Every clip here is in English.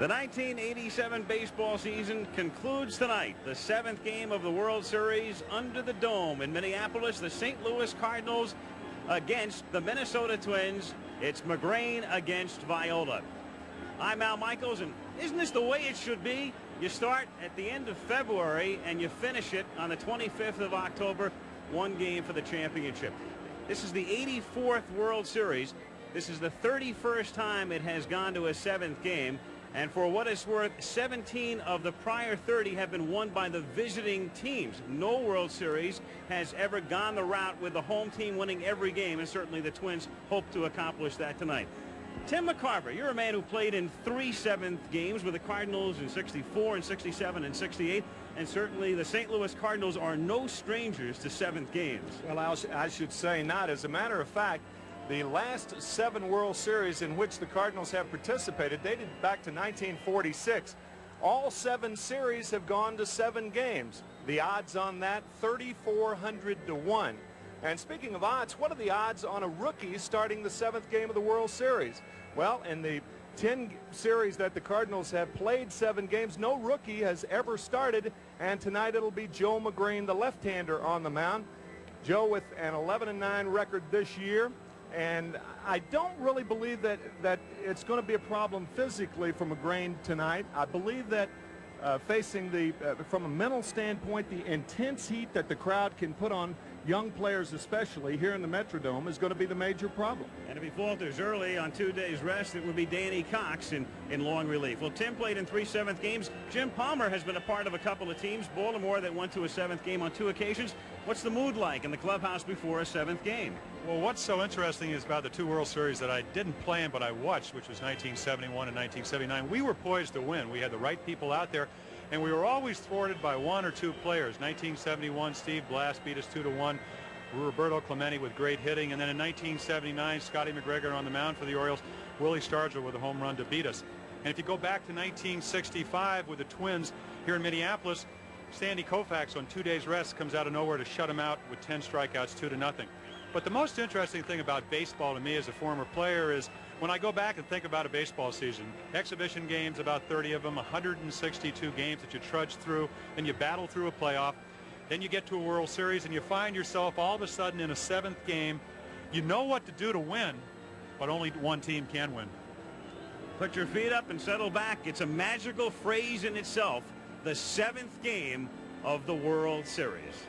The 1987 baseball season concludes tonight. The 7th game of the World Series under the dome in Minneapolis. The St. Louis Cardinals against the Minnesota Twins. It's McGrain against Viola. I'm Al Michaels, and isn't this the way it should be? You start at the end of February and you finish it on the 25th of October. One game for the championship. This is the 84th World Series. This is the 31st time it has gone to a 7th game. And for what it's worth, 17 of the prior 30 have been won by the visiting teams. No World Series has ever gone the route with the home team winning every game, and certainly the Twins hope to accomplish that tonight. Tim McCarver, you're a man who played in 3 7th games with the Cardinals in '64 and '67 and '68, and certainly the St. Louis Cardinals are no strangers to 7th games. Well, I should say not. As a matter of fact, the last 7 World Series in which the Cardinals have participated dated back to 1946. All 7 series have gone to 7 games. The odds on that, 3,400 to 1. And speaking of odds, what are the odds on a rookie starting the 7th game of the World Series? Well, in the 10 series that the Cardinals have played 7 games, no rookie has ever started, and tonight it'll be Joe McGrain, the left-hander, on the mound. Joe with an 11-9 record this year. And I don't really believe that it's going to be a problem physically for McGrain tonight. I believe that facing from a mental standpoint, the intense heat that the crowd can put on young players, especially here in the Metrodome, is going to be the major problem. And if he falters early on 2 days rest, it would be Danny Cox in long relief. Well, Tim played in 3 7th games. Jim Palmer has been a part of a couple of teams. Baltimore that went to a 7th game on 2 occasions. What's the mood like in the clubhouse before a 7th game? Well, what's so interesting is about the 2 World Series that I didn't play in, but I watched, which was 1971 and 1979. We were poised to win. We had the right people out there, and we were always thwarted by 1 or 2 players. 1971, Steve Blass beat us 2-1. Roberto Clemente with great hitting. And then in 1979, Scotty McGregor on the mound for the Orioles. Willie Stargell with a home run to beat us. And if you go back to 1965 with the Twins here in Minneapolis, Sandy Koufax on 2 days rest comes out of nowhere to shut him out with 10 strikeouts, 2-0. But the most interesting thing about baseball to me as a former player is when I go back and think about a baseball season, exhibition games, about 30 of them, 162 games that you trudge through, and you battle through a playoff. Then you get to a World Series and you find yourself all of a sudden in a 7th game. You know what to do to win, but only one team can win. Put your feet up and settle back. It's a magical phrase in itself. The 7th game of the World Series.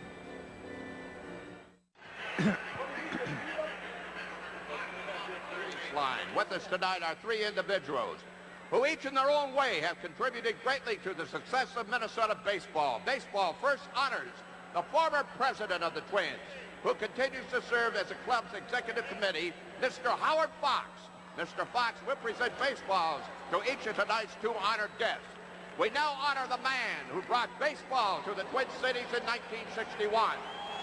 Line. With us tonight are 3 individuals who each in their own way have contributed greatly to the success of Minnesota baseball. Baseball first honors the former president of the Twins, who continues to serve as the club's executive committee, Mr. Howard Fox. Mr. Fox will present baseballs to each of tonight's 2 honored guests. We now honor the man who brought baseball to the Twin Cities in 1961,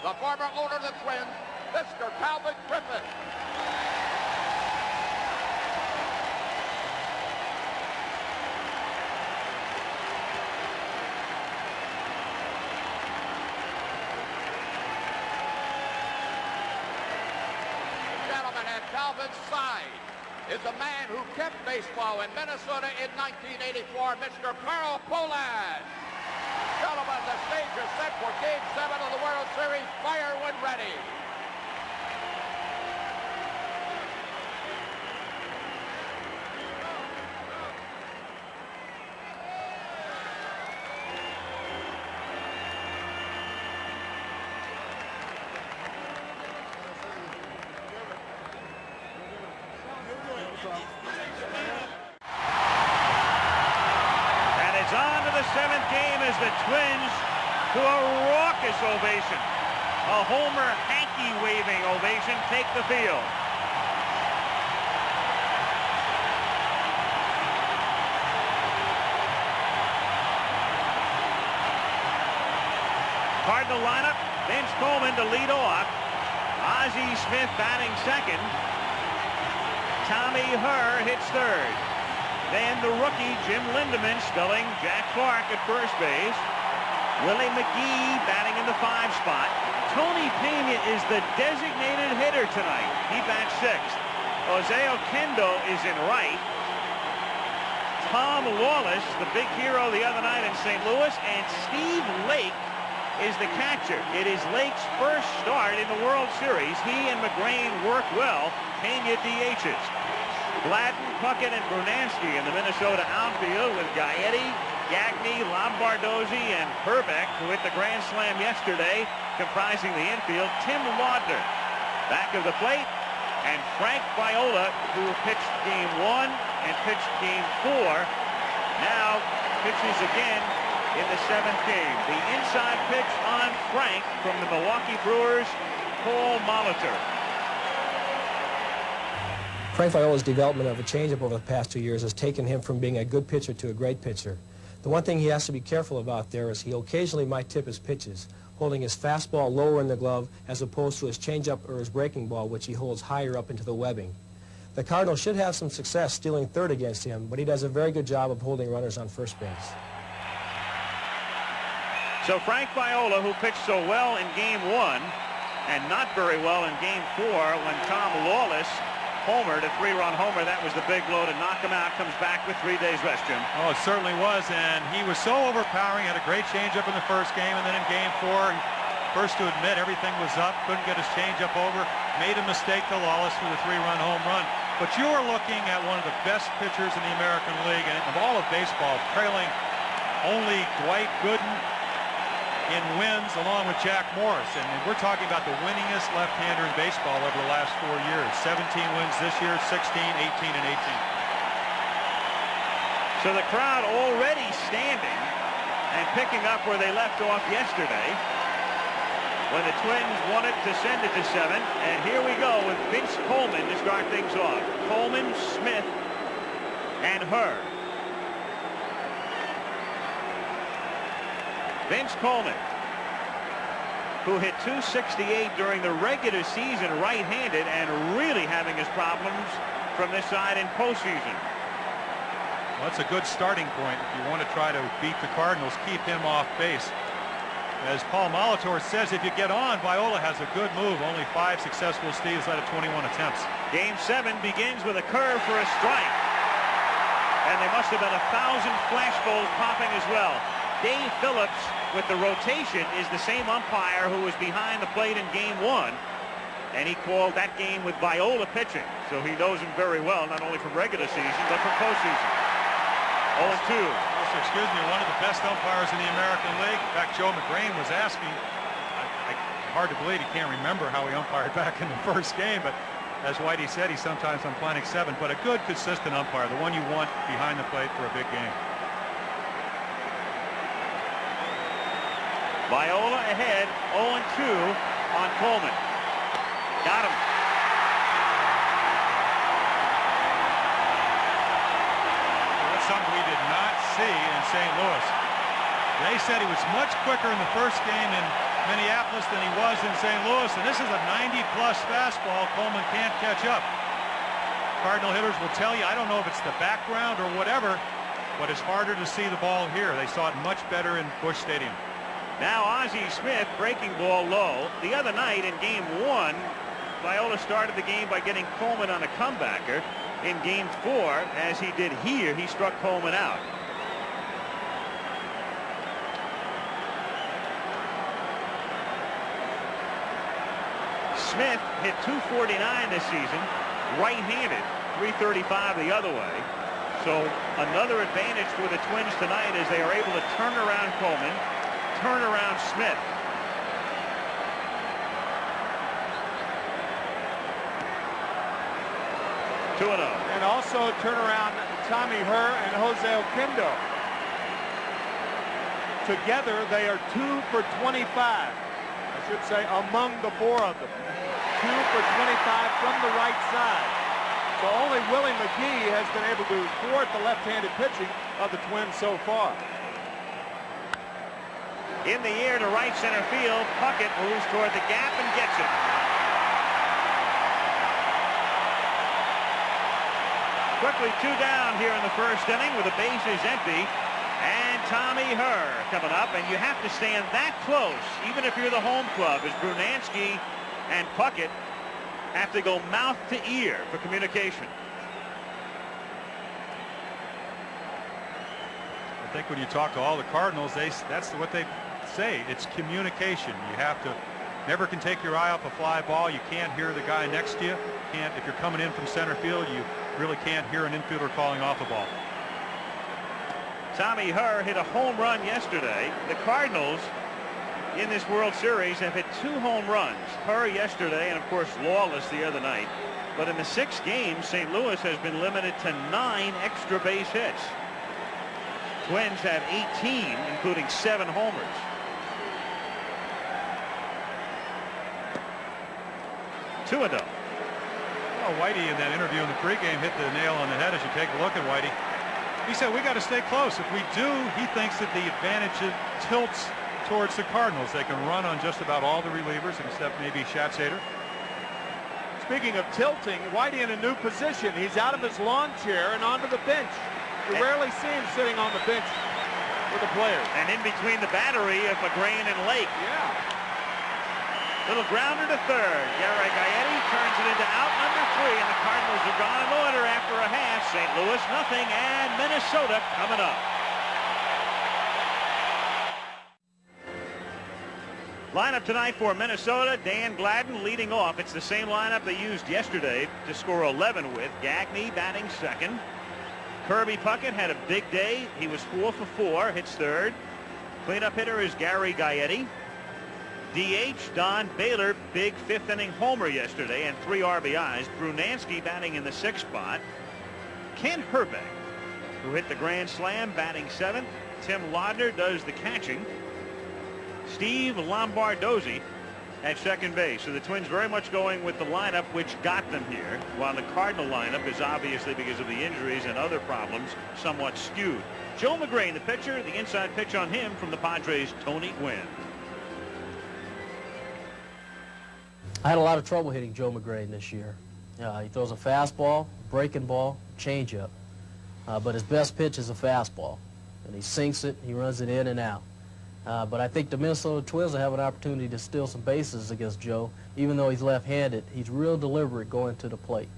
the former owner of the Twins, Mr. Calvin Griffith. Calvin's side is a man who kept baseball in Minnesota in 1984, Mr. Carl Pohlad. Gentlemen, the stage is set for Game 7 of the World Series. Fire when ready. And it's on to the 7th game as the Twins to a raucous ovation. A Homer hanky waving ovation take the field. Cardinal lineup, Vince Coleman to lead off. Ozzie Smith batting second. Tommy Herr hits third. Then the rookie, Jim Lindemann, spelling Jack Clark at first base. Willie McGee batting in the 5 spot. Tony Pena is the designated hitter tonight. He bats 6th. Jose Oquendo is in right. Tom Lawless, the big hero the other night in St. Louis, and Steve Lake is the catcher. It is Lake's first start in the World Series. He and McGrain work well. Pena DHs. Gladden, Puckett, and Brunansky in the Minnesota outfield with Gaetti, Gagne, Lombardozzi, and Herbeck, who hit the grand slam yesterday, comprising the infield. Tim Laudner back of the plate, and Frank Viola, who pitched game 1 and pitched game 4, now pitches again in the 7th game. The inside pitch on Frank from the Milwaukee Brewers, Paul Molitor. Frank Viola's development of a changeup over the past 2 years has taken him from being a good pitcher to a great pitcher. The one thing he has to be careful about there is he occasionally might tip his pitches, holding his fastball lower in the glove as opposed to his changeup or his breaking ball, which he holds higher up into the webbing. The Cardinals should have some success stealing third against him, but he does a very good job of holding runners on first base. So Frank Viola, who pitched so well in game 1 and not very well in game 4 when Tom Lawless homered, a 3-run homer, that was the big blow to knock him out, comes back with 3 days rest, Jim. Oh, it certainly was, and he was so overpowering, had a great changeup in the first game, and then in game 4, first to admit everything was up, couldn't get his changeup over, made a mistake to Lawless for the 3-run home run. But you are looking at one of the best pitchers in the American League, and of all of baseball, trailing only Dwight Gooden in wins along with Jack Morris. And we're talking about the winningest left-hander in baseball over the last 4 years. 17 wins this year, 16, 18, and 18. So the crowd already standing and picking up where they left off yesterday when the Twins wanted to send it to 7. And here we go with Vince Coleman to start things off. Coleman, Smith, and Herr. Vince Coleman, who hit .268 during the regular season right-handed and really having his problems from this side in postseason. Well, that's a good starting point if you want to try to beat the Cardinals, keep him off base. As Paul Molitor says, if you get on, Viola has a good move. Only 5 successful steals out of 21 attempts. Game 7 begins with a curve for a strike. And there must have been 1,000 flashballs popping as well. Dave Phillips, with the rotation, is the same umpire who was behind the plate in game 1. And he called that game with Viola pitching. So he knows him very well, not only from regular season, but from postseason. 0-2. Excuse me, one of the best umpires in the American League. In fact, Joe McGrain was asking, hard to believe he can't remember how he umpired back in the first game, but as Whitey said, he's sometimes on Planet 7, but a good, consistent umpire, the one you want behind the plate for a big game. Viola ahead, 0-2 on Coleman. Got him. That's something we did not see in St. Louis. They said he was much quicker in the first game in Minneapolis than he was in St. Louis, and this is a 90-plus fastball. Coleman can't catch up. Cardinal hitters will tell you, I don't know if it's the background or whatever, but it's harder to see the ball here. They saw it much better in Busch Stadium. Now Ozzie Smith breaking ball low. The other night in game 1, Viola started the game by getting Coleman on a comebacker. In game 4, as he did here, he struck Coleman out. Smith hit .249 this season, right-handed, .335 the other way. So another advantage for the Twins tonight is they are able to turn around Coleman, turn around Smith. And also turn around Tommy Herr and Jose Oquendo. Together they are 2 for 25. I should say among the 4 of them. 2 for 25 from the right side. So only Willie McGee has been able to thwart the left-handed pitching of the Twins so far. In the air to right center field, Puckett moves toward the gap and gets it. Quickly 2 down here in the first inning with the bases empty. And Tommy Herr coming up, and you have to stand that close, even if you're the home club, as Brunansky and Puckett have to go mouth to ear for communication. I think when you talk to all the Cardinals, that's what they say. It's communication. You have to can take your eye off a fly ball. You can't hear the guy next to you. If you're coming in from center field, you really can't hear an infielder calling off a ball. Tommy Herr hit a home run yesterday. The Cardinals in this World Series have hit 2 home runs. Herr yesterday, and of course Lawless the other night. But in the 6 games, St. Louis has been limited to 9 extra base hits. Twins have 18, including 7 homers. Two and oh. Well, Whitey in that interview in the pregame hit the nail on the head as you take a look at Whitey. He said we got to stay close. If we do, he thinks that the advantage tilts towards the Cardinals. They can run on just about all the relievers except maybe Schatzeder. Speaking of tilting, Whitey in a new position. He's out of his lawn chair and onto the bench. You rarely see him sitting on the bench with the players. And in between the battery of McGrain and Lake. Yeah. Little grounder to third. Gary Gaetti turns it into out number 3, and the Cardinals are gone in order after a half. St. Louis nothing, and Minnesota coming up. Lineup tonight for Minnesota. Dan Gladden leading off. It's the same lineup they used yesterday to score 11 with. Gagne batting second. Kirby Puckett had a big day. He was 4 for 4, hits third. Cleanup hitter is Gary Gaetti. DH Don Baylor, big 5th inning homer yesterday and 3 RBIs. Brunansky batting in the 6th spot. Ken Hrbek, who hit the grand slam, batting 7th. Tim Laudner does the catching. Steve Lombardozzi at second base. So the Twins very much going with the lineup which got them here, while the Cardinal lineup is obviously, because of the injuries and other problems, somewhat skewed. Joe McGrain, the pitcher, the inside pitch on him from the Padres' Tony Gwynn. I had a lot of trouble hitting Joe McGrain this year. He throws a fastball, breaking ball, changeup. But his best pitch is a fastball. And he sinks it, he runs it in and out. But I think the Minnesota Twins will have an opportunity to steal some bases against Joe. Even though he's left-handed, he's real deliberate going to the plate.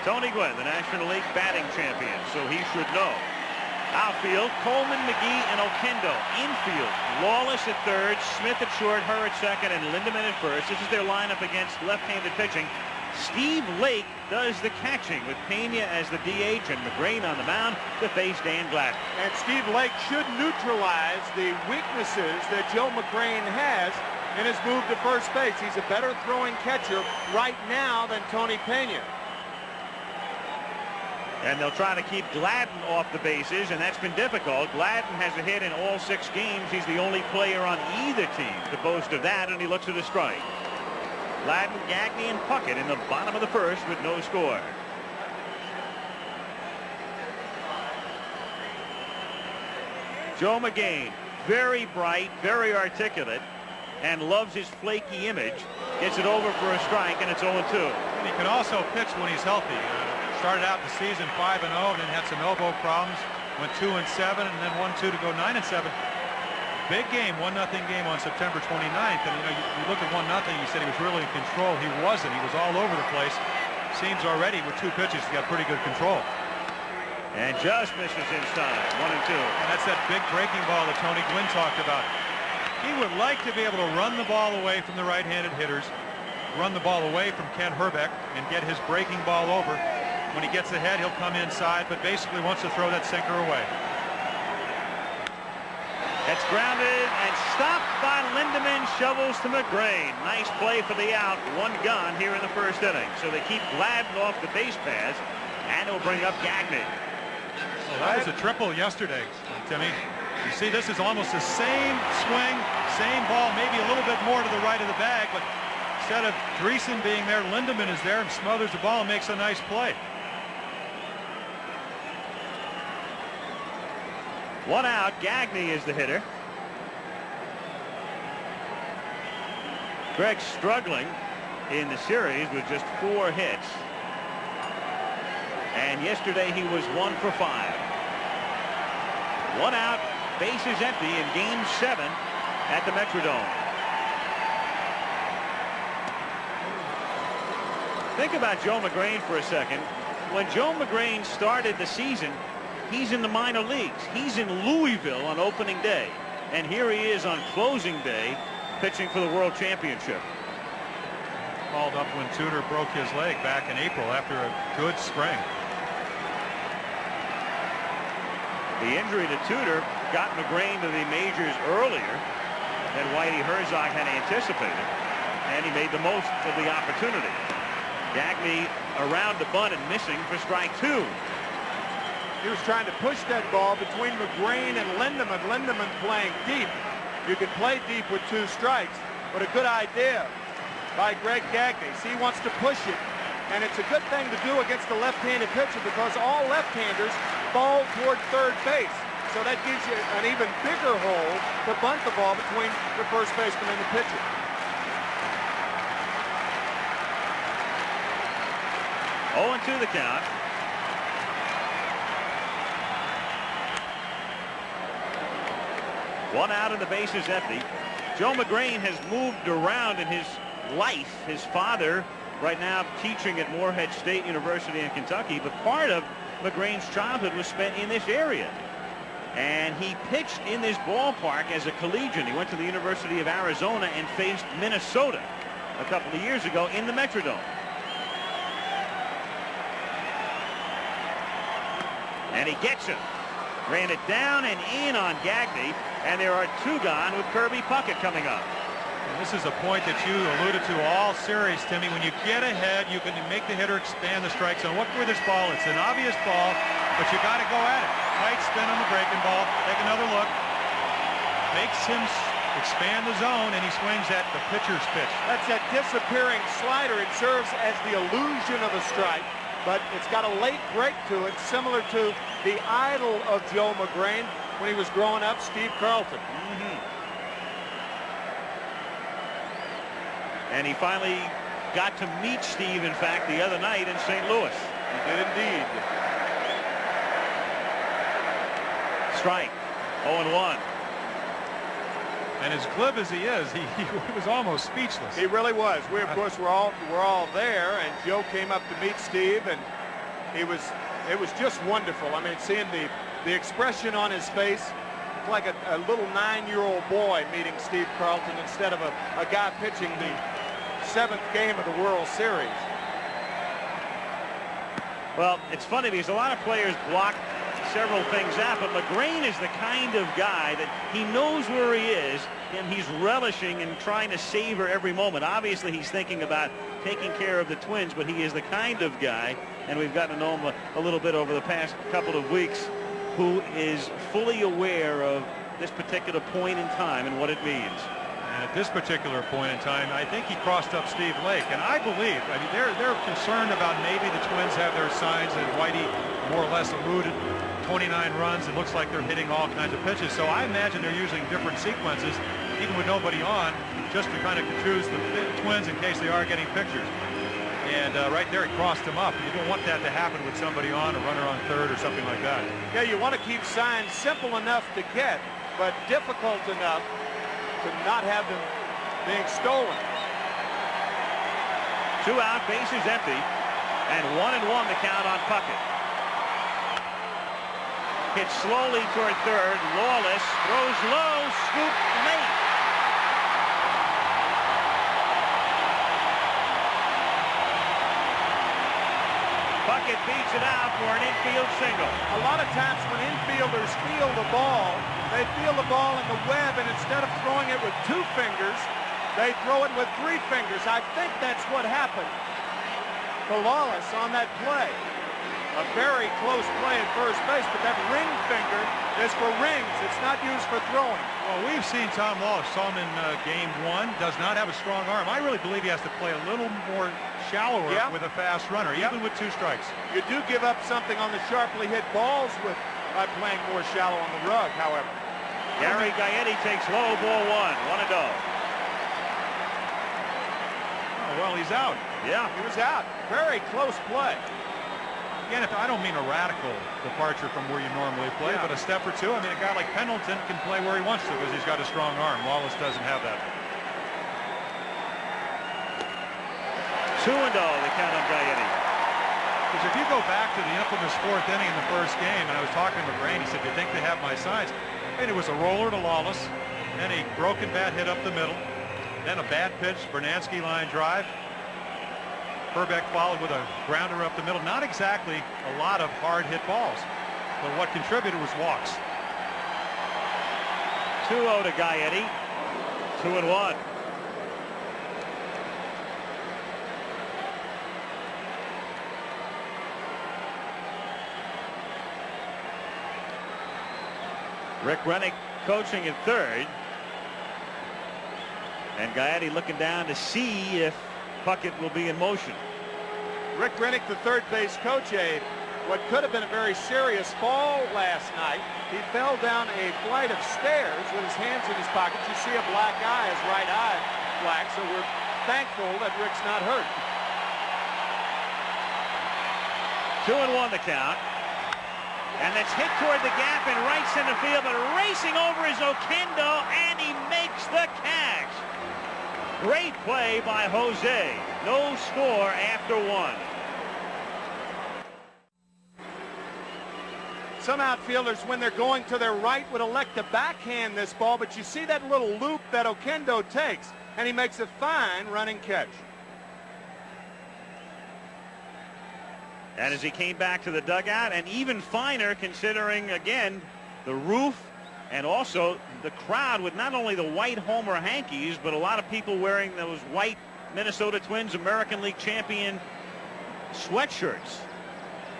Tony Gwynn, the National League batting champion, so he should know. Outfield, Coleman, McGee, and Oquendo. Infield, Lawless at third, Smith at short, Herr at second, and Lindemann at first. This is their lineup against left-handed pitching. Steve Lake does the catching with Pena as the DH and McGrain on the mound to face Dan Gladden. And Steve Lake should neutralize the weaknesses that Joe McGrain has in his move to first base. He's a better throwing catcher right now than Tony Pena. And they'll try to keep Gladden off the bases, and that's been difficult. Gladden has a hit in all 6 games. He's the only player on either team to boast of that, and he looks at a strike. Gladden, Gagne, and Puckett in the bottom of the first with no score. Joe McGain, very bright, very articulate, and loves his flaky image. Gets it over for a strike, and it's 0-2. And he can also pitch when he's healthy. Started out the season 5-0, and then had some elbow problems. Went 2-7, and then 1-2 to go 9-7. Big game, 1-0 game on September 29th. And you look at 1-0. You said he was really in control. He wasn't. He was all over the place. Seems already with 2 pitches, he got pretty good control. And just misses inside. 1-2. And that's that big breaking ball that Tony Gwynn talked about. He would like to be able to run the ball away from the right-handed hitters, run the ball away from Ken Hrbek, and get his breaking ball over. When he gets ahead, he'll come inside, but basically wants to throw that sinker away. It's grounded and stopped by Lindemann. Shovels to McGrain. Nice play for the out. 1 gone here in the first inning. So they keep Gladden off the base paths, and it'll bring up Gagne. Well, that was a triple yesterday, Timmy. You see, this is almost the same swing, same ball, maybe a little bit more to the right of the bag, but instead of Dreesen being there, Lindemann is there and smothers the ball and makes a nice play. 1 out. Gagne is the hitter. Greg struggling in the series with just 4 hits. And yesterday he was 1 for 5. 1 out. Bases empty in Game 7 at the Metrodome. Think about Joe McGrain for a second. When Joe McGrain started the season, he's in the minor leagues. He's in Louisville on opening day. And here he is on closing day pitching for the World Championship. Called up when Tudor broke his leg back in April after a good spring. The injury to Tudor got McGrain to the majors earlier than Whitey Herzog had anticipated, and he made the most of the opportunity. Gagne around the bunt and missing for strike 2. He was trying to push that ball between McGrain and Lindeman. Lindeman playing deep. You can play deep with 2 strikes, but a good idea by Greg Gagne. He wants to push it, and it's a good thing to do against a left-handed pitcher because all left-handers fall toward third base. So that gives you an even bigger hole to bunt the ball between the first baseman and the pitcher. Oh, and 2 the count. One out and the base is empty. Joe McGrain has moved around in his life. His father right now teaching at Morehead State University in Kentucky, but part of McGrain's childhood was spent in this area. And he pitched in this ballpark as a collegiate. He went to the University of Arizona and faced Minnesota a couple of years ago in the Metrodome. And he gets it. Ran it down and in on Gagne, and there are 2 gone with Kirby Puckett coming up. And this is a point that you alluded to all series, Timmy. When you get ahead, you can make the hitter expand the strike zone. Look for this ball. It's an obvious ball, but you got to go at it. Tight spin on the breaking ball. Take another look. Makes him expand the zone, and he swings at the pitcher's pitch. That's that disappearing slider. It serves as the illusion of a strike, but it's got a late break to it, similar to the idol of Joe McGrain when he was growing up, Steve Carlton. And he finally got to meet Steve, in fact, the other night in St. Louis. He did indeed. Strike. 0-1. And as glib as he is, he was almost speechless. He really was. We, of course, we're all there, and Joe came up to meet Steve, and it was just wonderful. I mean, seeing the expression on his face, like a little 9-year-old boy meeting Steve Carlton instead of a guy pitching the 7th game of the World Series. Well, it's funny because a lot of players block several things out, but McGrain is the kind of guy that he knows where he is, and he's relishing and trying to savor every moment. Obviously, he's thinking about taking care of the Twins, but he is the kind of guy, and we've gotten to know him a little bit over the past couple of weeks, who is fully aware of this particular point in time and what it means. And at this particular point in time, I think he crossed up Steve Lake, and I believe, I mean, they're concerned about maybe the Twins have their signs, and Whitey more or less alluded. 29 runs, it looks like they're hitting all kinds of pitches, so I imagine they're using different sequences, even with nobody on, just to kind of confuse the Twins in case they are getting pictures. And right there, he crossed him up. You don't want that to happen with somebody on, a runner on third or something like that. Yeah, you want to keep signs simple enough to get, but difficult enough to not have them being stolen. 2 out, bases empty, and 1-1 the count on Puckett. Hit slowly toward third. Lawless throws low, scoop late. Puckett beats it out for an infield single. A lot of times when infielders feel the ball, they feel the ball in the web, and instead of throwing it with 2 fingers, they throw it with 3 fingers. I think that's what happened to Lawless on that play. A very close play at first base, but that ring finger is for rings. It's not used for throwing. Well, we've seen Tom Lawless, saw him in game 1, does not have a strong arm. I really believe he has to play a little more shallower with a fast runner, even with 2 strikes. You do give up something on the sharply hit balls by playing more shallow on the rug, however. Gary Gaetti takes low, ball 1. 1-0. Oh, well, he's out. Yeah. He was out. Very close play. Again, I don't mean a radical departure from where you normally play, but a step or 2. I mean, a guy like Pendleton can play where he wants to because he's got a strong arm. Lawless doesn't have that. 2-0 the count on Gaetti. Because if you go back to the infamous fourth inning in the first game, and I was talking to McGrain, he said, "Do you think they have my signs?" And it was a roller to Lawless, then a broken bat hit up the middle, then a bad pitch, Bernansky line drive. Hrbek followed with a grounder up the middle. Not exactly a lot of hard hit balls, but what contributed was walks. 2-0 to Gaetti. 2-1. Rick Rennick coaching at third. And Gaetti looking down to see if Puckett will be in motion. Rick Rennick, the third base coach, what could have been a very serious fall last night. He fell down a flight of stairs with his hands in his pockets. You see a black eye, his right eye black, so we're thankful that Rick's not hurt. 2-1 the count. And that's hit toward the gap in right center field, but racing over is Oquendo, and he makes the catch. Great play by Jose. No score after one. Some outfielders, when they're going to their right, would elect to backhand this ball, but you see that little loop that Oquendo takes, and he makes a fine running catch. And as he came back to the dugout, and even finer considering, again, the roof and also the crowd with not only the white Homer hankies, but a lot of people wearing those white Minnesota Twins American League champion sweatshirts.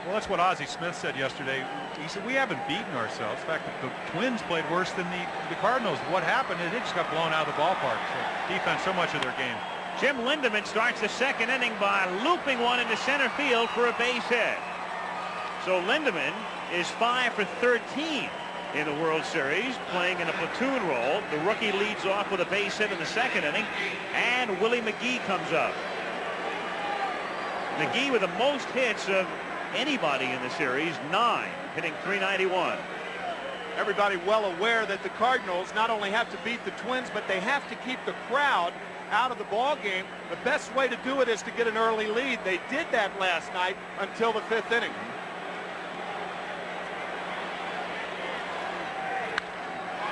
Well, that's what Ozzie Smith said yesterday. He said, "We haven't beaten ourselves. In fact, the Twins played worse than the Cardinals. What happened is they just got blown out of the ballpark. So defense, so much of their game." Jim Lindemann starts the second inning by looping one into center field for a base hit. So Lindemann is 5 for 13 in the World Series, playing in a platoon role. The rookie leads off with a base hit in the second inning, and Willie McGee comes up. McGee with the most hits of anybody in the series, 9, hitting .391. Everybody well aware that the Cardinals not only have to beat the Twins, but they have to keep the crowd out of the ball game. The best way to do it is to get an early lead. They did that last night until the 5th inning.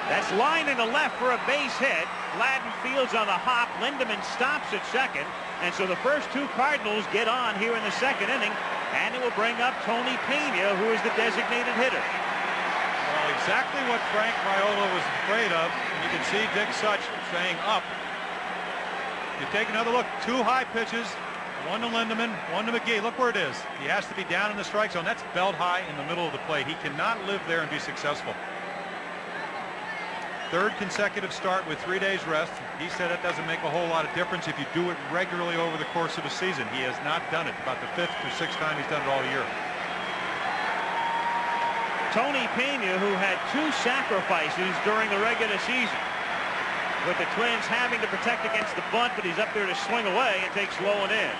That's line in the left for a base hit. Gladden fields on the hop. Lindemann stops at second. And so the first two Cardinals get on here in the second inning. And it will bring up Tony Pena, who is the designated hitter. Well, exactly what Frank Viola was afraid of. And you can see Dick Such saying up. You take another look. 2 high pitches. One to Lindemann, one to McGee. Look where it is. He has to be down in the strike zone. That's belt high in the middle of the plate. He cannot live there and be successful. Third consecutive start with 3 days rest. He said it doesn't make a whole lot of difference if you do it regularly over the course of a season. He has not done it. About the 5th or 6th time he's done it all year. Tony Pena, who had 2 sacrifices during the regular season, with the Twins having to protect against the bunt, but he's up there to swing away and takes low and in.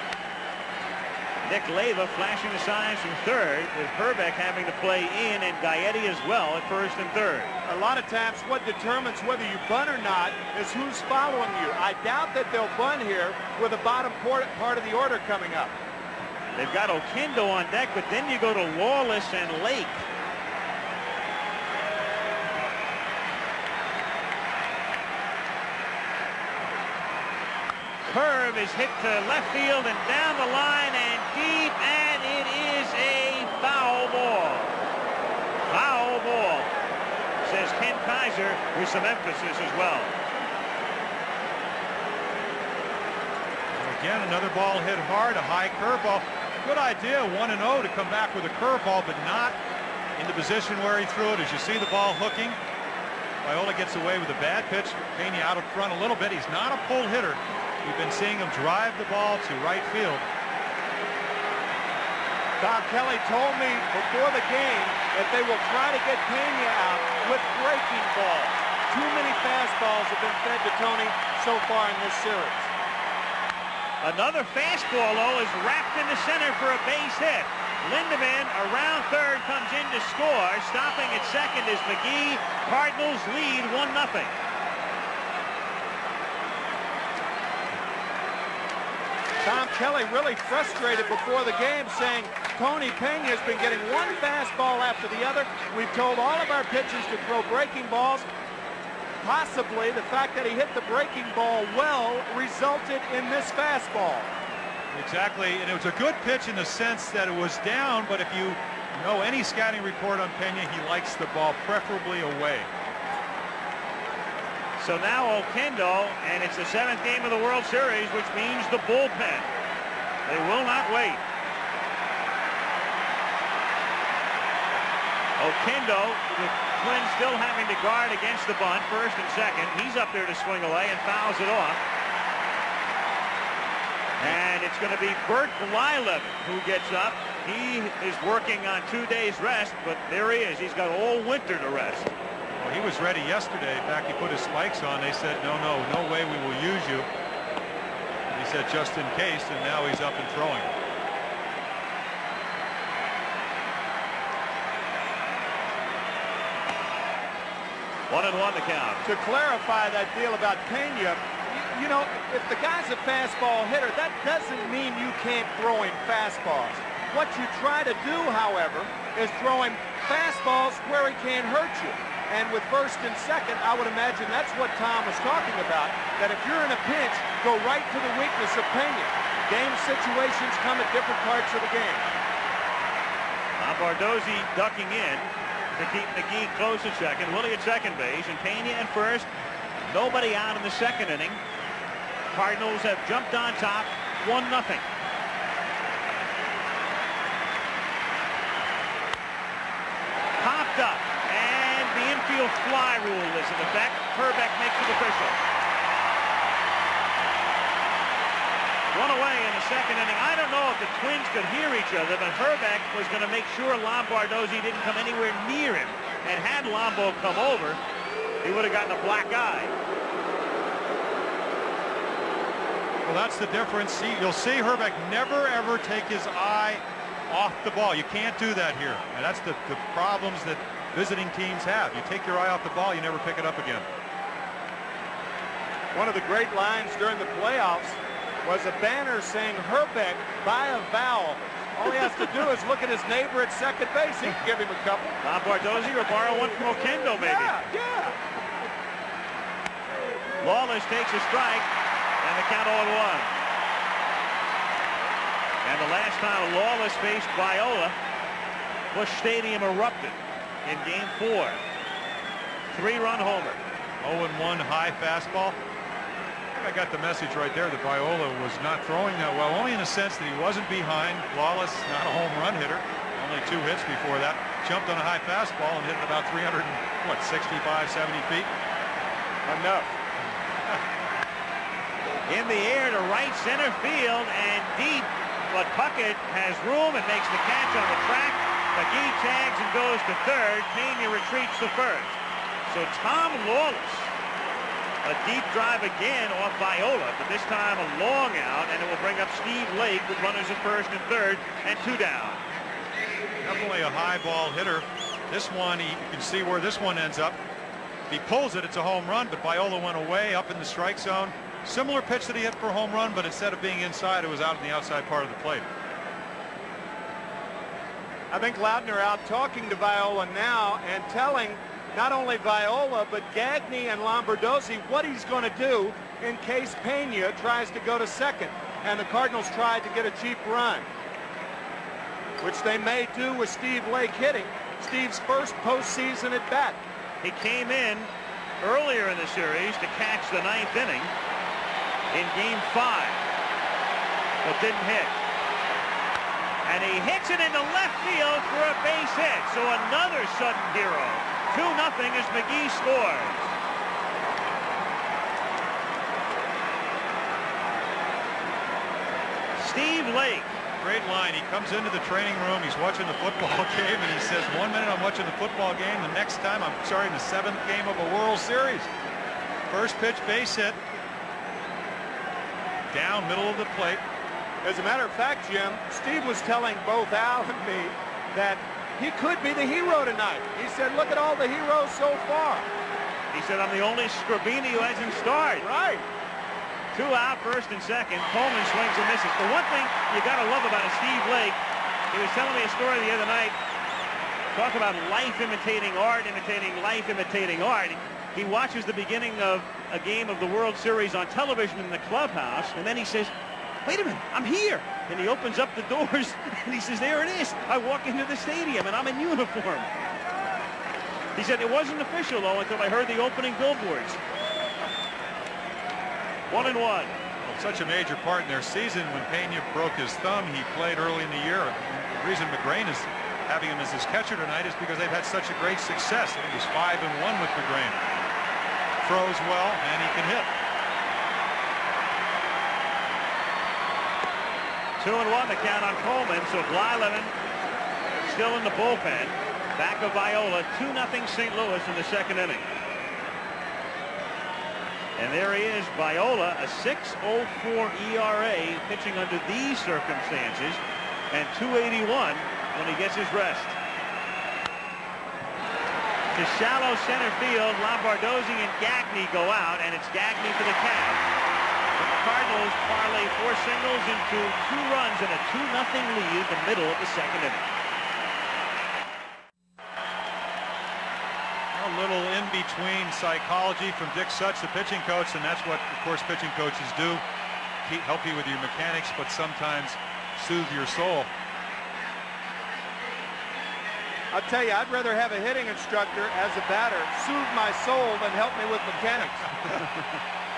Nick Leyva flashing the signs from third, with Hrbek having to play in and Gaetti as well at first and third. A lot of times what determines whether you bunt or not is who's following you. I doubt that they'll bunt here with the bottom part of the order coming up. They've got Oquendo on deck, but then you go to Lawless and Lake. Curve is hit to left field and down the line and deep, and it is a foul ball. Foul ball, says Ken Kaiser with some emphasis as well. Again, another ball hit hard, a high curveball. Good idea, 1-0 to come back with a curveball, but not in the position where he threw it. As you see the ball hooking, Viola gets away with a bad pitch. Pena out in front a little bit. He's not a pull hitter. We've been seeing him drive the ball to right field. Tom Kelly told me before the game that they will try to get Pena out with breaking balls. Too many fastballs have been fed to Tony so far in this series. Another fastball, though, is wrapped into center for a base hit. Lindemann around third comes in to score. Stopping at second is McGee. Cardinals lead 1-0. Tom Kelly really frustrated before the game, saying Tony Pena has been getting one fastball after the other. We've told all of our pitchers to throw breaking balls. Possibly the fact that he hit the breaking ball well resulted in this fastball. Exactly, and it was a good pitch in the sense that it was down, but if you know any scouting report on Pena, he likes the ball preferably away. So now Oquendo, and it's the 7th game of the World Series, which means the bullpen. They will not wait. Oquendo, the Twins still having to guard against the bunt, first and second. He's up there to swing away and fouls it off. And it's going to be Bert Blyleven who gets up. He is working on 2 days rest, but there he is. He's got all winter to rest. Well, he was ready yesterday. In fact, he put his spikes on. They said, no way we will use you. He said, just in case, and now he's up and throwing. 1-1 the count. To clarify that deal about Pena, you know, if the guy's a fastball hitter, that doesn't mean you can't throw him fastballs. What you try to do, however, is throw him fastballs where he can't hurt you. And with first and second, I would imagine that's what Tom was talking about, that if you're in a pinch, go right to the weakness of Pena. Game situations come at different parts of the game. Bardozzi ducking in to keep McGee close at second. Willie at second base, and Pena at first. Nobody out in the second inning. Cardinals have jumped on top, 1-0. Popped up, and the infield fly rule is in effect. Hrbek makes it official. One away in the second inning. I don't know if the Twins could hear each other, but Hrbek was going to make sure Lombardozzi didn't come anywhere near him. And had Lombo come over, he would have gotten a black eye. Well, that's the difference. You'll see Hrbek never, ever take his eye off the ball. You can't do that here. And that's the problems that visiting teams have. You take your eye off the ball, you never pick it up again. One of the great lines during the playoffs was a banner saying, Hrbek, buy a vowel. All he has to do is look at his neighbor at second base. He can give him a couple. Bardozzi, or borrow one from Oquendo, maybe. Yeah. Lawless takes a strike, and the count 0-1. And the last time Lawless faced Viola, Busch Stadium erupted in Game 4. 3-run homer. 0-1 high fastball. I got the message right there that Viola was not throwing that well, only in the sense that he wasn't behind. Lawless, not a home run hitter, only 2 hits before that. Jumped on a high fastball and hit it about 365, 70 feet. Enough. In the air to right center field and deep, but Puckett has room and makes the catch on the track. McGee tags and goes to third. Pena retreats to first. So Tom Lawless, a deep drive again off Viola, but this time a long out, and it will bring up Steve Lake with runners at first and third and 2 down. Definitely a high ball hitter. This one, you can see where this one ends up. If he pulls it, it's a home run, but Viola went away up in the strike zone. Similar pitch that he hit for a home run, but instead of being inside, it was out in the outside part of the plate. I think Lautner out talking to Viola now and telling not only Viola, but Gagne and Lombardozzi what he's going to do in case Pena tries to go to second. And the Cardinals tried to get a cheap run, which they may do with Steve Lake hitting. Steve's first postseason at bat. He came in earlier in the series to catch the 9th inning in Game 5, but didn't hit. And he hits it into left field for a base hit. So another sudden hero. 2-0 as McGee scores. Steve Lake. Great line. He comes into the training room. He's watching the football game, and he says, 1 minute I'm watching the football game. The next time I'm starting the 7th game of a World Series. First pitch, base hit. Down middle of the plate. As a matter of fact, Jim, Steve was telling both Al and me that he could be the hero tonight. He said, look at all the heroes so far. He said, I'm the only Scribini who hasn't starred. Right. 2 out, first and second. Coleman swings and misses. The one thing you got to love about a Steve Lake, he was telling me a story the other night. Talk about life imitating art, imitating life imitating art. He watches the beginning of a game of the World Series on television in the clubhouse, and then he says, wait a minute, I'm here. And he opens up the doors, and he says, there it is. I walk into the stadium, and I'm in uniform. He said, it wasn't official, though, until I heard the opening billboards. 1-1. Well, such a major part in their season. When Pena broke his thumb, he played early in the year. The reason McGrain is having him as his catcher tonight is because they've had such a great success. I think he's 5-1 with McGrain. Throws well, and he can hit. 2-1 the count on Coleman. So Blyleven still in the bullpen. Back of Viola. 2-0 St. Louis in the second inning. And there he is, Viola, a 6.04 ERA, pitching under these circumstances, and 281 when he gets his rest. To shallow center field, Lombardozzi and Gagne go out, and it's Gagne for the count. And the Cardinals parlay 4 singles into 2 runs and a 2-0 lead in the middle of the second inning. A little in-between psychology from Dick Such, the pitching coach, and that's what, of course, pitching coaches do. Help you with your mechanics, but sometimes soothe your soul. I'll tell you, I'd rather have a hitting instructor as a batter soothe my soul than help me with mechanics.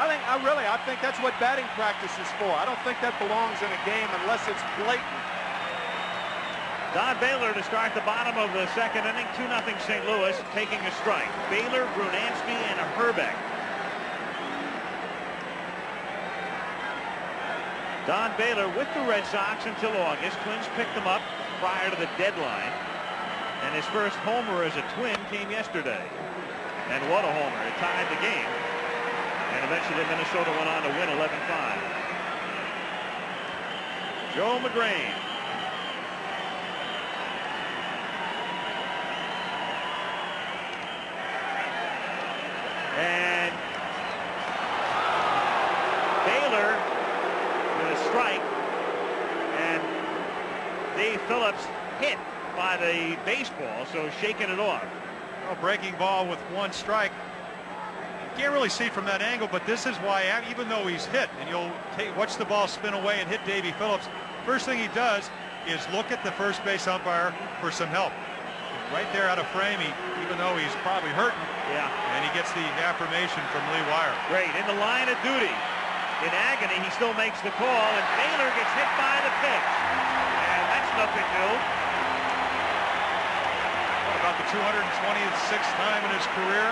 I think that's what batting practice is for. I don't think that belongs in a game unless it's blatant. Don Baylor to start the bottom of the second inning. 2-0 St. Louis, taking a strike. Baylor, Brunansky, and Herbeck. Don Baylor with the Red Sox until August. Twins picked him up prior to the deadline. And his first homer as a Twin came yesterday. And what a homer. It tied the game. And eventually Minnesota went on to win 11-5. Joe McGrain. And Baylor with a strike, and Dave Phillips hit by the baseball, so shaking it off. Well, breaking ball with 1 strike. You can't really see from that angle, but this is why, even though he's hit, and you'll watch the ball spin away and hit Davey Phillips, first thing he does is look at the first base umpire for some help. Right there out of frame, even though he's probably hurting, and he gets the affirmation from Lee Wire. Great, in the line of duty. In agony, he still makes the call, and Baylor gets hit by the pitch. And that's nothing new. What about the 226th time in his career?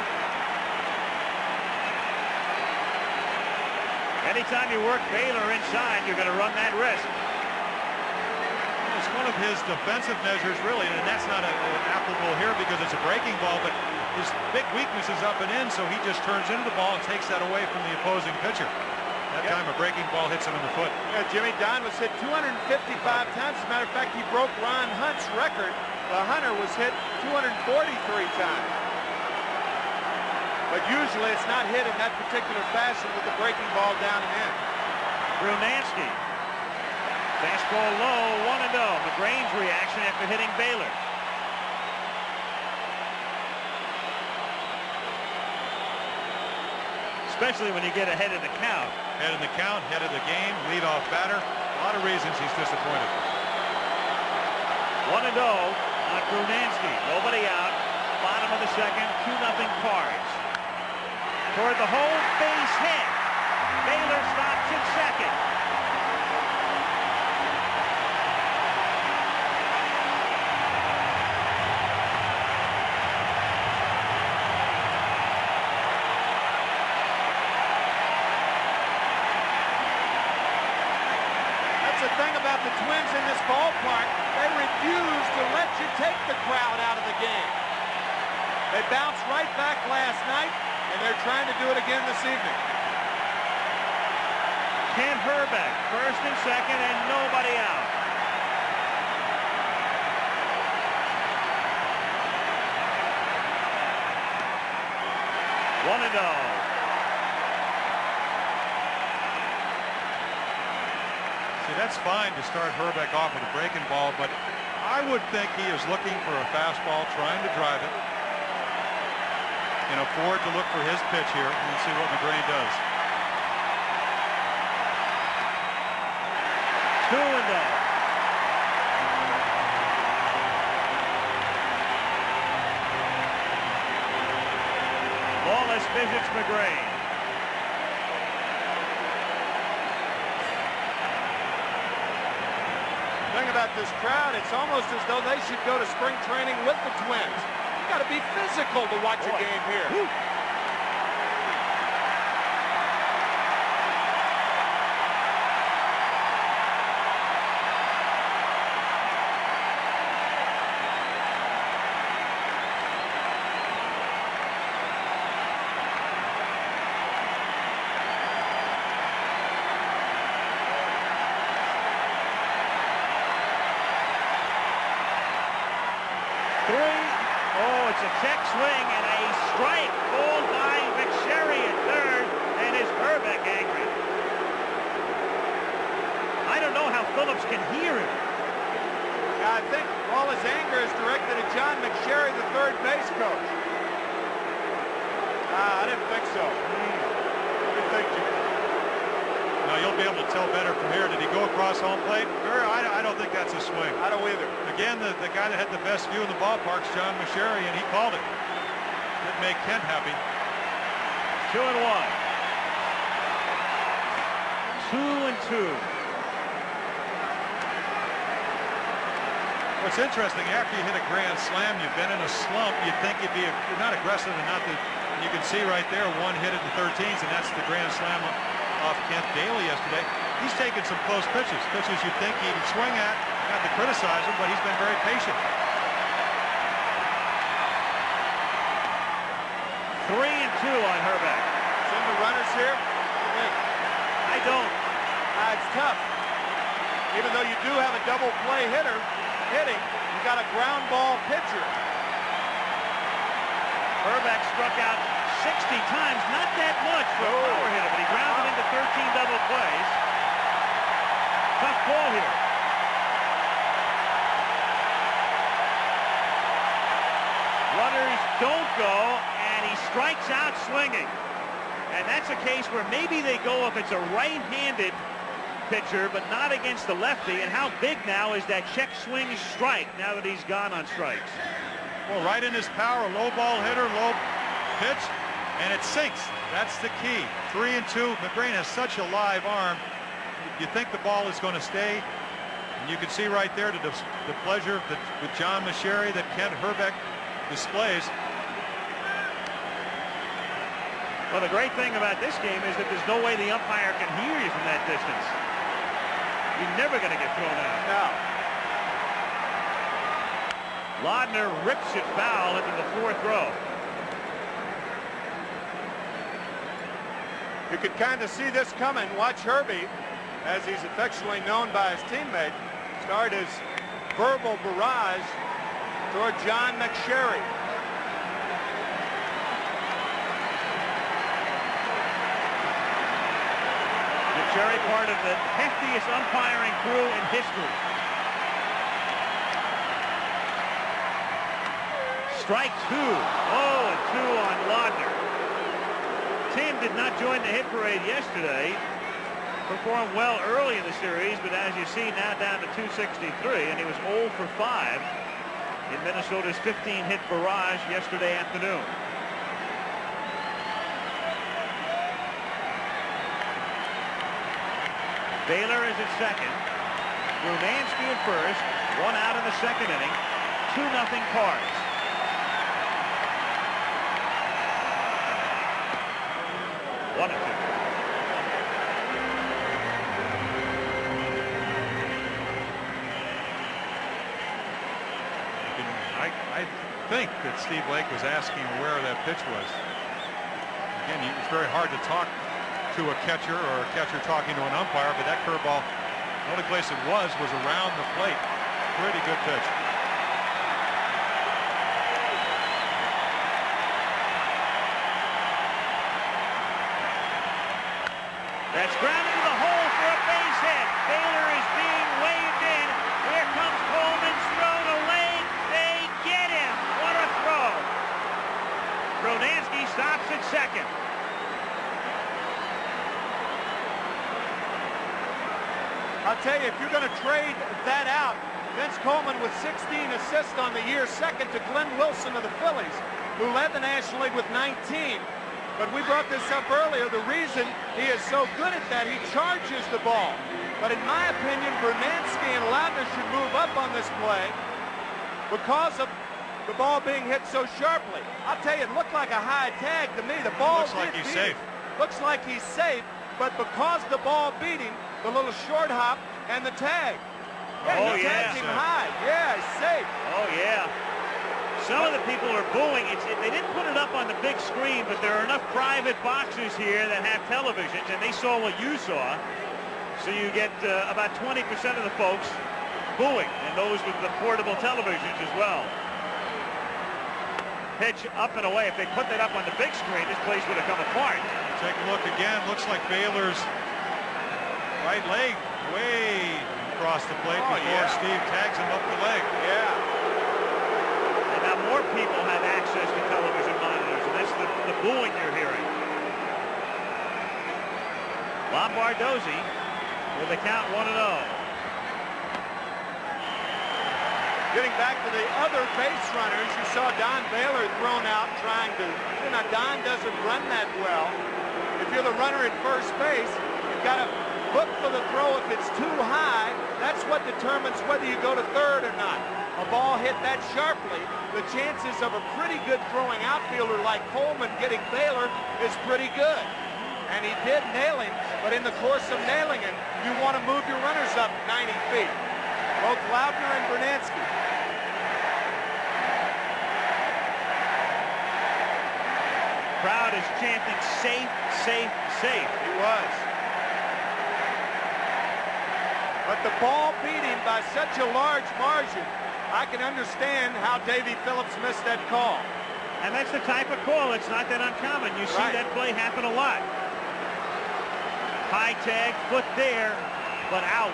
Anytime you work Baylor inside, you're going to run that risk. It's one of his defensive measures, really, and that's not applicable here because it's a breaking ball, but his big weakness is up and in, so he just turns into the ball and takes that away from the opposing pitcher. That time a breaking ball hits him in the foot. Yeah, Jimmy, Don was hit 255 times. As a matter of fact, he broke Ron Hunt's record. Hunter was hit 243 times. But usually it's not hit in that particular fashion with the breaking ball down and in. Brunansky. Fastball low, 1-0. McGrain's reaction after hitting Baylor. Especially when you get ahead of the count. Head of the count, head of the game, leadoff batter. A lot of reasons he's disappointed. 1-0 on Brunansky. Nobody out. Bottom of the second, 2-0 Cards. Toward the home base hit. Baylor stops at second. The Twins in this ballpark, they refuse to let you take the crowd out of the game. They bounced right back last night, and they're trying to do it again this evening. Kent Herbeck, first and second, and nobody out. See, that's fine to start Hrbek off with a breaking ball, but I would think he is looking for a fastball, trying to drive it, and afford to look for his pitch here and see what McGrain does. 2-0. Wallace visits McGrain. The thing about this crowd, it's almost as though they should go to spring training with the Twins. You got to be physical to watch a game here. Woo. It's a check swing and a strike called by McSherry at third, and is Hrbek angry? I don't know how Phillips can hear him. I think all his anger is directed at John McSherry, the third base coach. I didn't think so. What do you think, Jim? Now you'll be able to tell better from here. Did he go across home plate? I don't think that's a swing. I don't either. Again, the guy that had the best view in the ballpark is John McSherry, and he called it. Didn't make Kent happy. 2-1. 2-2. What's interesting, after you hit a grand slam, you've been in a slump, you'd think you're not aggressive enough. You can see right there, one hit at the 13s, and that's the grand slam off Kent Daly yesterday. He's taken some close pitches you think he'd swing at, not to criticize him, but he's been very patient. 3-2 on Hrbek. Send the runners here? I don't. It's tough. Even though you do have a double play hitter hitting, you got a ground ball pitcher. Hrbek struck out 60 times, not that much for a power hitter, but he grounded into 13 double plays. Tough ball here. Runners don't go, and he strikes out swinging. And that's a case where maybe they go if it's a right-handed pitcher, but not against the lefty. And how big now is that check swing strike now that he's gone on strikes? Well, right in his power, low ball hitter, low pitch, and it sinks. That's the key. 3-2. McGrain has such a live arm. You think the ball is going to stay, and you can see right there the pleasure with John McSherry that Kent Hrbek displays. Well, the great thing about this game is that there's no way the umpire can hear you from that distance. You're never going to get thrown out. No. Laudner rips it foul into the fourth row. You could kind of see this coming. Watch Herbie, as he's affectionately known by his teammate, start his verbal barrage toward John McSherry. McSherry, part of the heftiest umpiring crew in history. Strike 2. 0-2 on Laudner. Tim did not join the hit parade yesterday. Performed well early in the series, but as you see now down to 263, and he was 0 for 5 in Minnesota's 15-hit barrage yesterday afternoon. Baylor is at second. Brunansky at first. 1 out in the second inning. 2-0 Cards. One and 2. I think that Steve Lake was asking where that pitch was. Again, it's very hard to talk to a catcher or a catcher talking to an umpire, but that curveball, the only place it was around the plate. Pretty good pitch. That's grounded to the hole for a base hit. Baylor is second. I'll tell you, if you're going to trade that out, Vince Coleman with 16 assists on the year, second to Glenn Wilson of the Phillies, who led the National League with 19. But we brought this up earlier. The reason he is so good at that, he charges the ball. But in my opinion, Bernansky and Lautner should move up on this play because of the ball being hit so sharply. I'll tell you, it looked like a high tag to me. The ball looks like he's safe. Looks like he's safe, but because the ball beat him, the little short hop and the tag. Yeah, he tagged him high. Yeah, he's safe. Oh, yeah. Some of the people are booing. They didn't put it up on the big screen, but there are enough private boxes here that have televisions, and they saw what you saw. So you get about 20% of the folks booing, and those with the portable televisions as well. Pitch up and away. If they put that up on the big screen, this place would have come apart. Take a look again. Looks like Baylor's right leg way across the plate before Steve tags him up the leg. Yeah. And now more people have access to television monitors, and that's the booing you're hearing. Lombardozzi with the count 1-0. Getting back to the other base runners, you saw Don Baylor thrown out trying to, Don doesn't run that well. If you're the runner at first base, you've got to look for the throw. If it's too high, that's what determines whether you go to third or not. A ball hit that sharply, the chances of a pretty good throwing outfielder like Coleman getting Baylor is pretty good. And he did nail him, but in the course of nailing him, you want to move your runners up 90 feet. Both Lautner and Bernansky. Crowd is chanting safe, safe, safe. He was. But the ball beat him by such a large margin, I can understand how Davy Phillips missed that call. And that's the type of call. It's not that uncommon. You see that play happen a lot. High tag, foot there, but out.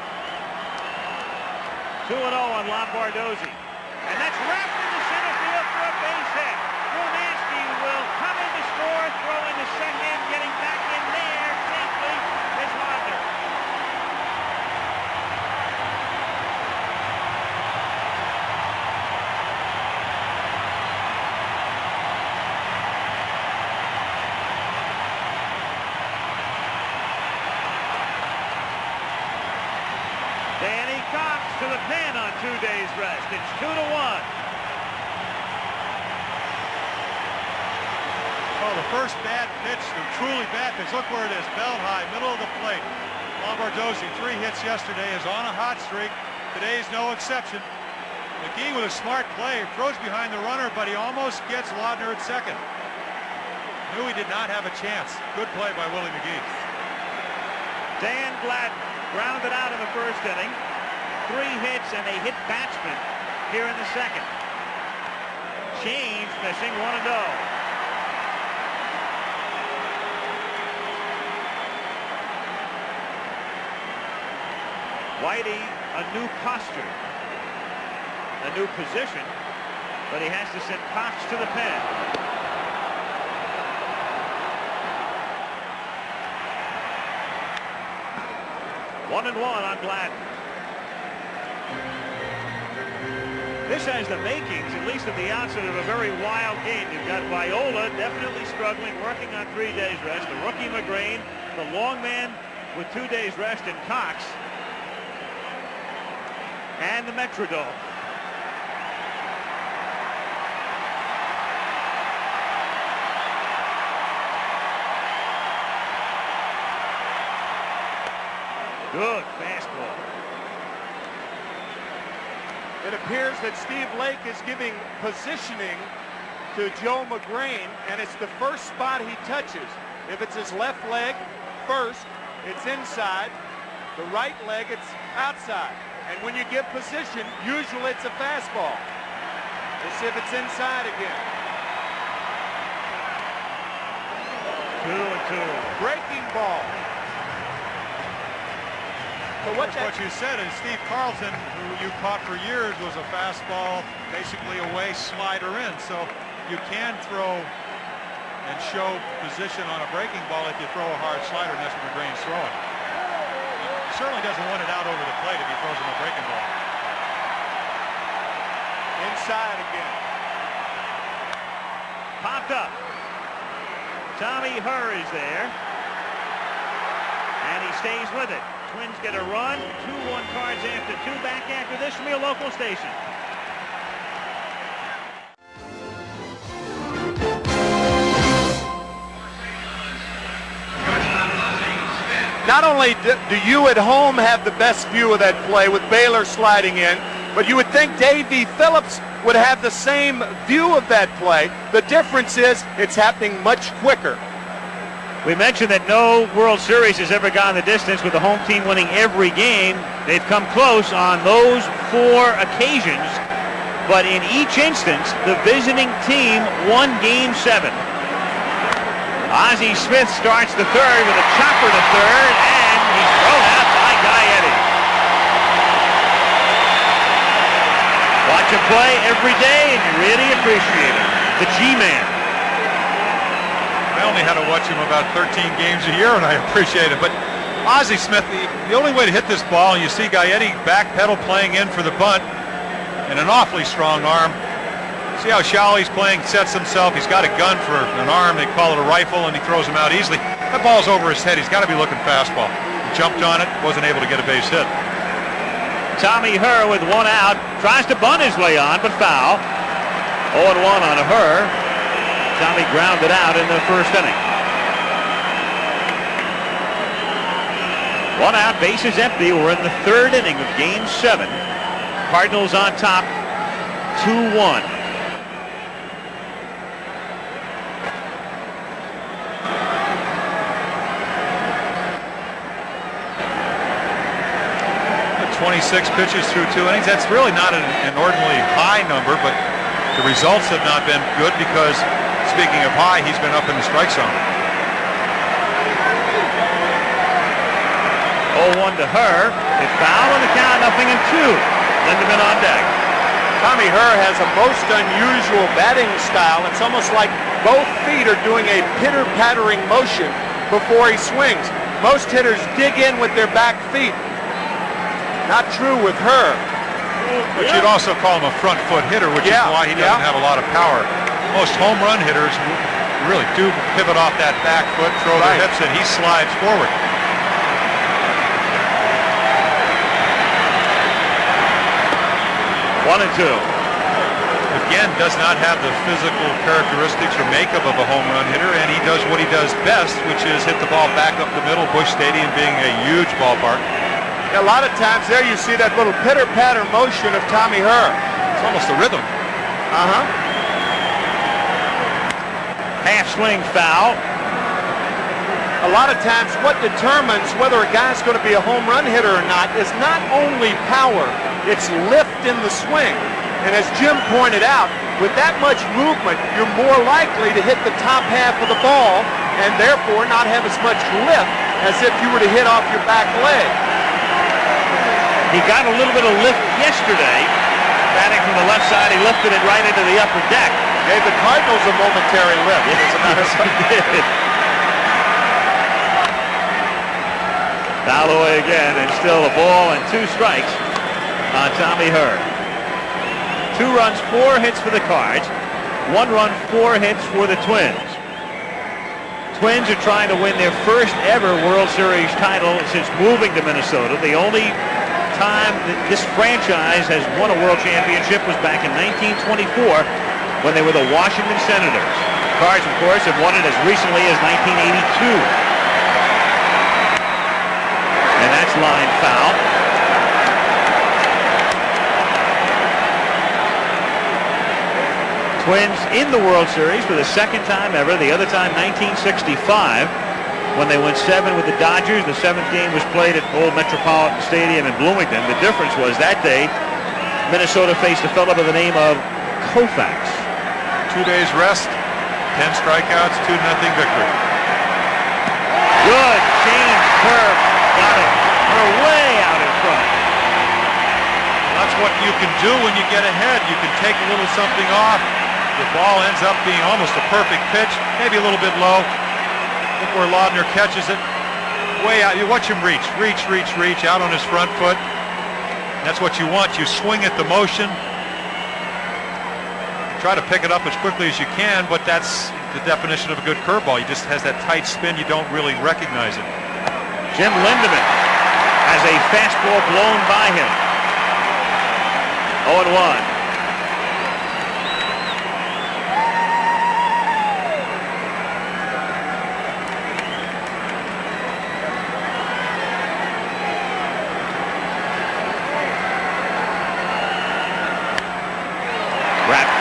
2-0 on Lombardozzi. And that's wrapped into center field for a base hit. Bernansky will come in to score, throw in the second, getting back in there safely is Lautner. Danny Cox to the pen on 2 days rest. It's 2-1. Oh, the first bad pitch, the truly bad pitch. Look where it is, belt high, middle of the plate. Lombardozzi, 3 hits yesterday, is on a hot streak. Today's no exception. McGee with a smart play, throws behind the runner, but he almost gets Lautner at second. Knew he did not have a chance. Good play by Willie McGee. Dan Gladden grounded out in the first inning. 3 hits and a hit batsman here in the second. Change missing, 1-0. Whitey, a new posture, a new position, but he has to send Cox to the pen. One and one on Gladden. This has the makings, at least at the outset, of a very wild game. You've got Viola definitely struggling, working on 3 days rest. The rookie McGrain, the long man with 2 days rest in Cox. And the Metrodome. Good fastball. It appears that Steve Lake is giving positioning to Joe McGrain, and it's the first spot he touches. If it's his left leg, first, it's inside. The right leg, it's outside. And when you give position, usually it's a fastball. Let's see if it's inside again. 2-2. Breaking ball. So What you said is Steve Carlton, who you caught for years, was a fastball, basically away slider in. So you can throw and show position on a breaking ball if you throw a hard slider, and that's what McGrane's throwing. He certainly doesn't want it out over the plate if he throws him a breaking ball. Inside again. Popped up. Tommy Herr is there. And he stays with it. Twins get a run. 2-1 Cards after 2. Back after this from your local station. Not only do you at home have the best view of that play with Baylor sliding in, but you would think Davey Phillips would have the same view of that play. The difference is it's happening much quicker. We mentioned that no World Series has ever gone the distance with the home team winning every game. They've come close on those 4 occasions, but in each instance, the visiting team won Game 7. Ozzie Smith starts the third with a chopper to third, and he's thrown out by Gaetti. Watch him play every day, and you really appreciate him. The G-Man. I only had to watch him about 13 games a year, and I appreciate it. But Ozzie Smith, the only way to hit this ball, and you see Gaetti backpedal playing in for the bunt, and an awfully strong arm. See how shallow he's playing, sets himself. He's got a gun for an arm. They call it a rifle, and he throws him out easily. That ball's over his head. He's got to be looking fastball. He jumped on it, wasn't able to get a base hit. Tommy Herr with 1 out. Tries to bunt his way on, but foul. 0-1 on Herr. Tommy grounded out in the first inning. 1 out, bases empty. We're in the 3rd inning of Game 7. Cardinals on top, 2-1. The 26 pitches through 2 innings. That's really not an inordinately high number, but the results have not been good because, speaking of high, he's been up in the strike zone. 0-1 to Herr. It fouled on the count, 0-2. Linderman on deck. Tommy Herr has a most unusual batting style. It's almost like both feet are doing a pitter-pattering motion before he swings. Most hitters dig in with their back feet. Not true with Herr. But you'd also call him a front foot hitter, which is why he doesn't have a lot of power. Most home run hitters really do pivot off that back foot, throw their hips in. He slides forward. One and two. Again, does not have the physical characteristics or makeup of a home run hitter, and he does what he does best, which is hit the ball back up the middle, Busch Stadium being a huge ballpark. A lot of times there you see that little pitter-patter motion of Tommy Herr. It's almost a rhythm. Half swing foul. A lot of times what determines whether a guy's going to be a home run hitter or not is not only power, it's lift in the swing. And as Jim pointed out, with that much movement, you're more likely to hit the top half of the ball and therefore not have as much lift as if you were to hit off your back leg. He got a little bit of lift yesterday. Batting from the left side, he lifted it right into the upper deck. Gave the Cardinals a momentary lift. As a matter of fact. Foul away again, and still a ball and 2 strikes on Tommy Herr. 2 runs, 4 hits for the Cards. 1 run, 4 hits for the Twins. Twins are trying to win their first ever World Series title since moving to Minnesota. The only time that this franchise has won a World Championship was back in 1924 when they were the Washington Senators. Cards, of course, have won it as recently as 1982. And that's line foul. Twins in the World Series for the 2nd time ever, the other time 1965 when they went 7 with the Dodgers. The 7th game was played at Old Metropolitan Stadium in Bloomington. The difference was that day Minnesota faced a fellow by the name of Koufax. 2 days rest, 10 strikeouts, 2-0 victory. Good change curve, got it. We're way out in front. That's what you can do when you get ahead. You can take a little something off, The ball ends up being almost a perfect pitch, maybe a little bit low. Look where Laudner catches it. Way out. You watch him reach out on his front foot. That's what you want. You swing at the motion. Try to pick it up as quickly as you can, but that's the definition of a good curveball. He just has that tight spin. You don't really recognize it. Jim Lindemann has a fastball blown by him. 0-1.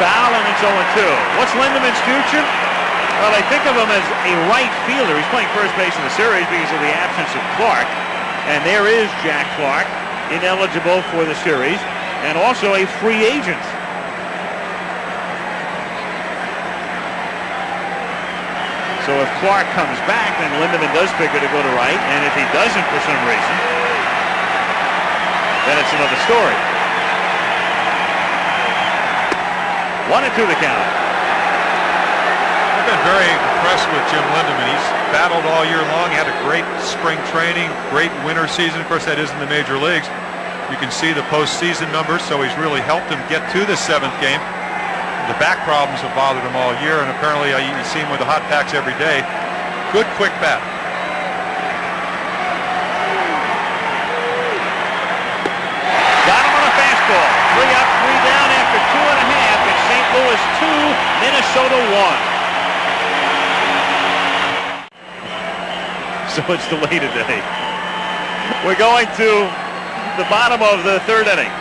Foul, and it's 0-2. What's Lindemann's future? Well, they think of him as a right fielder. He's playing first base in the series because of the absence of Clark. And there is Jack Clark, ineligible for the series, and also a free agent. So if Clark comes back, then Lindemann does figure to go to right. And if he doesn't for some reason, then it's another story. 1-2 the count. I've been very impressed with Jim Lindemann. He's battled all year long. He had a great spring training, great winter season. Of course, that is in the major leagues. You can see the postseason numbers, so he's really helped him get to the 7th game. The back problems have bothered him all year, and apparently you see him with the hot packs every day. Good, quick bat. Got him on a fastball. 3 up, 3 down after 2.5. It's St. Louis 2, Minnesota 1. So it's delayed today. We're going to the bottom of the 3rd inning.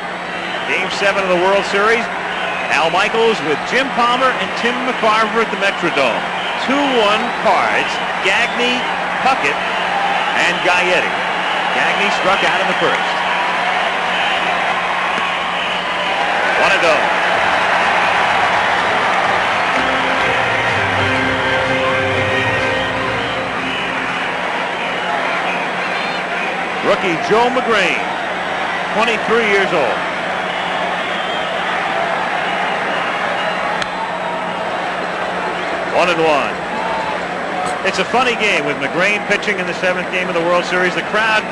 Game 7 of the World Series. Al Michaels with Jim Palmer and Tim McCarver at the Metrodome. 2-1 Cards. Gagne, Puckett, and Gaetti. Gagne struck out in the first. 1-0. Rookie Joe McGrain, 23 years old. One and one. It's a funny game with McGrain pitching in the 7th game of the World Series. The crowd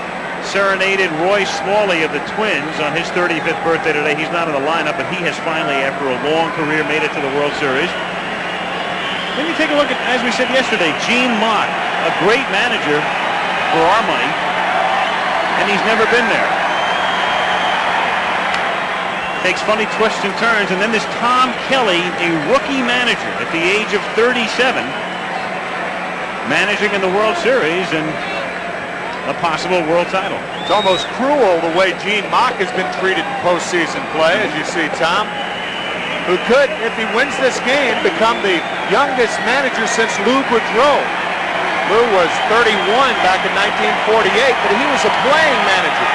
serenaded Roy Smalley of the Twins on his 35th birthday today. He's not in the lineup, but he has finally, after a long career, made it to the World Series. Then you take a look at, as we said yesterday, Gene Mott, a great manager for our money. And he's never been there. Takes funny twists and turns. And then there's Tom Kelly, a rookie manager at the age of 37, managing in the World Series and a possible world title. It's almost cruel the way Gene Mott has been treated in postseason play, as you see, Tom, who could, if he wins this game, become the youngest manager since Lou Boudreau. Lou was 31 back in 1948, but he was a playing manager.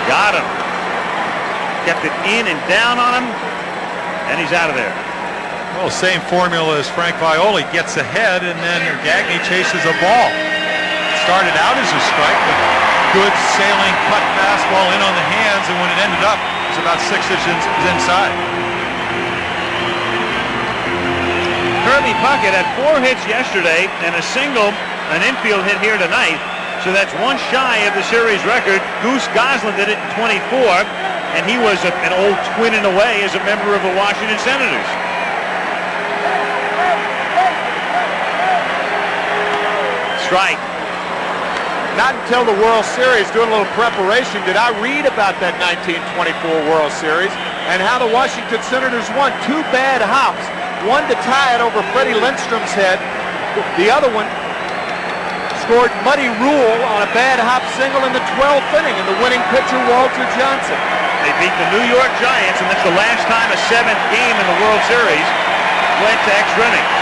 Got him. Kept it in and down on him, and he's out of there. Well, same formula as Frank Violi. Gets ahead, and then Gagne chases a ball. Started out as a strike, but good sailing cut fastball in on the hands, and when it ended up, it was about 6 inches inside. Kirby Puckett had 4 hits yesterday and a single, an infield hit here tonight. So that's 1 shy of the series record. Goose Goslin did it in 24, and he was an old Twin in a way as a member of the Washington Senators. Strike. Not until the World Series, doing a little preparation, did I read about that 1924 World Series and how the Washington Senators won. 2 bad hops. One to tie it over Freddie Lindstrom's head. The other one scored Muddy Rule on a bad hop single in the 12th inning, and the winning pitcher, Walter Johnson. They beat the New York Giants, and that's the last time a 7th game in the World Series went to extra innings.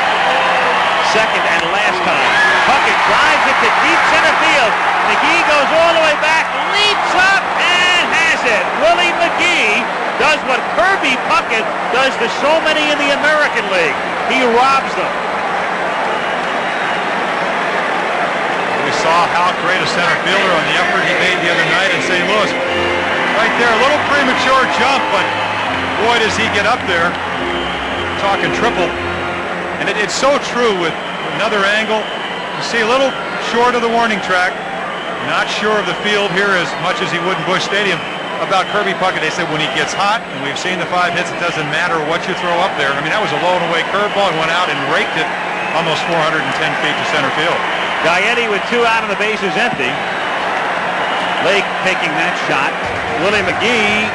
2nd and last time. Puckett drives it to deep center field. McGee goes all the way back, leaps up, and has it. Willie McGee does what Kirby Puckett does to so many in the American League. He robs them. We saw how great a center fielder on the effort he made the other night in St. Louis. Right there, a little premature jump, but boy, does he get up there. Talking triple. And it's so true with another angle. You see a little short of the warning track. Not sure of the field here as much as he would in Busch Stadium. About Kirby Puckett, they said when he gets hot, and we've seen the 5 hits, it doesn't matter what you throw up there. I mean, that was a low and away curveball and went out and raked it almost 410 feet to center field. Gaetti with 2 out and the bases empty. Lake taking that shot. Willie McGee.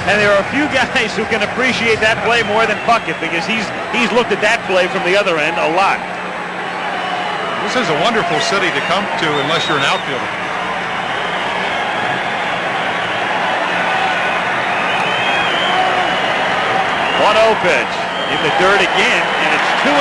And there are a few guys who can appreciate that play more than Puckett because he's looked at that play from the other end a lot. This is a wonderful city to come to unless you're an outfielder. 1-0 pitch in the dirt again, and it's 2-0.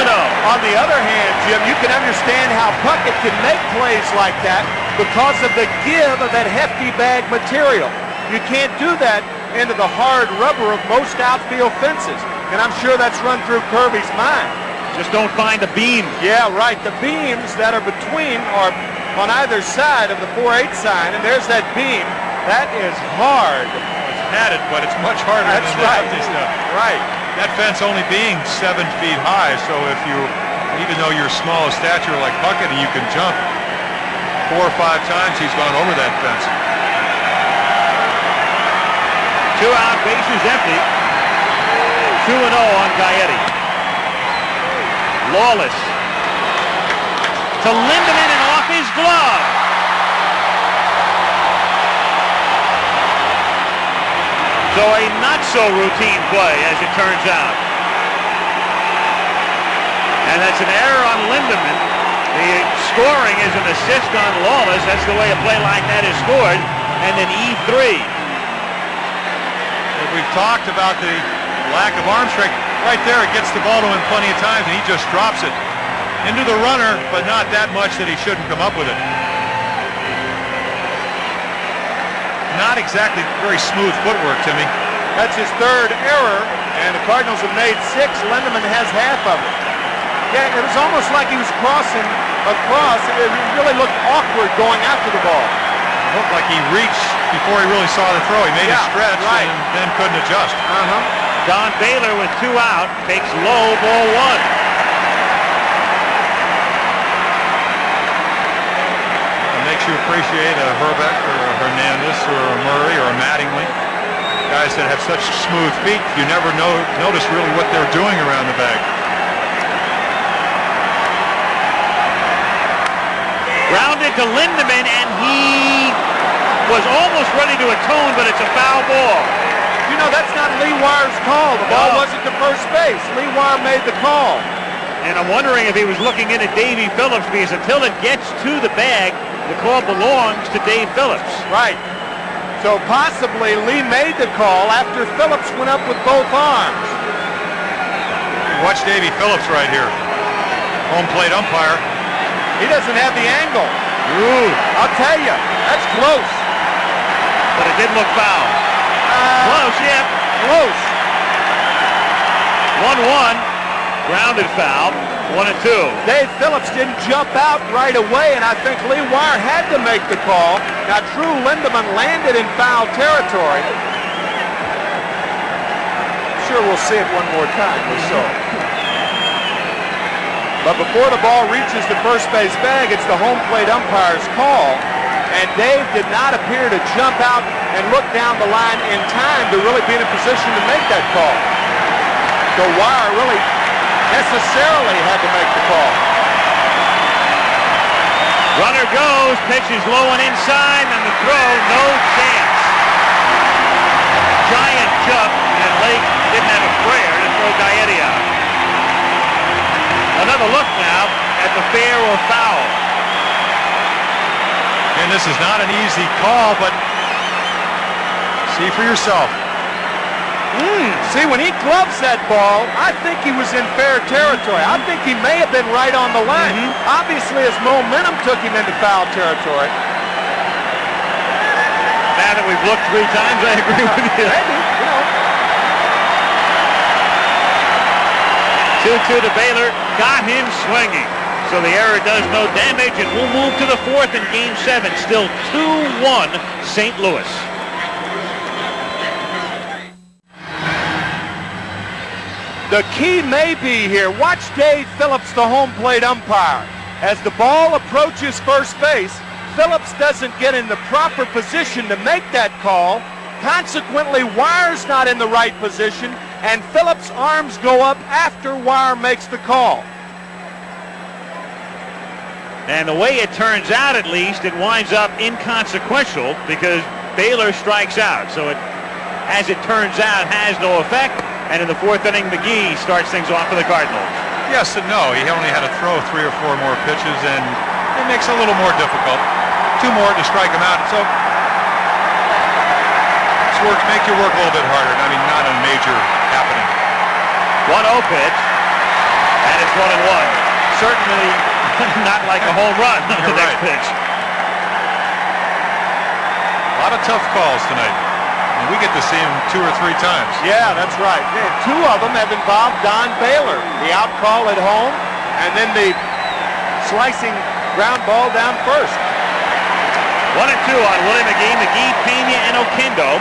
On the other hand, Jim, you can understand how Puckett can make plays like that because of the give of that hefty bag material. You can't do that into the hard rubber of most outfield fences, and I'm sure that's run through Kirby's mind. Just don't find the beam. Yeah, right. The beams that are between are on either side of the 4-8 sign, and there's that beam. That is hard. It's padded, but it's much harder That's than right. the stuff. Right. That fence only being 7 feet high, so if you, even though you're small of stature like Puckett and you can jump 4 or 5 times, he's gone over that fence. 2 out, bases empty. 2-0 on Gaetti. Lawless to Lindemann and off his glove. So a not-so-routine play, as it turns out. And that's an error on Lindemann. The scoring is an assist on Lawless. That's the way a play like that is scored. And then E3. We've talked about the lack of arm strength. Right there, it gets the ball to him plenty of times, and he just drops it into the runner, but not that much that he shouldn't come up with it. Not exactly very smooth footwork, Timmy. That's his 3rd error, and the Cardinals have made 6. Lindemann has half of it. Yeah, it was almost like he was crossing across. It really looked awkward going after the ball. It looked like he reached before he really saw the throw. He made a stretch right. and then couldn't adjust. Don Baylor with 2 out takes low, ball 1. It makes you appreciate a Herbeck or a Hernandez or a Murray or a Mattingly. Guys that have such smooth feet, you never notice really what they're doing around the bag. Grounded to Lindemann, and he was almost ready to atone, but it's a foul ball. You know, that's not Lee Wire's call. The ball wasn't to first base. Lee Wire made the call. And I'm wondering if he was looking in at Davey Phillips, because until it gets to the bag, the call belongs to Dave Phillips. Right. So possibly Lee made the call after Phillips went up with both arms. Watch Davey Phillips right here. Home plate umpire. He doesn't have the angle. Ooh. I'll tell you, that's close. But it did look foul. Close, yeah. Close. 1-1. Grounded foul. 1-2. Dave Phillips didn't jump out right away, and I think Lee Wire had to make the call. Now, Drew Lindemann landed in foul territory. I'm sure we'll see it one more time or so. But before the ball reaches the first base bag, it's the home plate umpire's call. And Dave did not appear to jump out and look down the line in time to really be in a position to make that call. So Wire really necessarily had to make the call. Runner goes, pitch is low and inside, and the throw, no chance. Giant jump, and Lake didn't have a prayer to throw Gaetti out. Another look now at the fair or foul. And this is not an easy call, but see for yourself. See, when he gloves that ball, I think he was in fair territory. I think he may have been right on the line. Obviously, his momentum took him into foul territory. Now that we've looked 3 times, I agree with you. Maybe, you know. 2-2 to Baylor, got him swinging. So the error does no damage, and we'll move to the fourth in Game 7. Still 2-1 St. Louis. The key may be here. Watch Dave Phillips, the home plate umpire. As the ball approaches first base, Phillips doesn't get in the proper position to make that call. Consequently, Wire's not in the right position, and Phillips' arms go up after Wire makes the call. And the way it turns out, at least, it winds up inconsequential because Baylor strikes out. So it, as it turns out, has no effect. And in the fourth inning, McGee starts things off for the Cardinals. Yes and no. He only had to throw 3 or 4 more pitches, and it makes it a little more difficult. 2 more to strike him out. So it's make you work a little bit harder. I mean, not a major happening. 1-0 pitch, and it's 1-1. Certainly not like a home run on the next pitch. A lot of tough calls tonight. And we get to see him 2 or 3 times. Yeah, that's right. 2 of them have involved Don Baylor. The out call at home, and then the slicing ground ball down first. 1-2 on Willie McGee, Pena, and Oquendo.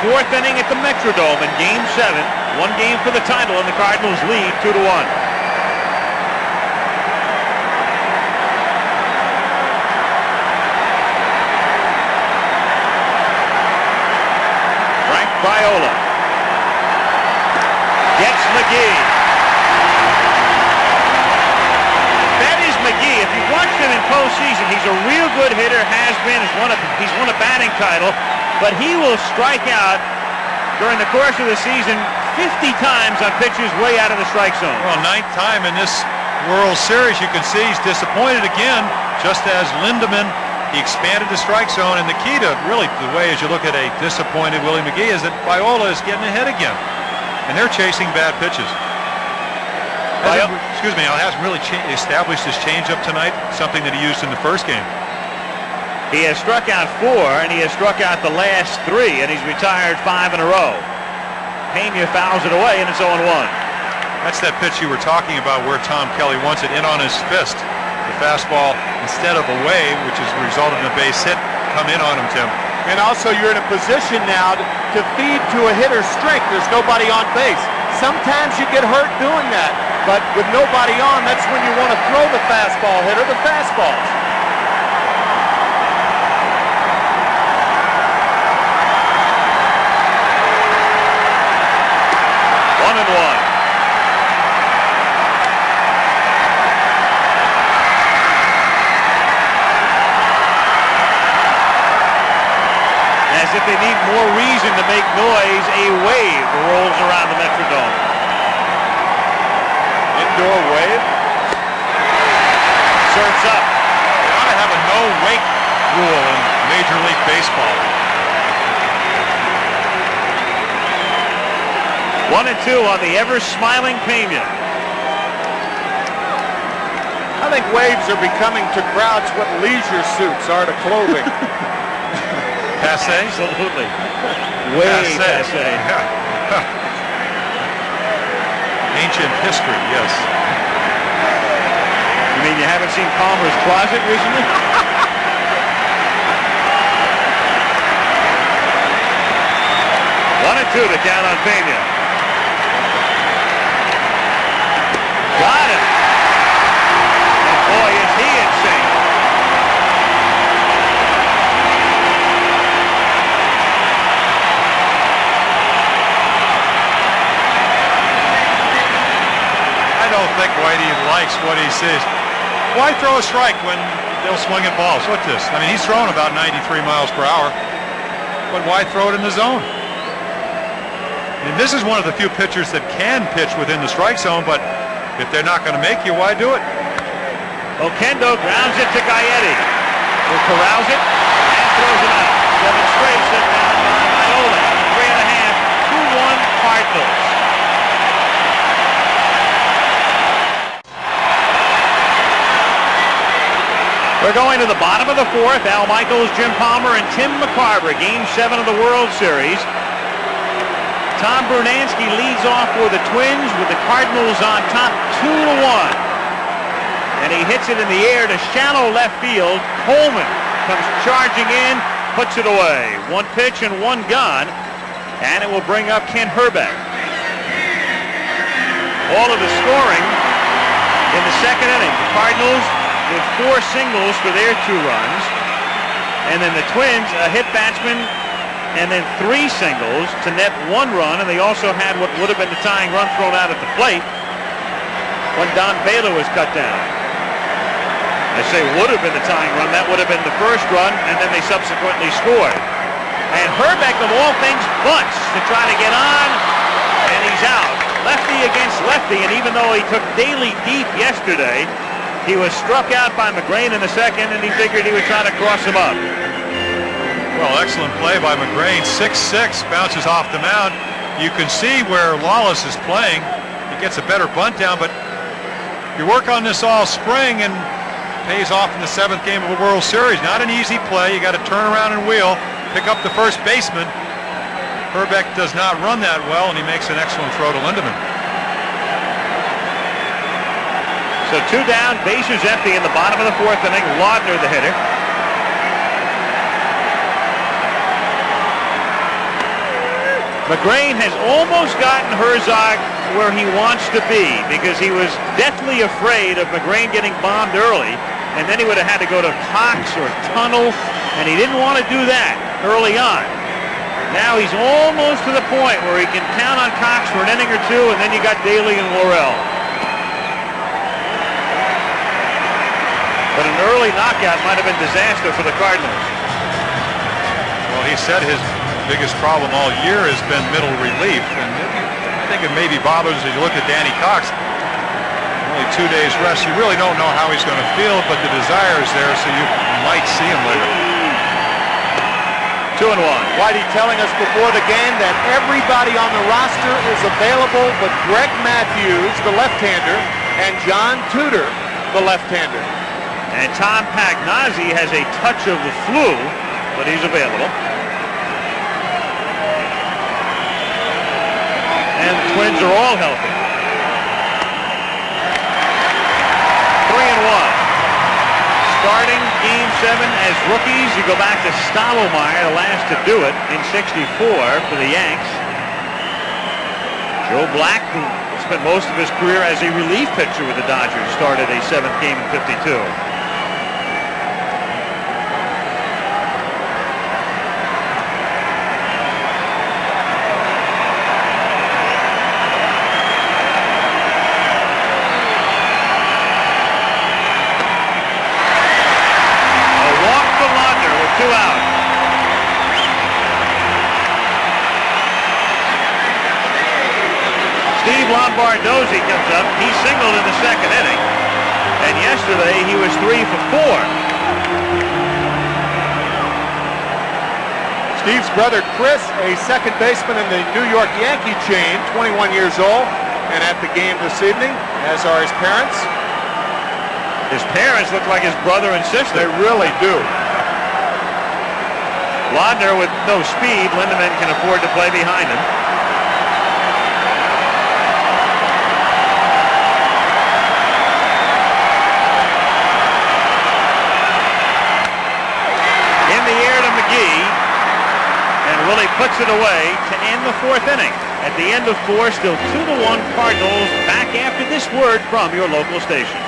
Fourth inning at the Metrodome in Game 7. 1 game for the title, and the Cardinals lead 2-1. Viola gets McGee. That is McGee. If you've watched him in postseason, he's a real good hitter, has been. He's won a batting title, but he will strike out during the course of the season 50 times on pitches way out of the strike zone. Well, 9th time in this World Series. You can see he's disappointed again, just as Lindemann. He expanded the strike zone, and the key to really the way as you look at a disappointed Willie McGee is that Viola is getting ahead again, and they're chasing bad pitches. Hasn't really established his changeup tonight, something that he used in the first game. He has struck out 4, and he has struck out the last 3, and he's retired 5 in a row. Pena fouls it away, and it's 0-1. That's that pitch you were talking about where Tom Kelly wants it in on his fist. The fastball, instead of away, which has resulted in a base hit, come in on him, Tim. And also you're in a position now to feed to a hitter's strength. There's nobody on base. Sometimes you get hurt doing that, but with nobody on, that's when you want to throw the fastball hitter the fastballs. As if they need more reason to make noise, a wave rolls around the Metrodome. Indoor wave. Surfs up. They ought to have a no-wake rule in Major League Baseball. 1-2 on the ever-smiling Pena. I think waves are becoming to crowds what leisure suits are to clothing. Passe? Absolutely. Way passe. Ancient history, yes. You mean you haven't seen Palmer's Closet recently? 1-2 to count on Pena. Got it. And boy, is he insane. I don't think Whitey likes what he sees. Why throw a strike when they'll swing at balls? What's this? I mean, he's throwing about 93 miles per hour, but why throw it in the zone? And this is one of the few pitchers that can pitch within the strike zone, but if they're not going to make you, why do it? Oquendo grounds it to Gaetti, who corrals it and throws it out. 7 straight set down by Viola. 3.5, 2-1 Cardinals. We're going to the bottom of the 4th. Al Michaels, Jim Palmer, and Tim McCarver. Game 7 of the World Series. Tom Brunansky leads off for the Twins with the Cardinals on top 2-1. and he hits it in the air to shallow left field. Coleman comes charging in, puts it away. One pitch and one gone, and it will bring up Kent Hrbek. All of the scoring in the second inning. The Cardinals with 4 singles for their 2 runs, and then the Twins a hit batsman and then 3 singles to net 1 run, and they also had what would have been the tying run thrown out at the plate when Don Baylor was cut down. I say would have been the tying run. That would have been the first run, and then they subsequently scored. And Hrbek, of all things, bunts to try to get on, and he's out. Lefty against lefty, and even though he took Daly deep yesterday, he was struck out by McGrain in the second, and he figured he would try to cross him up. Well, excellent play by McGrain. 6-6, bounces off the mound. You can see where Lawless is playing. He gets a better bunt down, but you work on this all spring and pays off in the 7th game of a World Series. Not an easy play. You got to turn around and wheel, pick up the first baseman. Hrbek does not run that well, and he makes an excellent throw to Lindemann. So 2 down, bases empty in the bottom of the 4th inning. Laudner the hitter. McGrain has almost gotten Herzog where he wants to be, because he was deathly afraid of McGrain getting bombed early, and then he would have had to go to Cox or Tunnel, and he didn't want to do that early on. Now he's almost to the point where he can count on Cox for an inning or 2, and then you got Daly and Worrell. But an early knockout might have been disaster for the Cardinals. Well, he said his biggest problem all year has been middle relief, and I think it maybe bothers as you look at Danny Cox. Only 2 days rest. You really don't know how he's going to feel, but the desire is there, so you might see him later. 2-1. Whitey telling us before the game that everybody on the roster is available but Greg Matthews, the left-hander, and John Tudor, the left-hander. And Tom Pagnozzi has a touch of the flu, but he's available. And the Twins are all healthy. 3-1. Starting Game 7 as rookies, you go back to Stottlemyre, the last to do it in '64 for the Yanks. Joe Black, who spent most of his career as a relief pitcher with the Dodgers, started a 7th game in '52. Lombardozzi comes up. He singled in the second inning, and yesterday he was 3 for 4. Steve's brother Chris, a second baseman in the New York Yankee chain, 21 years old, and at the game this evening, as are his parents. His parents look like his brother and sister. They really do. Laudner with no speed. Lindemann can afford to play behind him. Willie puts it away to end the 4th inning. At the end of 4, still 2-1 Cardinals. Back after this word from your local station.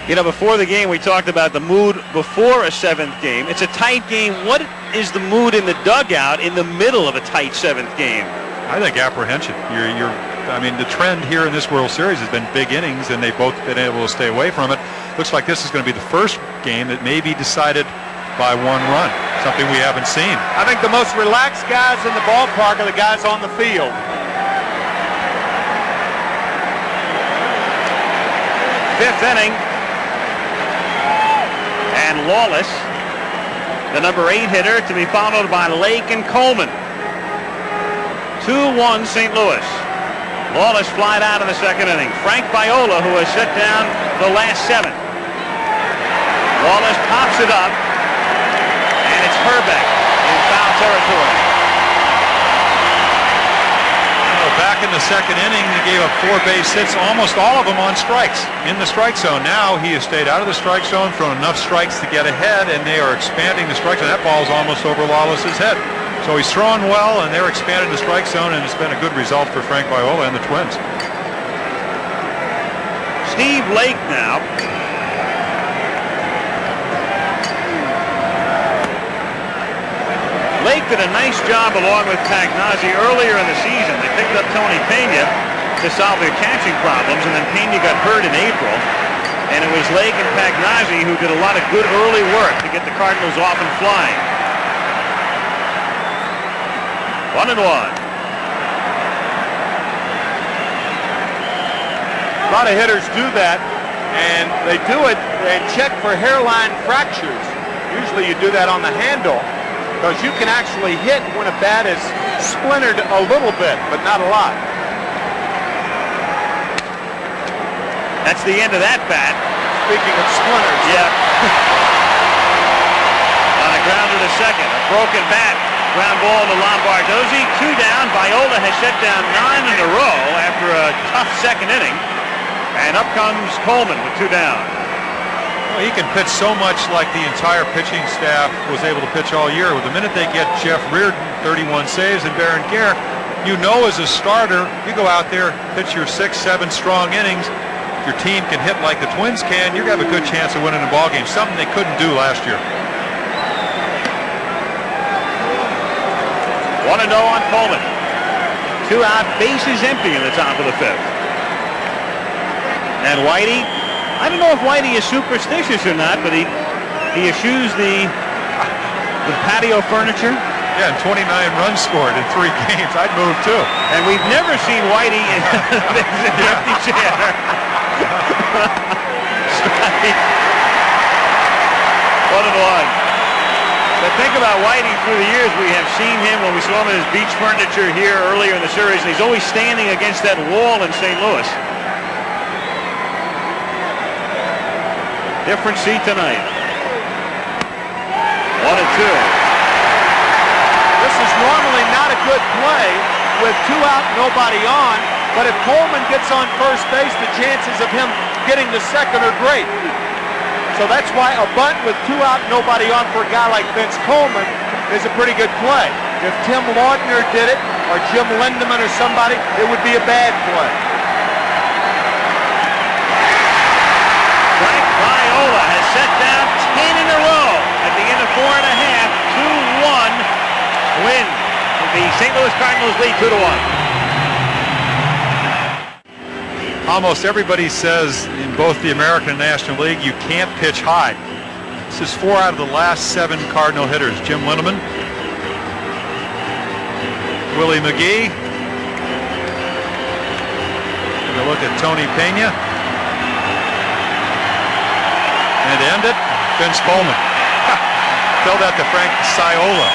You know, before the game, we talked about the mood before a 7th game. It's a tight game. What is the mood in the dugout in the middle of a tight 7th game? I think apprehension. I mean, the trend here in this World Series has been big innings, and they've both been able to stay away from it. Looks like this is going to be the first game that may be decided by 1 run, something we haven't seen. I think the most relaxed guys in the ballpark are the guys on the field. Fifth inning, and Lawless, the number 8 hitter, to be followed by Lake and Coleman. 2-1 St. Louis. Lawless flied out in the second inning. Frank Viola, who has set down the last 7. Lawless pops it up, and it's Hrbek in foul territory. in the second inning. He gave up 4 base hits, almost all of them on strikes in the strike zone. Now he has stayed out of the strike zone, thrown enough strikes to get ahead, and they are expanding the strike zone. That ball's almost over Lawless's head. So he's throwing well, and they're expanding the strike zone, and it's been a good result for Frank Viola and the Twins. Steve Lake now. Lake did a nice job along with Pagnazzi earlier in the season. They picked up Tony Pena to solve their catching problems, and then Pena got hurt in April. And it was Lake and Pagnazzi who did a lot of good early work to get the Cardinals off and flying. 1-1. A lot of hitters do that, and they do it and check for hairline fractures. Usually you do that on the handle, because you can actually hit when a bat is splintered a little bit, but not a lot. That's the end of that bat. Speaking of splinters. Yeah. On a grounder to second. A broken bat. Ground ball to Lombardozzi. 2 down. Viola has shut down 9 in a row after a tough second inning. And up comes Coleman with 2 down. Well, he can pitch so much like the entire pitching staff was able to pitch all year. With the minute they get Jeff Reardon, 31 saves, and Baron Gare, you know as a starter, you go out there, pitch your 6-7 strong innings. If your team can hit like the Twins can, you're going to have a good chance of winning a ball game, something they couldn't do last year. 1-0 on Coleman. 2 out, bases empty in the top of the 5th. And Whitey, I don't know if Whitey is superstitious or not, but he eschews the patio furniture. Yeah, and 29 runs scored in 3 games. I'd move too. And we've never seen Whitey in an empty chair. Strike. 1-1. But think about Whitey through the years. We have seen him when we saw him in his beach furniture here earlier in the series, and he's always standing against that wall in St. Louis. Different seat tonight. 1-2. This is normally not a good play with 2 out, nobody on, but if Coleman gets on first base, the chances of him getting the second are great. So that's why a bunt with 2 out, nobody on for a guy like Vince Coleman is a pretty good play. If Tim Laudner did it, or Jim Lindemann or somebody, it would be a bad play. Frank Viola has set down 10 in a row at the end of 4 1/2. 2-1 win. The St. Louis Cardinals lead 2-1. Almost everybody says in both the American and National League you can't pitch high. This is 4 out of the last 7 Cardinal hitters. Jim Lindemann, Willie McGee. Take a look at Tony Pena. And to end it, Vince Coleman. Tell that to Frank Sciola,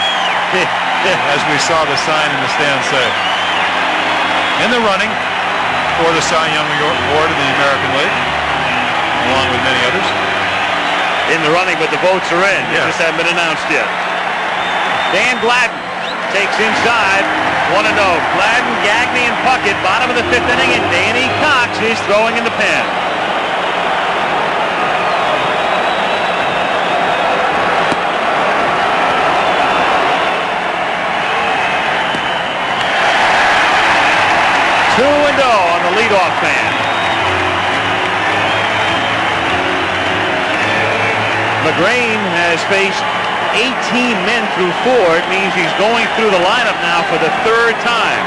as we saw the sign in the stand say. In the running for the Cy Young Award in the American League, along with many others. In the running, but the votes are in. They just haven't been announced yet. Dan Gladden takes inside. 1-0. Gladden, Gagne, and Puckett, bottom of the 5th inning, and Danny Cox is throwing in the pen. On the leadoff man. McGrain has faced 18 men through 4. It means he's going through the lineup now for the 3rd time.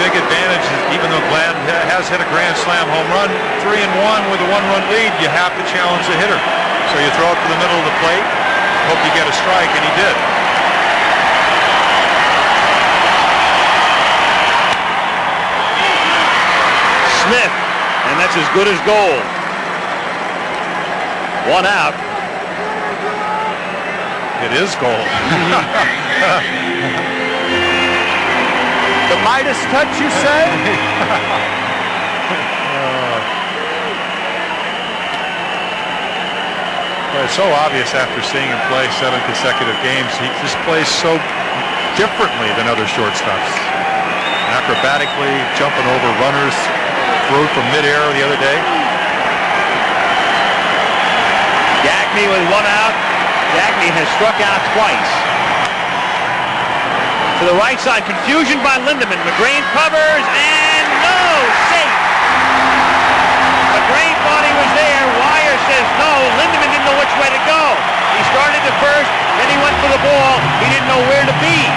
big advantage, even though Gladden has hit a grand slam home run, 3-1 with a 1-run lead, you have to challenge the hitter. So you throw it to the middle of the plate, hope you get a strike, and he did. Smith, and that's as good as gold. 1 out. It is gold. The Midas touch, you say? Well, it's so obvious after seeing him play 7 consecutive games. He just plays so differently than other shortstops. Acrobatically, jumping over runners, threw from midair the other day. Gagne with 1 out. Gagne has struck out twice. To the right side, confusion by Lindeman. McGrain covers, and no, safe. McGrain thought he was there. Wire says no. Lindeman didn't know which way to go. He started at first, then he went for the ball. He didn't know where to be.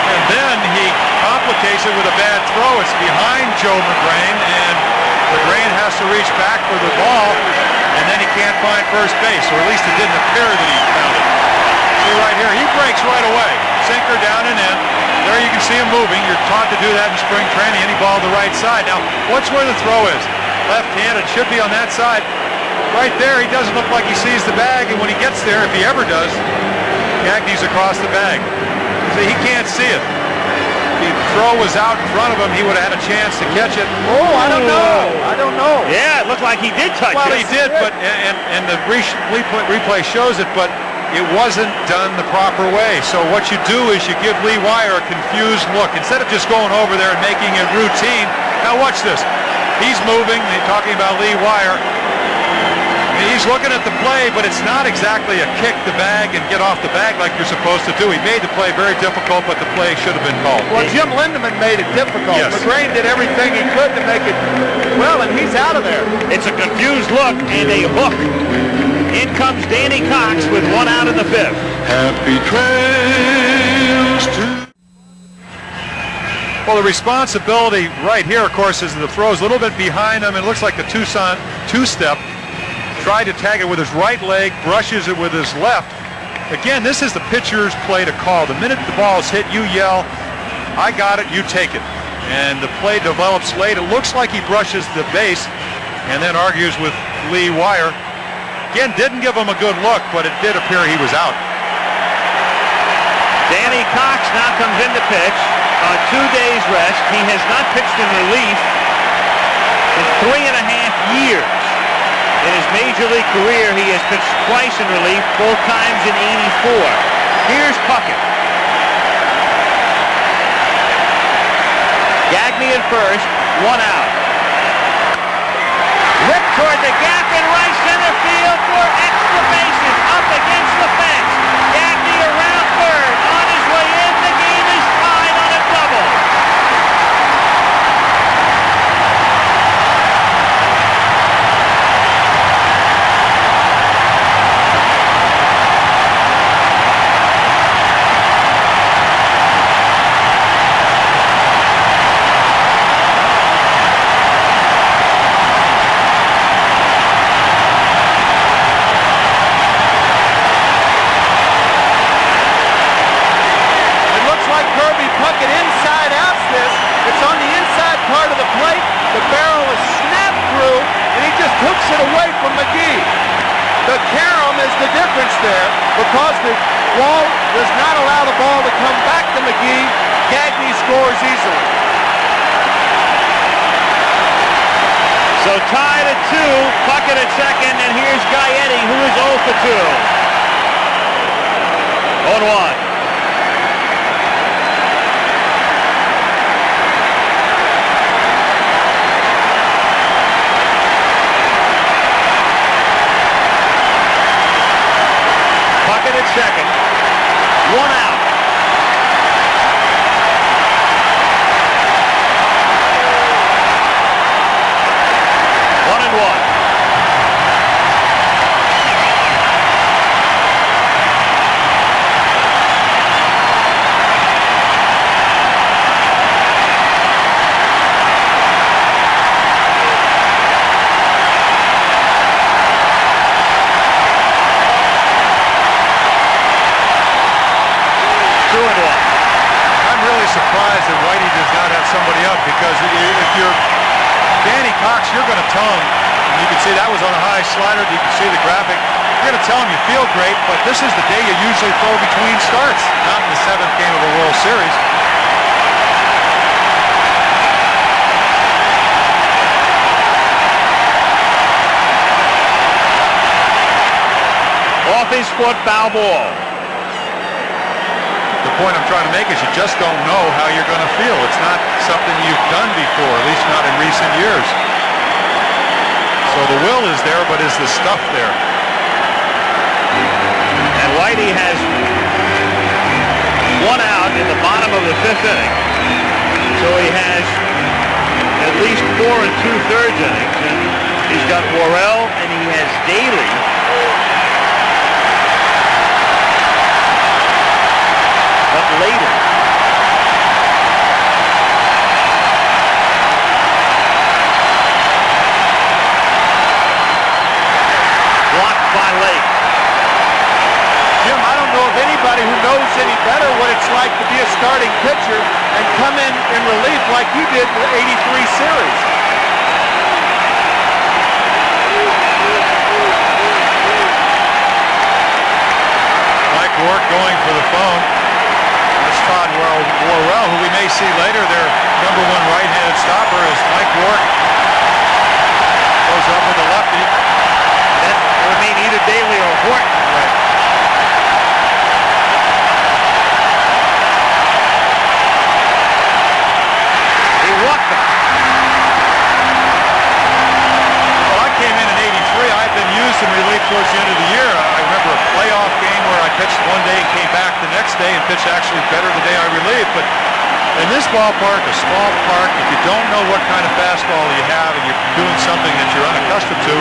And then he complicates it with a bad throw. It's behind Joe McGrain, and McGrain has to reach back for the ball, and then he can't find first base, or at least it didn't appear that he found it. See right here, he breaks right away. Sinker down and in. There you can see him moving. You're taught to do that in spring training, any ball to the right side. Now, watch where the throw is. Left-handed, should be on that side. Right there, he doesn't look like he sees the bag, and when he gets there, if he ever does, Gagne's across the bag. See, he can't see it. If the throw was out in front of him, he would have had a chance to catch it. Oh, I don't know. I don't know. Yeah, it looked like he did touch it. Well, he did, but and the replay shows it, but it wasn't done the proper way. So what you do is you give Lee Wire a confused look. Instead of just going over there and making it routine. Now watch this. He's moving. They're talking about Lee Wire. He's looking at the play, but it's not exactly a kick the bag and get off the bag like you're supposed to do. He made the play very difficult, but the play should have been called. Well, Jim Lindeman made it difficult. Yes. McGrain did everything he could to make it well, and he's out of there. It's a confused look and a hook. In comes Danny Cox with 1 out in the 5th. Happy trails to... Well, the responsibility right here, of course, is the throw's a little bit behind him. It looks like the Tucson two-step. Tried to tag it with his right leg, brushes it with his left. Again, this is the pitcher's play to call. The minute the ball is hit, you yell, I got it, you take it. And the play develops late. It looks like he brushes the base and then argues with Lee Wire. Again, didn't give him a good look, but it did appear he was out. Danny Cox now comes in to pitch on 2 days rest. He has not pitched in relief in 3.5 years. In his major league career, he has pitched twice in relief, both times in '84. Here's Puckett. Gagne at first, 1 out. Ripped toward the gap in right center field for extra bases, up against the fence. Gagne around third, on his way in. The game is tied on a double. Because the wall does not allow the ball to come back to McGee, Gagne scores easily. So tied at 2, Puckett at second, and here's Gaetti, who is 0 for 2. 0-1. Second, 1 out. One and one. 2-1. I'm really surprised that Whitey does not have somebody up, because if you're Danny Cox, you're going to tell him. You can see that was on a high slider. You can see the graphic. You're going to tell him you feel great, but this is the day you usually throw between starts, not in the 7th game of a World Series. Off his foot, foul ball. The point I'm trying to make is you just don't know how you're going to feel. It's not something you've done before, at least not in recent years. So the will is there, but is the stuff there? And Whitey has 1 out in the bottom of the 5th inning. So he has at least 4 2/3 innings. And he's got Worrell and he has Daly. But later. Blocked by Lake. Jim, I don't know of anybody who knows any better what it's like to be a starting pitcher and come in relief like you did in the '83 series. Mike Rourke going for the phone. That's Todd Worrell, who we may see later. Their #1 right-handed stopper is Mike Rourke. Goes up with a lefty. That would mean either Daly or Horton. Right. He walked him. Well, I came in 83. I've been used in relief towards the end of the year. I remember a playoff game where I pitched one day and came back the next day and pitched actually better the day I relieved. But in this ballpark, a small park, if you don't know what kind of fastball you have and you're doing something that you're unaccustomed to,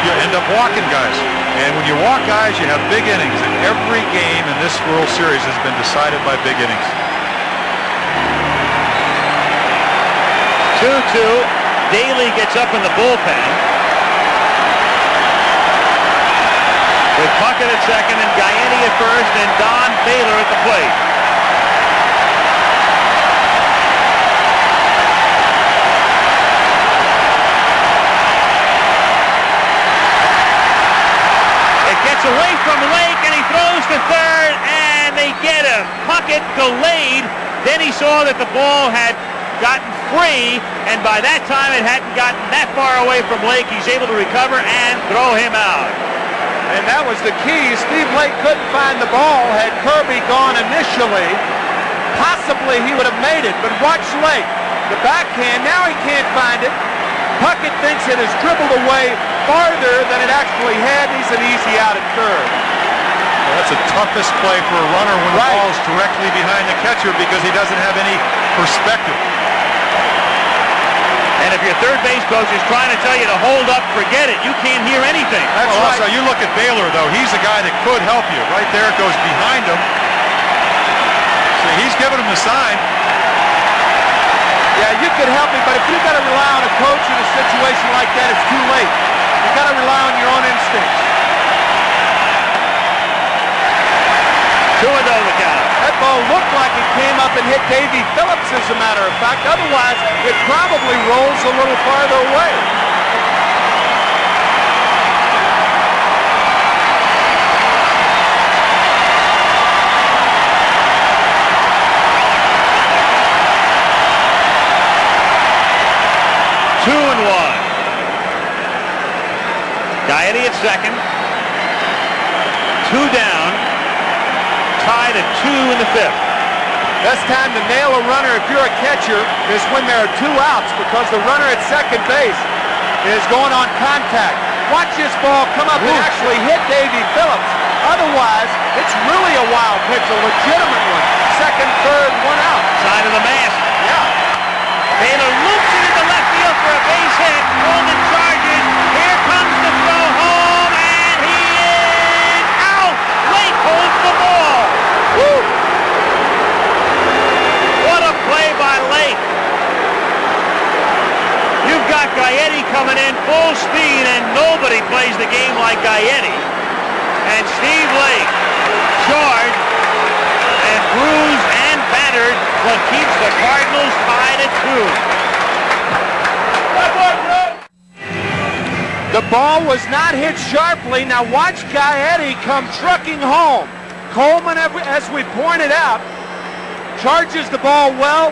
you end up walking guys. And when you walk guys, you have big innings. And every game in this World Series has been decided by big innings. 2-2. Daly gets up in the bullpen. With Puckett at second and Gaiani at first and Don Baylor at the plate. It gets away from Lake and he throws to third and they get him. Puckett delayed. Then he saw that the ball had gotten free, and by that time it hadn't gotten that far away from Lake. He's able to recover and throw him out. And that was the key. Steve Lake couldn't find the ball. Had Kirby gone initially, possibly he would have made it. But watch Lake. The backhand, now he can't find it. Puckett thinks it has dribbled away farther than it actually had. He's an easy out at third. Well, that's the toughest play for a runner when the ball is directly behind the catcher because he doesn't have any perspective. And if your third base coach is trying to tell you to hold up, forget it. You can't hear anything. That's right. Also, you look at Baylor, though. He's the guy that could help you. Right there, it goes behind him. So he's giving him the sign. Yeah, you could help me, but if you've got to rely on a coach in a situation like that, it's too late. You've got to rely on your own instincts. 2-0 the count. That ball looked like it came up and hit Davy Phillips, as a matter of fact. Otherwise, it probably rolls a little farther away. Gaiani at second. 2 down. Tied at 2 in the 5th. Best time to nail a runner if you're a catcher is when there are 2 outs, because the runner at second base is going on contact. Watch this ball come up and actually hit Davy Phillips. Otherwise, it's really a wild pitch, a legitimate one. Second, third, 1 out. Side of the mask. Yeah. Taylor loops it into left field for a base hit. Coleman charges. Here comes the throw home, and he is out. Lake holds the ball. Woo! What a play by Lake. You've got Gaiani coming in full speed, and nobody plays the game like Gaiani. And Steve Lake charged and threw and keeps the Cardinals tied at 2. The ball was not hit sharply. Now watch Gaetti come trucking home. Coleman, as we pointed out, charges the ball well,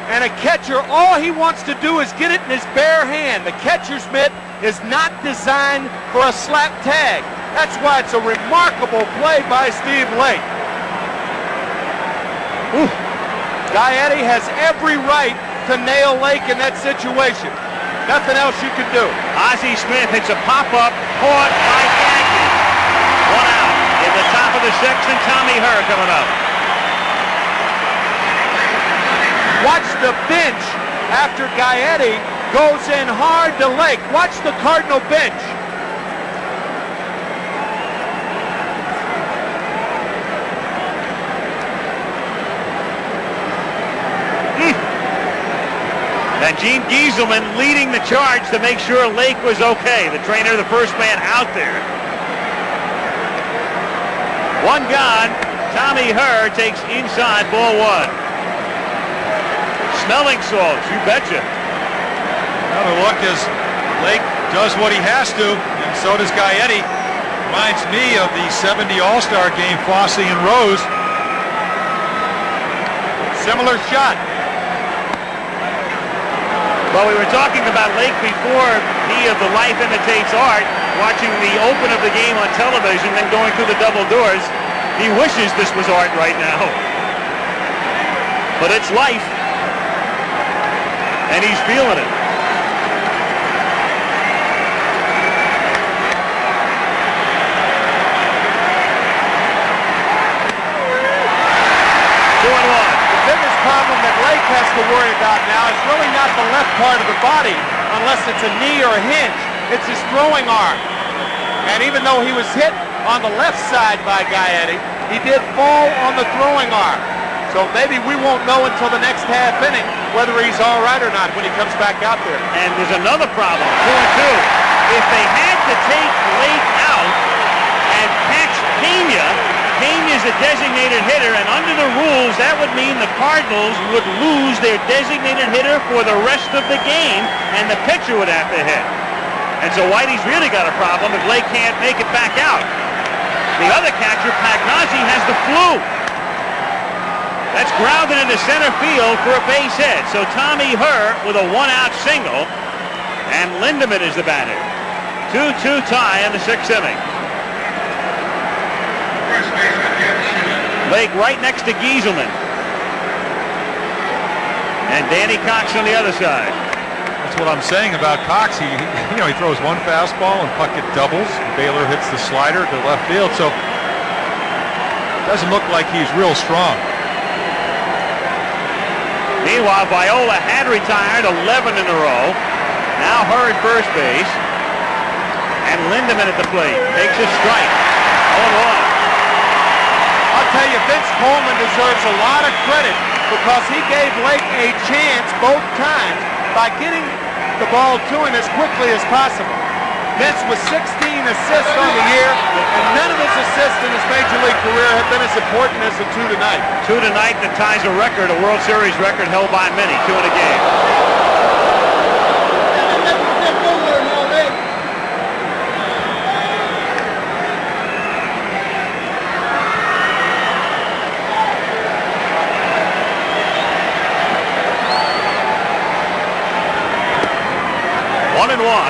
and a catcher, all he wants to do is get it in his bare hand. The catcher's mitt is not designed for a slap tag. That's why it's a remarkable play by Steve Lake. Gaetti has every right to nail Lake in that situation. Nothing else you can do. Ozzie Smith hits a pop-up, caught by Gagne. 1 out in the top of the 6th, and Tommy Herr coming up. Watch the bench after Gaetti goes in hard to Lake. Watch the Cardinal bench. And Gene Gieselman leading the charge to make sure Lake was okay. The trainer, the first man out there. 1 gone. Tommy Herr takes inside, ball 1. Smelling salts, you betcha. Another look as Lake does what he has to, and so does Gaetti. Reminds me of the 70 All-Star game, Fosse and Rose. Similar shot. Well, we were talking about Lake before he of the Life Imitates Art, watching the open of the game on television, then going through the double doors. He wishes this was art right now. But it's life. And he's feeling it. Problem that Lake has to worry about now is really not the left part of the body, unless it's a knee or a hinge. It's his throwing arm. And even though he was hit on the left side by Gaetti, he did fall on the throwing arm. So maybe we won't know until the next half inning whether he's all right or not when he comes back out there. And there's another problem, 2-2. If they had to take Lake out and catch Pena, Pena's a designated hitter, and under the rules, that would mean the Cardinals would lose their designated hitter for the rest of the game, and the pitcher would have to hit. And so Whitey's really got a problem if Lake can't make it back out. The other catcher, Pagnozzi, has the flu. That's grounded into center field for a base hit. So Tommy Herr with a 1-out single, and Lindemann is the batter. 2-2 tie in the 6th inning. Lake right next to Gieselman. And Danny Cox on the other side. That's what I'm saying about Cox. He throws one fastball and Puckett doubles. Baylor hits the slider to left field, so it doesn't look like he's real strong. Meanwhile, Viola had retired 11 in a row. Now Herr at first base. And Lindemann at the plate. Takes a strike. 0-1. I'll tell you, Vince Coleman deserves a lot of credit because he gave Lake a chance both times by getting the ball to him as quickly as possible. Vince with 16 assists on the year, and none of his assists in his major league career have been as important as the 2 tonight. 2 tonight that ties a record, a World Series record held by many, 2 in a game.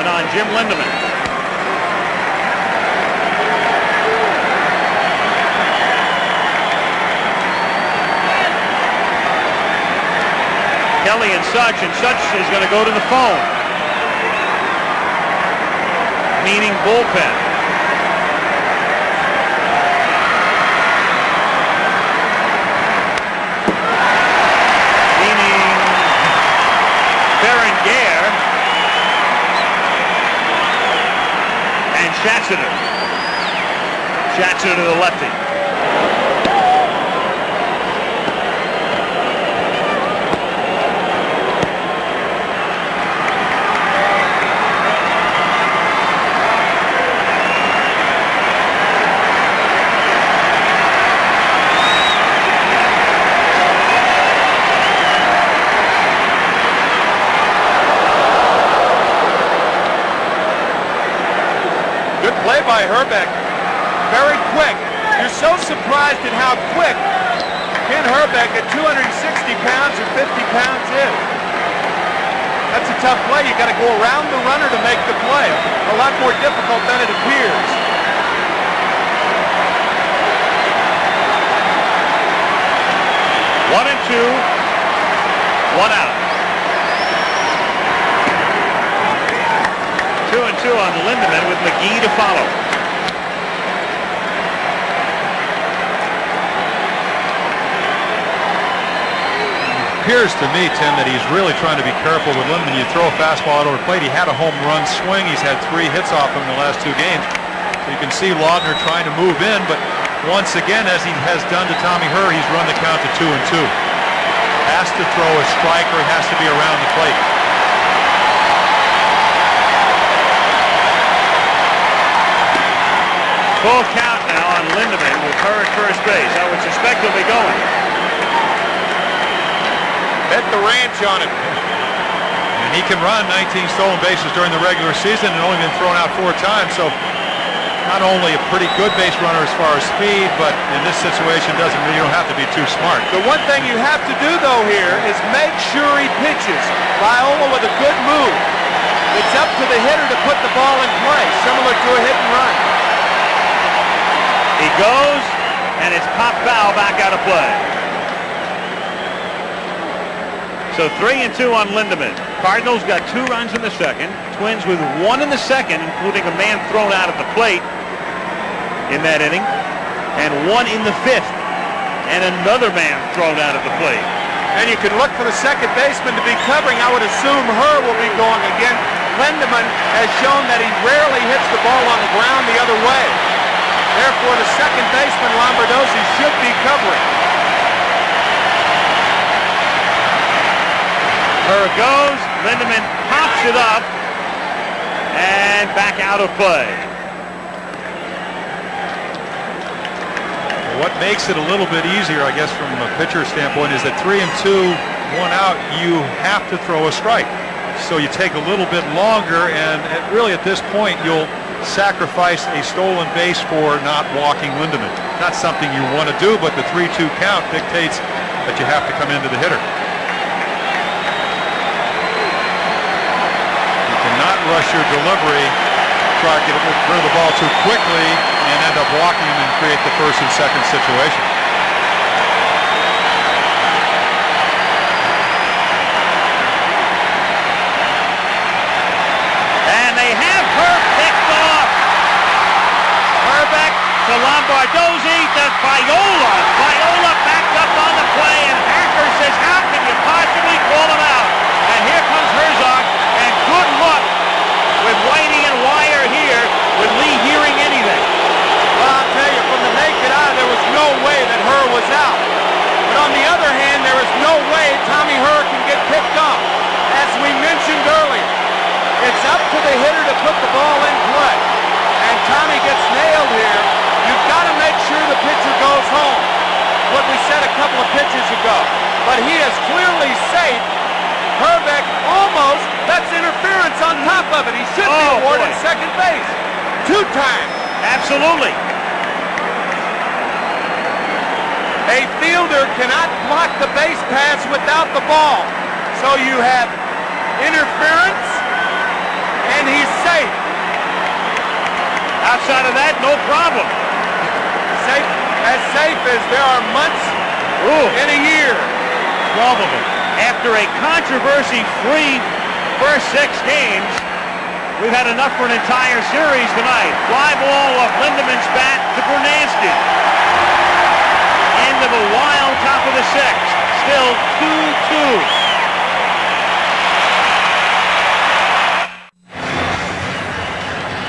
On Jim Lindemann. Kelly and Such is going to go to the phone. Meaning bullpen. Meaning Berenguer. Schatziner to the lefty. by Hrbek. Very quick. You're so surprised at how quick Ken Hrbek at 260 pounds or 50 pounds is. That's a tough play. You got to go around the runner to make the play. A lot more difficult than it appears. One and two, one out. 2 and 2 on Lindeman with McGee to follow. Appears to me, Tim, that he's really trying to be careful with Lindeman. You throw a fastball out over the plate. He had a home run swing. He's had 3 hits off him in the last 2 games. So you can see Laudner trying to move in, but once again, as he has done to Tommy Herr, he's run the count to 2 and 2. Has to throw a strike or has to be around the plate. Full count now on Lindeman with Herr at first base. I would suspect he'll be going. Bet the ranch on it. And he can run 19 stolen bases during the regular season and only been thrown out 4 times. So not only a pretty good base runner as far as speed, but in this situation you don't have to be too smart. The one thing you have to do, though, here is make sure he pitches. Viola with a good move. It's up to the hitter to put the ball in play, similar to a hit and run. He goes, and it's popped foul back out of play. So 3 and 2 on Lindeman. Cardinals got 2 runs in the second. Twins with 1 in the second, including a man thrown out at the plate in that inning, and 1 in the 5th, and another man thrown out at the plate. And you can look for the second baseman to be covering. I would assume Herr will be going again. Lindeman has shown that he rarely hits the ball on the ground the other way. Therefore, the second baseman, Lombardozzi, should be covering. Herr goes, Lindeman pops it up, and back out of play. What makes it a little bit easier, I guess, from a pitcher standpoint is that 3 and 2, 1 out, you have to throw a strike. So you take a little bit longer, and really at this point you'll sacrifice a stolen base for not walking Lindeman. Not something you want to do, but the 3-2 count dictates that you have to come into the hitter. You cannot rush your delivery, try to get rid of the ball too quickly, and end up walking him and create the first and second situation. And they have Herr picked off. Hrbek to Lombardozzi to Viola. Viola backed up on the play, and Hacker says, how can you possibly call him out? And here comes Herzog, and good luck with Whitey and Wire here with Lee hearing anything. Well, I'll tell you, from the naked eye, there was no way that Herr was out. But on the other hand, there is no way Tommy Herr can get picked off. As we mentioned earlier, it's up to the hitter to put the ball in play. And Tommy gets nailed here. You've got to make sure the pitcher goes home. What we said a couple of pitches ago. But he is clearly safe. Hrbek almost, that's interference on top of it. He should be awarded second base. 2 times. Absolutely. A fielder cannot block the base pass without the ball. So you have interference, and he's safe. Outside of that, no problem. As safe as there are months in a year. 12 of them. After a controversy-free first 6 games, we've had enough for an entire series tonight. Fly ball off Lindeman's bat to Bernansky. End of a wild top of the 6th. Still 2-2.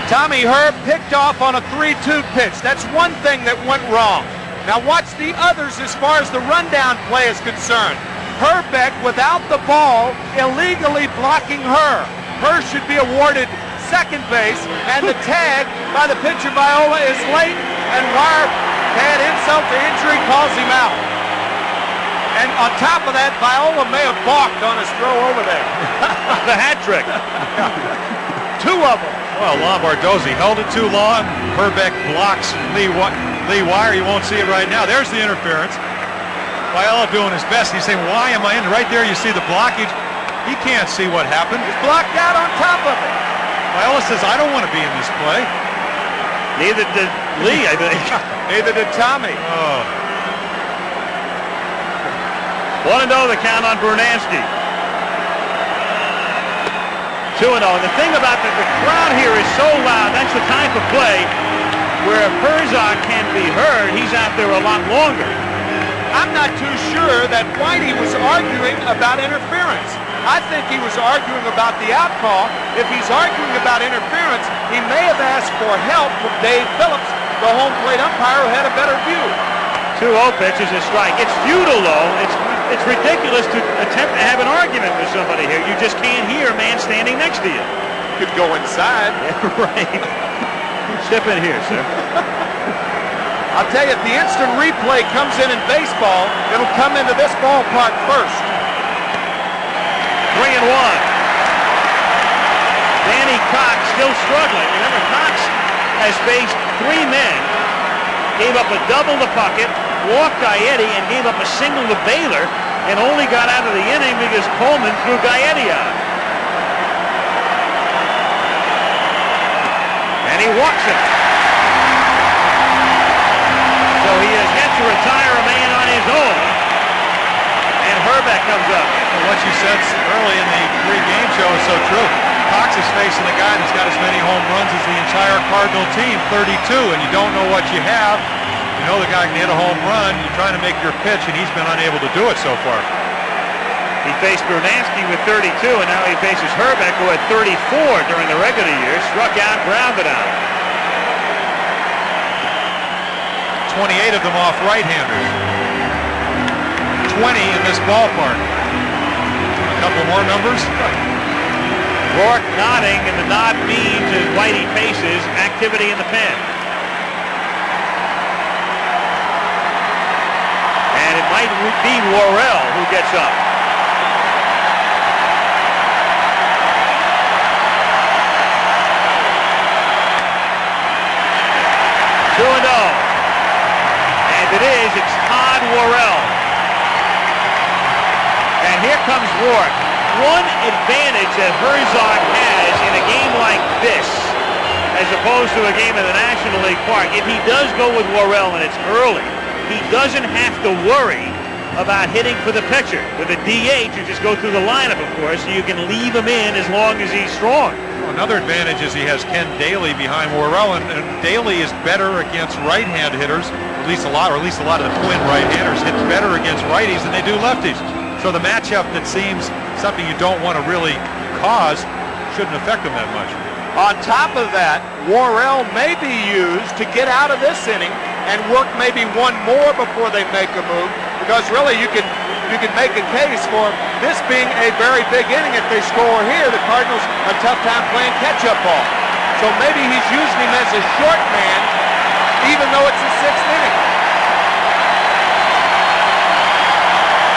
Tommy Herr picked off on a 3-2 pitch. That's one thing that went wrong. Now watch the others as far as the rundown play is concerned. Hrbek, without the ball, illegally blocking Herr. Herr should be awarded second base, and the tag by the pitcher Viola is late, and Wire, to add insult to injury, calls him out. And on top of that, Viola may have balked on his throw over there. The hat trick. 2 of them. Well, Lombardozzi held it too long. Hrbek blocks Lee Wire. You won't see it right now. There's the interference. Viola doing his best. He's saying, why am I in? Right there you see the blockage. He can't see what happened. He's blocked out on top of it. Viola says, I don't want to be in this play. Neither did Lee, I think. Neither did Tommy. Oh. 1-0 the count on Brunansky. 2-0. And the thing about the crowd here is so loud. That's the type of play where if Herzog can be heard, he's out there a lot longer. I'm not too sure that Whitey was arguing about interference. I think he was arguing about the out call. If he's arguing about interference, he may have asked for help from Dave Phillips, the home plate umpire, who had a better view. 2-0 pitch is a strike. It's futile, though. It's ridiculous to attempt to have an argument with somebody here. You just can't hear a man standing next to you. Could go inside. Yeah, right. Step in here, sir. I'll tell you, if the instant replay comes in baseball, it'll come into this ballpark first. 3-1. Danny Cox still struggling. Remember, Cox has faced 3 men, gave up a double to Puckett, walked Gaetti, and gave up a single to Baylor, and only got out of the inning because Coleman threw Gaetti out. And he walks it. So he has yet to retire a man on his own. And Hrbek comes up. Well, what you said early in the pre-game show is so true. Cox is facing the guy that's got as many home runs as the entire Cardinal team, 32, and you don't know what you have. You know the guy can hit a home run. You're trying to make your pitch, and he's been unable to do it so far. He faced Brunansky with 32, and now he faces Hrbek, who had 34 during the regular year. Struck out, grounded out. 28 of them off right-handers. 20 in this ballpark. A couple more numbers. Rourke nodding, and the nod means as Whitey faces activity in the pen. And it might be Worrell who gets up. It is. It's Todd Worrell. And here comes Rourke. One advantage that Herzog has in a game like this, as opposed to a game in the National League Park, if he does go with Worrell and it's early, he doesn't have to worry about hitting for the pitcher. With a DH, you just go through the lineup, of course, so you can leave him in as long as he's strong. Another advantage is he has Ken Daly behind Worrell, and Daly is better against right-hand hitters, at least a lot of the twin right-handers hit better against righties than they do lefties. So the matchup that seems something you don't want to really cause shouldn't affect them that much. On top of that, Worrell may be used to get out of this inning and work maybe one more before they make a move, because really you can make a case for this being a very big inning. If they score here, the Cardinals a tough time playing catch-up ball. So maybe he's using him as a short man, even though it's the 6th inning.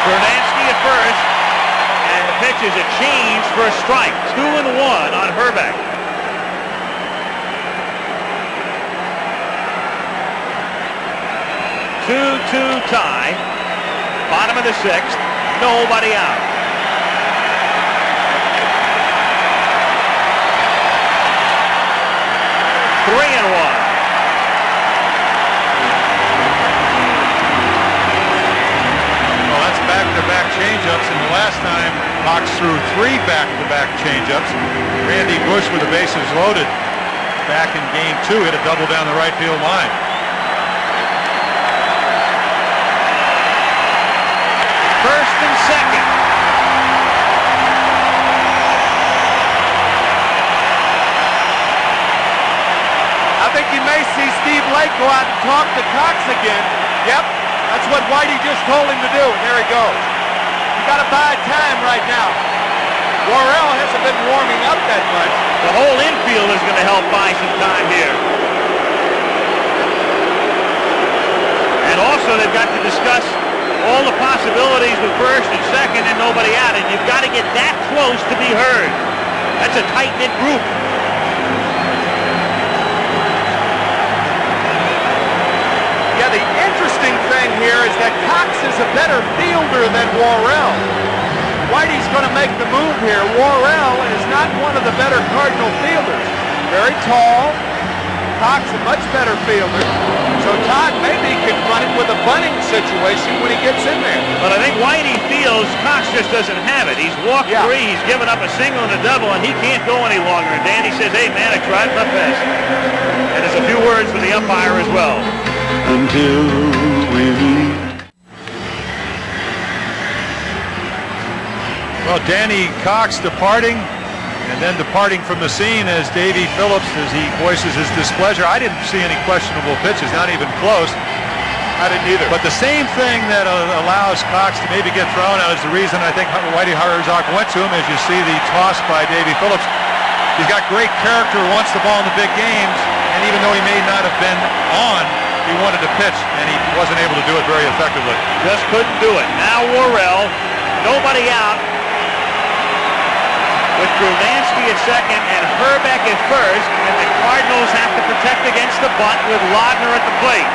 Brunansky at first, and the pitch is a change for a strike. 2-1 on Hrbek. Two-two tie. Bottom of the 6th. Nobody out. Three and one. Well, that's back-to-back changeups, and the last time Cox threw 3 back-to-back changeups. Randy Bush with the bases loaded back in game 2 hit a double down the right field line. First and second. I think you may see Steve Lake go out and talk to Cox again. Yep, that's what Whitey just told him to do, and there he goes. You got to buy time right now. Worrell hasn't been warming up that much. The whole infield is going to help buy some time here. And also they've got to discuss all the possibilities with first and second and nobody out, and you've got to get that close to be heard. That's a tight-knit group. here is that Cox is a better fielder than Worrell. Whitey's going to make the move here. Worrell is not one of the better Cardinal fielders. Very tall. Cox a much better fielder. So Todd may be confronted with a bunting situation when he gets in there. But I think Whitey feels Cox just doesn't have it. He's walked three, he's given up a single and a double, and he can't go any longer. And Danny says, hey, man, I tried my best. And there's a few words for the umpire as well. Until we meet. Well, Danny Cox departing, and then departing from the scene as Davy Phillips, as he voices his displeasure. I didn't see any questionable pitches, not even close. I didn't either. But the same thing that allows Cox to maybe get thrown out is the reason I think Whitey Herzog went to him, as you see the toss by Davy Phillips. He's got great character, wants the ball in the big games, and even though he may not have been on, he wanted to pitch, and he wasn't able to do it very effectively. Just couldn't do it. Now Worrell, nobody out, with Brunansky at second and Herbeck at first, and the Cardinals have to protect against the bunt with Laudner at the plate.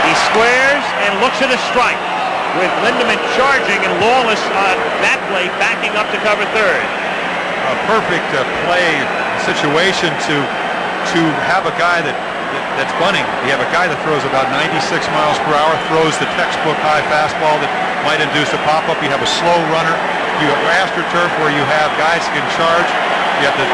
He squares and looks at a strike, with Lindemann charging and Lawless on that plate backing up to cover third. A perfect play situation to have a guy that's bunting. You have a guy that throws about 96 miles per hour, throws the textbook high fastball that might induce a pop-up. You have a slow runner. You have AstroTurf where you have guys who can charge. You have the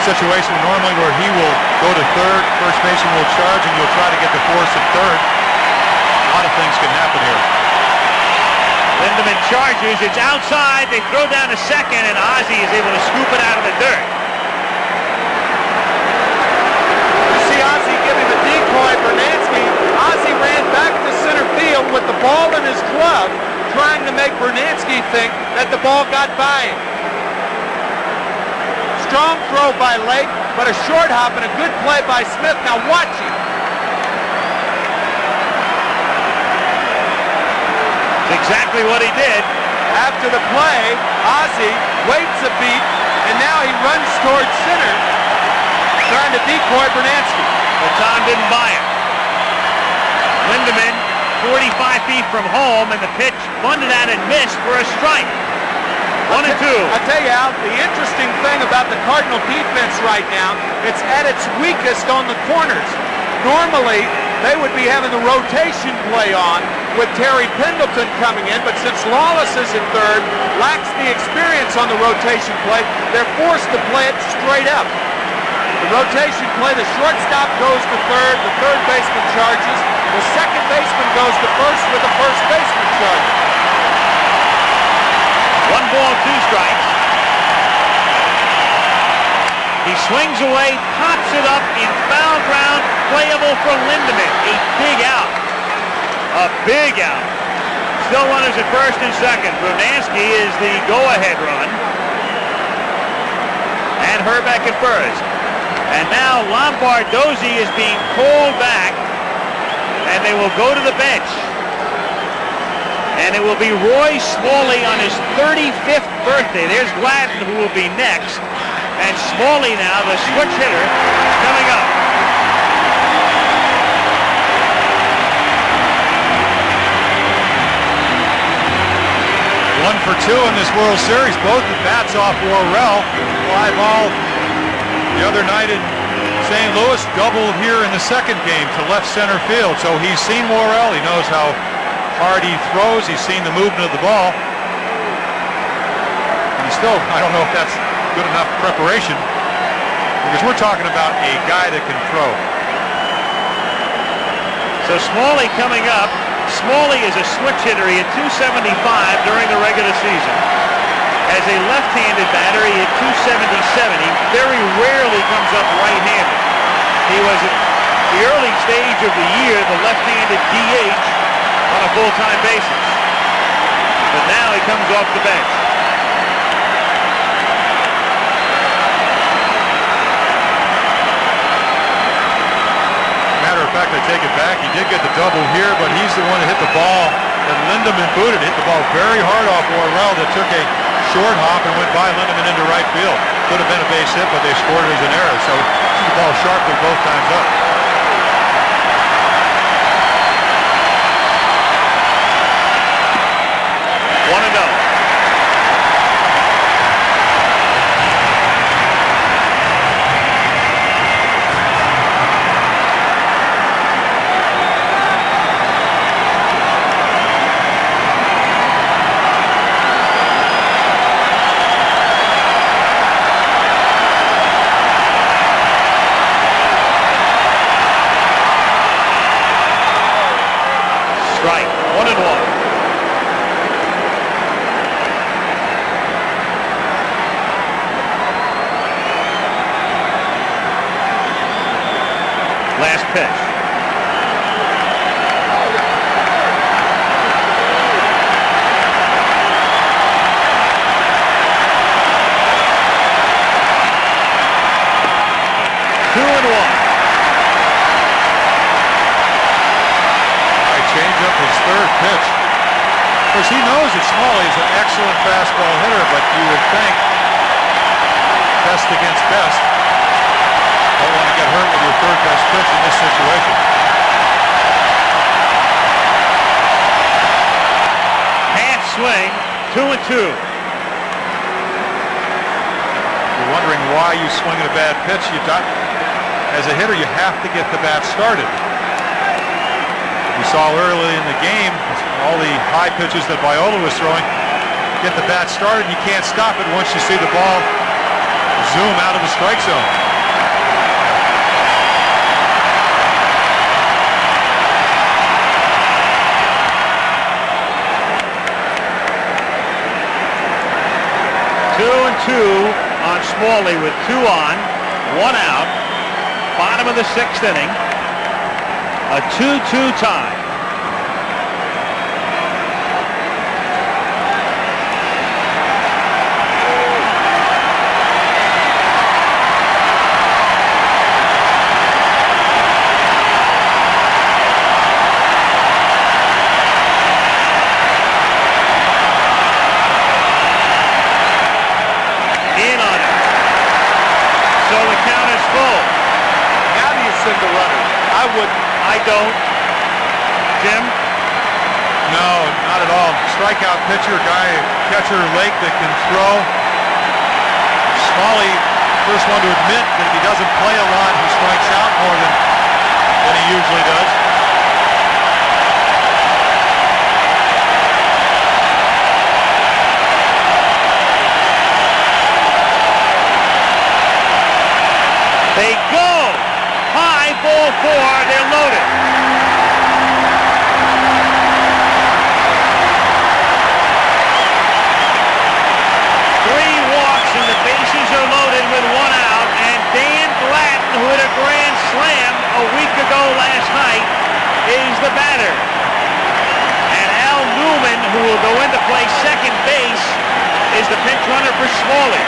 situation normally where he will go to third, first baseman will charge, and you'll try to get the force at third. A lot of things can happen here. Lindemann charges, it's outside, they throw down to second, and Ozzie is able to scoop it out of the dirt. Brunansky, Ozzie ran back to center field with the ball in his glove, trying to make Brunansky think that the ball got by him. Strong throw by Lake, but a short hop and a good play by Smith. Now watch him. It's exactly what he did. After the play, Ozzie waits a beat, and now he runs towards center, trying to decoy Brunansky. But Tom didn't buy it. Lindemann, 45 feet from home, and the pitch bunted out and missed for a strike. 1-2. I tell you, Al, the interesting thing about the Cardinal defense right now, it's at its weakest on the corners. Normally, they would be having the rotation play on with Terry Pendleton coming in, but since Lawless is in third, lacks the experience on the rotation play, they're forced to play it straight up. The rotation play, the shortstop goes to third, the third baseman charges, the second baseman goes to first with the first baseman charges. 1 ball, 2 strikes. He swings away, pops it up in foul ground, playable for Lindemann. A big out. A big out. Still runners at first and second. Brunansky is the go-ahead run. And Herbeck at first. And now Lombardozzi is being called back, and they will go to the bench. And it will be Roy Smalley on his 35th birthday. There's Gladden, who will be next. And Smalley now, the switch hitter, coming up. One for two in this World Series. Both the bats off Worrell. Fly ball the other night in St. Louis, double here in the second game to left center field. So he's seen Worrell. He knows how hard he throws. He's seen the movement of the ball. And still, I don't know if that's good enough preparation, because we're talking about a guy that can throw. So Smalley coming up. Smalley is a switch hitter. He had 275 during the regular season. As a left-handed batter, he had 277. He very rarely comes up right-handed. He was at the early stage of the year the left-handed DH on a full-time basis. But now he comes off the bench. Matter of fact, I take it back. He did get the double here, but he's the one that hit the ball that Lindemann booted. Hit the ball very hard off Worrell that took a short hop and went by Lindemann into right field. Could have been a base hit, but they scored it as an error. So the ball sharply both times up. One and 0. Strike. 1 and 1. Last pitch. Two and 1. Change up his third pitch. Of course, he knows that Smalley is an excellent fastball hitter, but you would think best against best. Don't want to get hurt with your third best pitch in this situation. Half swing. 2 and 2. You're wondering why you swing at a bad pitch. As a hitter, you have to get the bat started. We saw early in the game all the high pitches that Viola was throwing. Get the bat started, you can't stop it once you see the ball zoom out of the strike zone. Two and 2 on Smalley with 2 on, 1 out. Bottom of the 6th inning. A 2-2 tie. In on it. So the count is full. Now do you send the runners? I wouldn't. I don't. Jim? No, not at all. Strikeout pitcher, catcher Lake that can throw. Smalley, first one to admit that if he doesn't play a lot, he strikes out more than he usually does. They go. High, ball 4. They're loaded. Three walks and the bases are loaded with 1 out. And Dan Gladden, who hit a grand slam a week ago last night, is the batter. And Al Newman, who will go into play second base, is the pinch runner for Smalley.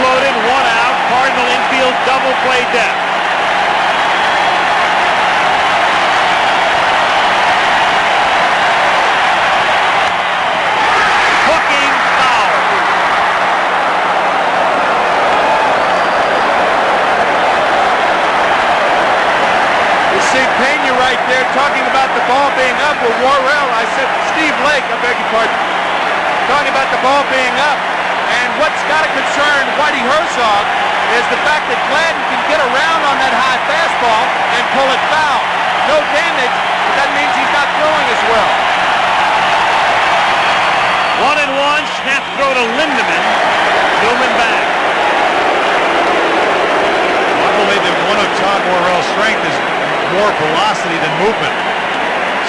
Loaded, 1 out. Cardinal infield double play depth. Hooking foul. You see Pena right there talking about the ball being up with Worrell. I said Steve Lake, I beg your pardon, talking about the ball being up. And what's got to concern Whitey Herzog is the fact that Gladden can get around on that high fastball and pull it foul. No damage, but that means he's not throwing as well. 1 and 1, snap throw to Lindemann. Newman back. I believe that one of Todd Worrell's strength is more velocity than movement.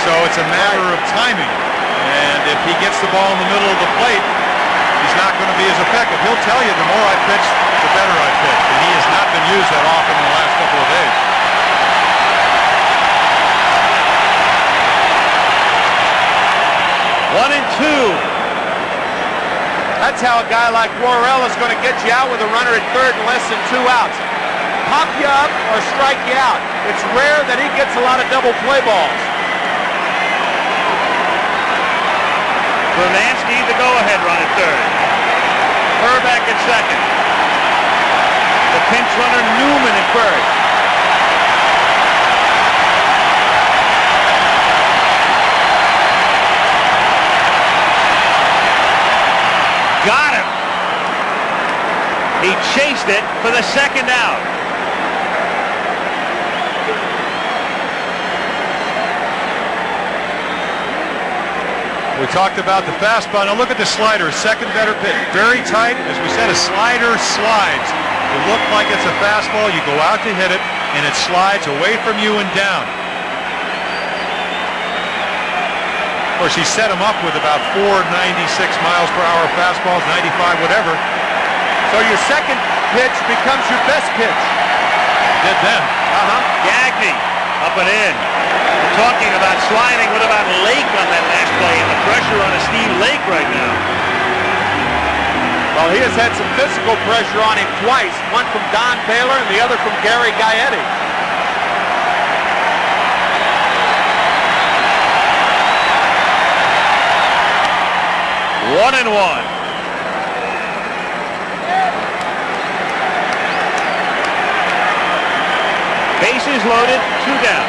So it's a matter of timing. And if he gets the ball in the middle of the plate, he's not going to be as effective. He'll tell you the more I pitch, the better I pitch. And he has not been used that often in the last couple of days. One and two. That's how a guy like Worrell is going to get you out with a runner at third and less than 2 outs. Pop you up or strike you out. It's rare that he gets a lot of double play balls. Brunansky, the go-ahead run at third. Hrbek at second. The pinch runner Newman at first. Got him. He chased it for the second out. We talked about the fastball. Now look at the slider, second better pitch. Very tight. As we said, a slider slides. You look like it's a fastball. You go out to hit it, and it slides away from you and down. Of course, he set him up with about 496 miles per hour fastballs, 95, whatever. So your second pitch becomes your best pitch. Did then. Gagne up and in. We're talking about sliding. What about Lake on that last play and the pressure on a Steve Lake right now? Well, he has had some physical pressure on him twice. One from Don Baylor and the other from Gary Gaetti. One and one. Bases loaded, 2 down.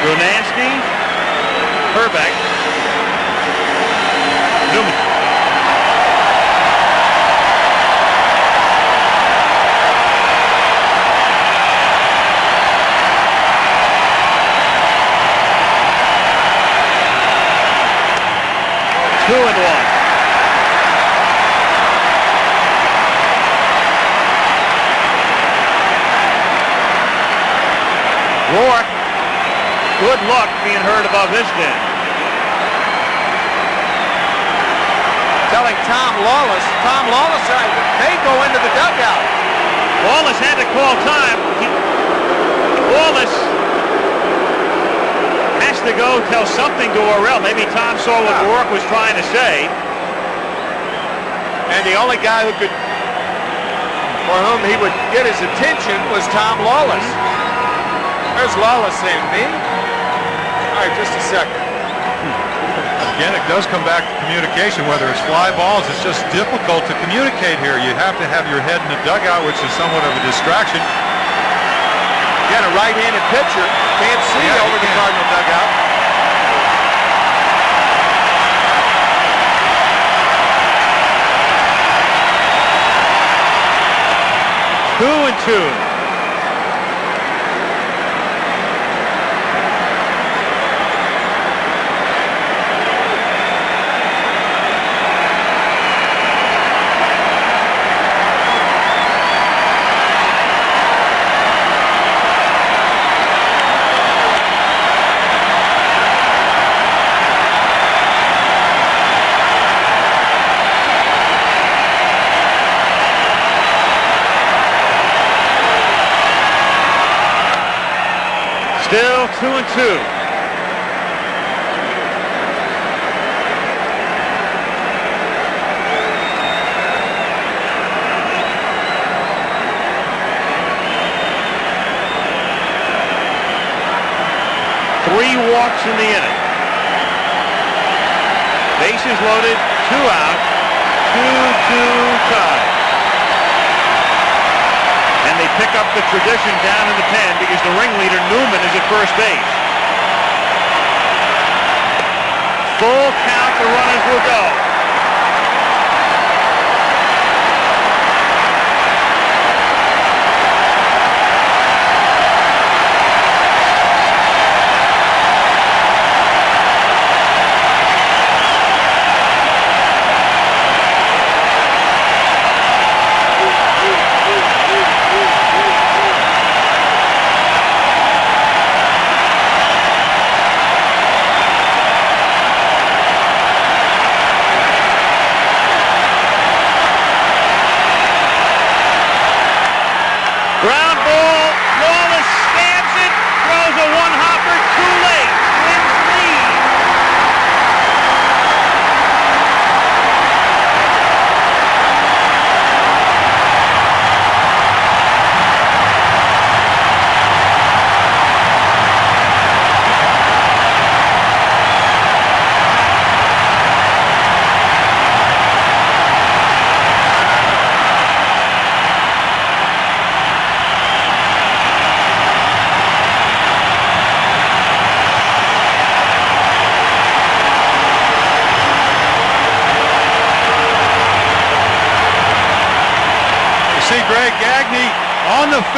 Brunansky, Hrbek, Newman. Two and one. Rourke, good luck being heard above his den. Telling Tom Lawless may go into the dugout. Wallace had to call time. Wallace has to go tell something to Worrell. Maybe Tom saw what Rourke was trying to say. And the only guy for whom he would get his attention was Tom Lawless. There's Lawless saying, me? All right, just a second. Again, it does come back to communication, whether it's fly balls. It's just difficult to communicate here. You have to have your head in the dugout, which is somewhat of a distraction. Again, a right-handed pitcher can't see over the Cardinal dugout. Two and two. Still 2 and 2. Three walks in the inning. Bases loaded, 2 out, 2-2 tie. And they pick up the tradition down in the pen because the ringleader Newman is at first base. Full count, the runners will go.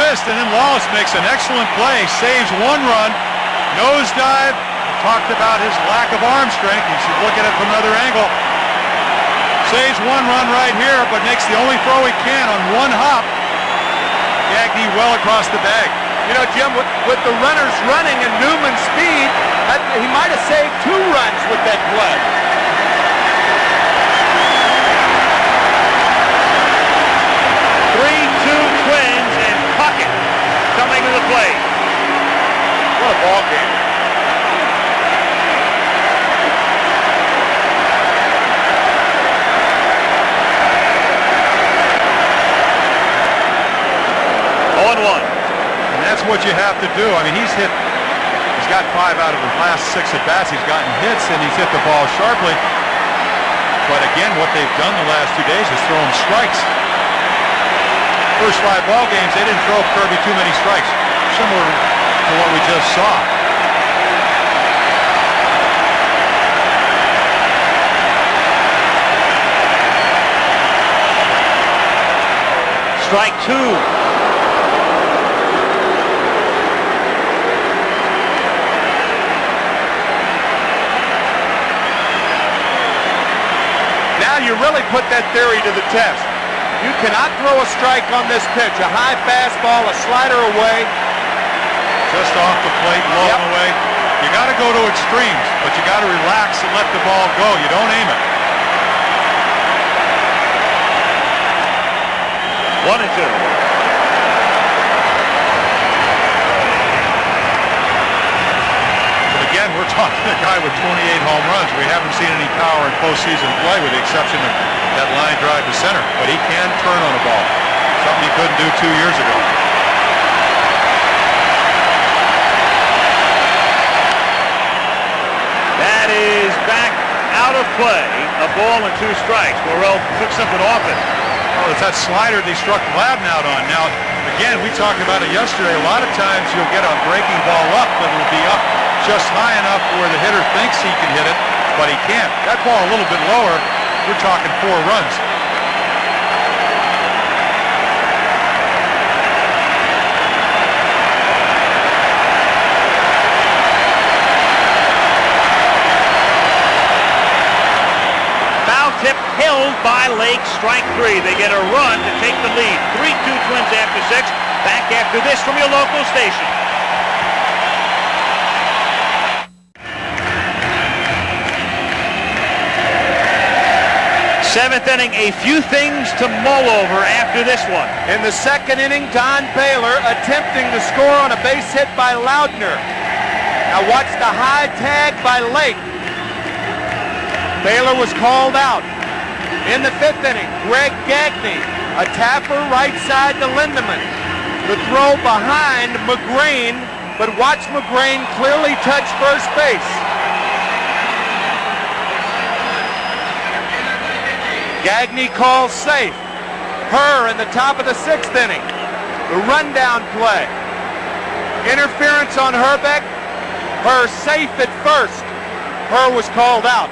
twist, and then Wallace makes an excellent play, saves one run, nosedive. We talked about his lack of arm strength. You should look at it from another angle. Saves one run right here, but makes the only throw he can on one hop. Gagne well across the bag. You know, Jim, with the runners running and Newman's speed, he might have saved 2 runs with that play. Twins and Puckett coming to the plate. What a ball game. And that's what you have to do. I mean, he's got 5 out of the last 6 at-bats. He's gotten hits, and he's hit the ball sharply. But again, what they've done the last 2 days is throw him strikes. First 5 ball games, they didn't throw Kirby too many strikes, similar to what we just saw. Strike 2. Now you really put that theory to the test. You cannot throw a strike on this pitch. A high fastball, a slider away. Just off the plate, low and away. You got to go to extremes, but you got to relax and let the ball go. You don't aim it. 1-2. Again, we're talking a guy with 28 home runs. We haven't seen any power in postseason play with the exception of that line drive to center. But he can turn on a ball, something he couldn't do 2 years ago. That is back out of play. A ball and 2 strikes. Morel took something off it. Oh, it's that slider they struck Gladden out on. Now, again, we talked about it yesterday. A lot of times you'll get a breaking ball up, but it'll be up just high enough where the hitter thinks he can hit it, but he can't. That ball a little bit lower, we're talking 4 runs. Foul tip held by Lake, strike 3. They get a run to take the lead. 3-2 Twins after 6. Back after this from your local station. 7th inning, a few things to mull over after this one. In the 2nd inning, Don Baylor attempting to score on a base hit by Loudner. Now watch the high tag by Lake. Baylor was called out. In the 5th inning, Greg Gagne, a tapper right side to Lindemann. The throw behind McGrain, but watch McGrain clearly touch first base. Gagne calls safe. Herr in the top of the 6th inning. The rundown play. Interference on Herbeck. Herr safe at first. Herr was called out.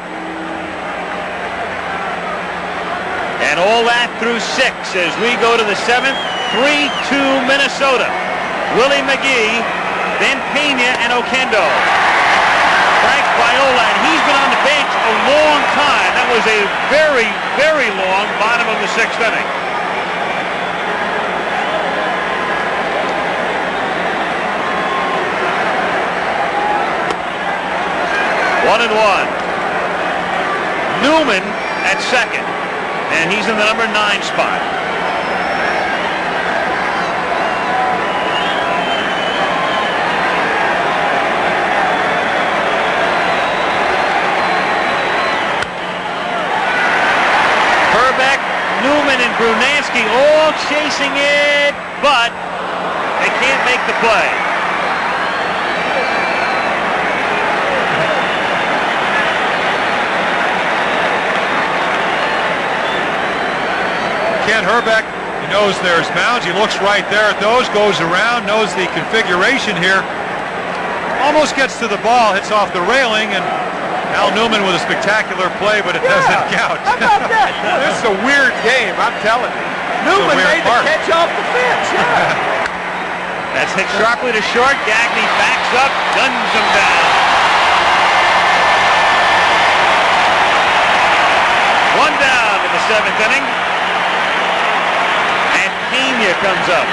And all that through 6 as we go to the 7th. 3-2 Minnesota. Willie McGee, then Pena and Oquendo. Frank Viola, and he's been on the bench a long time. That was a very, very long bottom of the 6th inning. One and 1. Newman at second, and he's in the number 9 spot. Newman and Brunansky all chasing it, but they can't make the play. Ken Herbeck, he knows there's mounds. He looks right there at those, goes around, knows the configuration here. Almost gets to the ball, hits off the railing, and Al Newman with a spectacular play, but it doesn't count. How about that? This is a weird game, I'm telling you. Newman made the catch off the fence. Yeah. That's hit sharply to short. Gagne backs up, guns him down. One down in the 7th inning. And Pena comes up.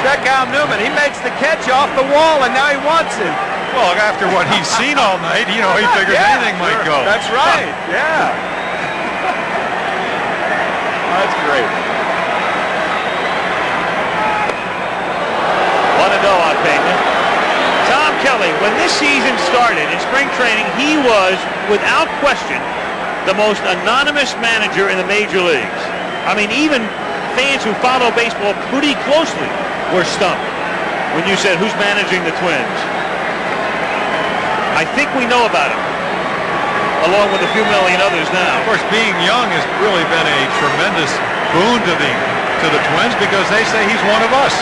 Check out Newman. He makes the catch off the wall, and now he wants it. Well, after what he's seen all night, you know, he figures anything might go. That's right. Yeah. That's great. 1-0 on Pena. Tom Kelly, when this season started in spring training, he was, without question, the most anonymous manager in the major leagues. I mean, even fans who follow baseball pretty closely were stumped when you said, who's managing the Twins? I think we know about him, along with a few million others now. Of course, being young has really been a tremendous boon to the Twins, because they say he's one of us.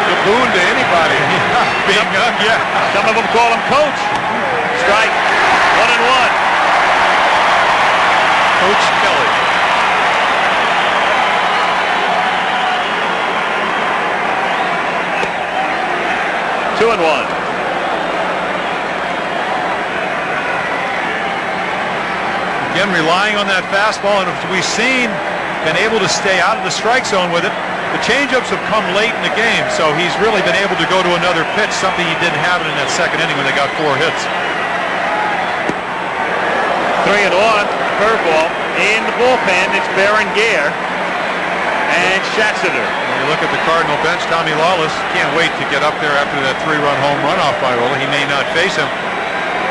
A boon to anybody. Being young, yeah. Some of them call him Coach. Strike. 1-1. Coach Kelly. Two and one. Again, relying on that fastball, and as we've seen, been able to stay out of the strike zone with it. The changeups have come late in the game, so he's really been able to go to another pitch, something he didn't have in that 2nd inning when they got 4 hits. 3-1. Curveball in the bullpen. It's Berenguer and Schatzeder. When you look at the Cardinal bench, Tommy Lawless can't wait to get up there after that 3-run home run off Viola. He may not face him.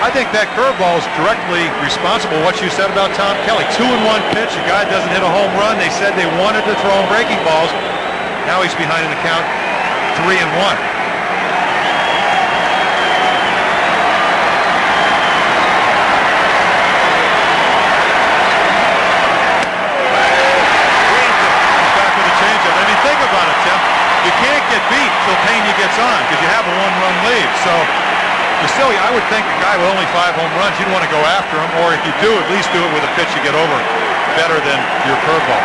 I think that curveball is directly responsible for what you said about Tom Kelly. 2-1 pitch. A guy doesn't hit a home run. They said they wanted to throw him breaking balls. Now he's behind in the count, 3-1. You can't get beat till Pena gets on, because you have a 1-run lead. So still, I would think a guy with only 5 home runs, you'd want to go after him, or if you do, at least do it with a pitch you get over better than your curveball.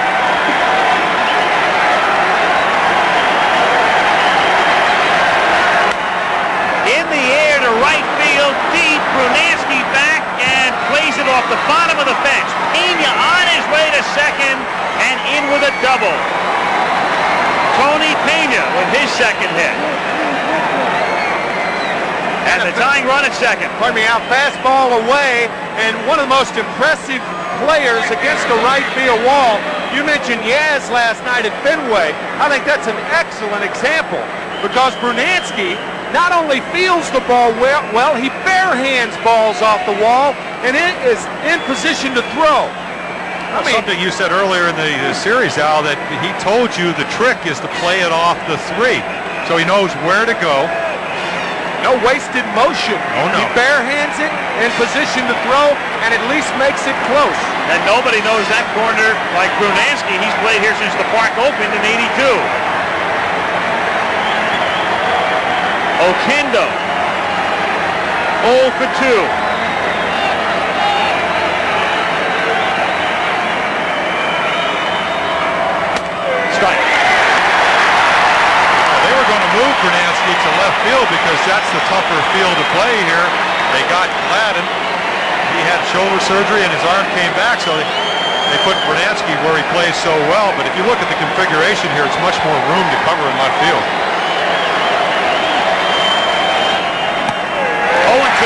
In the air to right field, deep. Brunansky back and plays it off the bottom of the fence. Pena on his way to second and in with a double. Tony Pena with his 2nd hit. And the tying run at second. Pardon me, out fastball away, and one of the most impressive players against the right field wall. You mentioned Yaz last night at Fenway. I think that's an excellent example, because Brunansky not only fields the ball well, he barehands balls off the wall, and it is in position to throw. I mean, something you said earlier in the series, Al, that he told you the trick is to play it off the 3, so he knows where to go. No wasted motion. Oh, no. He barehands it in position to throw, and at least makes it close. And nobody knows that corner like Brunansky. He's played here since the park opened in '82. Oquendo, 0 for 2. Strike. They were going to move Brunansky to left field because that's the tougher field to play here. They got Gladden. He had shoulder surgery and his arm came back, so they put Brunansky where he plays so well. But if you look at the configuration here, it's much more room to cover in left field. 0-2.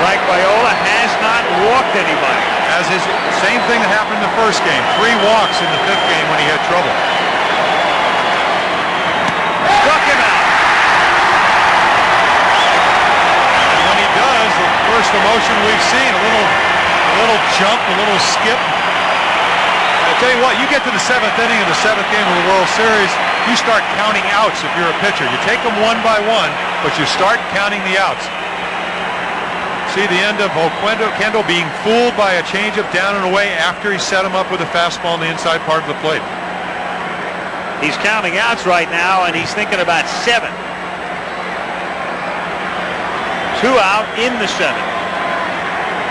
Frank Viola has not walked anybody. As his same thing that happened in the first game. 3 walks in the 5th game when he had trouble. Struck him out. And when he does, the first emotion we've seen, a little jump, a little skip. I'll tell you what, you get to the 7th inning of the 7th game of the World Series, you start counting outs if you're a pitcher. You take them one by one, but you start counting the outs. See the end of Oquendo being fooled by a changeup down and away after he set him up with a fastball on the inside part of the plate. He's counting outs right now, and he's thinking about 7. 2 out in the 7th.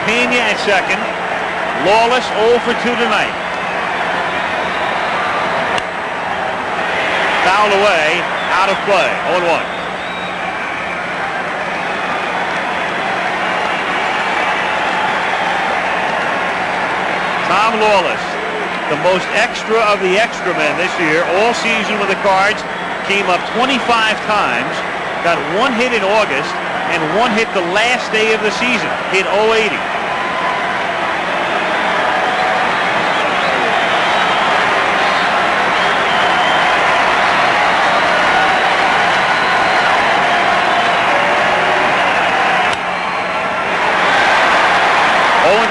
Pena at second. Lawless 0 for 2 tonight. Foul away, out of play, 0-1. Tom Lawless, the most extra of the extra men this year, all season with the Cards, came up 25 times, got 1 hit in August, and 1 hit the last day of the season, hit .080.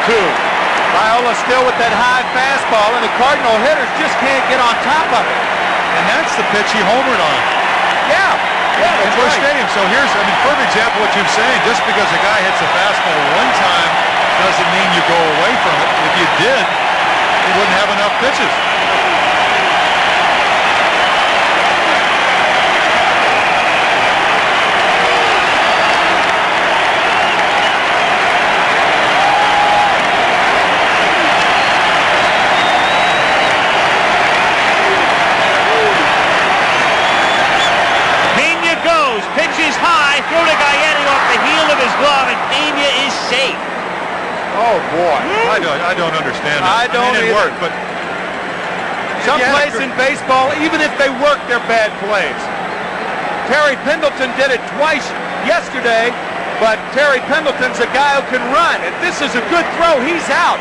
Viola still with that high fastball, and the Cardinal hitters just can't get on top of it. And that's the pitch he homered on. Yeah. At Busch Stadium. So here's, I mean, perfect example of what you're saying. Just because a guy hits a fastball one time doesn't mean you go away from it. If you did, he wouldn't have enough pitches. Oh boy! I don't understand it. I don't mean, it either. worked, but some plays in baseball, even if they work, they're bad plays. Terry Pendleton did it twice yesterday, but Terry Pendleton's a guy who can run. If this is a good throw, he's out,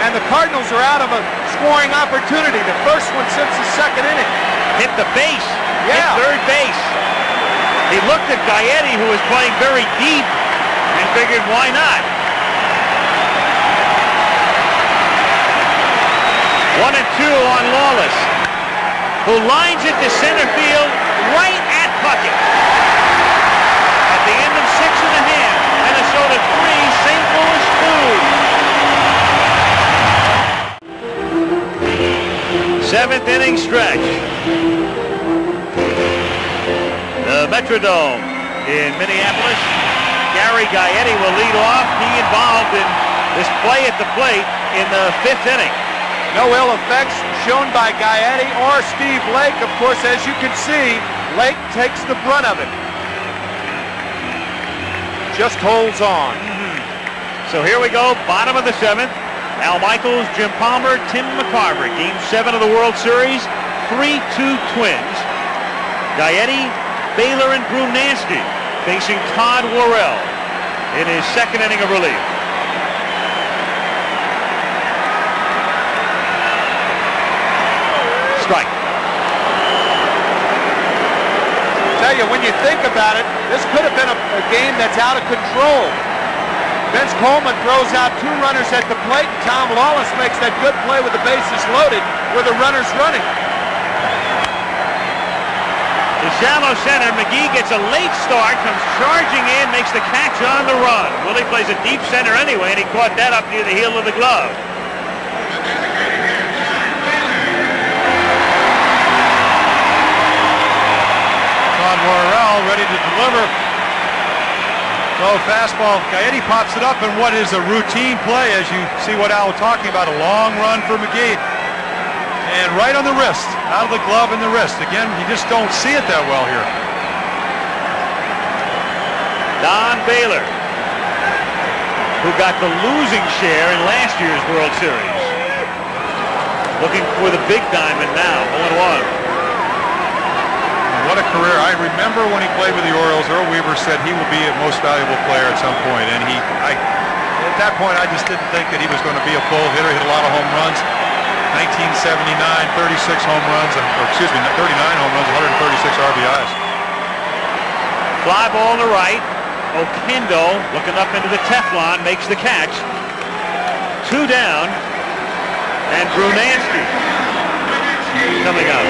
and the Cardinals are out of a scoring opportunity. The first one since the 2nd inning. Hit the base. Yeah. Hit third base. He looked at Gaetti, who was playing very deep, and figured, why not? 1-2 on Lawless, who lines it to center field right at Puckett. At the end of 6 1/2, St. Louis 2. 7th inning stretch. The Metrodome in Minneapolis. Gary Gaetti will lead off. He involved in this play at the plate in the 5th inning. No ill effects shown by Gaetti or Steve Lake. Of course, as you can see, Lake takes the brunt of it. Just holds on. So here we go, bottom of the 7th. Al Michaels, Jim Palmer, Tim McCarver. Game 7 of the World Series, 3-2 Twins. Gaetti, Baylor, and Brunansky facing Todd Worrell in his 2nd inning of relief. Strike. Tell you, when you think about it, this could have been a game that's out of control. Vince Coleman throws out 2 runners at the plate, and Tom Lawless makes that good play with the bases loaded with the runners running. The shallow center, McGee gets a late start, comes charging in, makes the catch on the run. Willie plays a deep center anyway, and he caught that up near the heel of the glove. Worrell ready to deliver. Low fastball. Gaetti pops it up, and what is a routine play, as you see what Al was talking about, a long run for McGee. And right on the wrist, out of the glove and the wrist. Again, you just don't see it that well here. Don Baylor, who got the losing share in last year's World Series. Looking for the big diamond now, 0-1. What a career. I remember when he played with the Orioles, Earl Weaver said he will be a most valuable player at some point. And at that point, I just didn't think that he was going to be a full hitter. Hit a lot of home runs. 1979, 36 home runs, or excuse me, 39 home runs, 136 RBIs. Fly ball to right. Oquendo looking up into the Teflon, makes the catch. 2 down. And Brunansky coming up.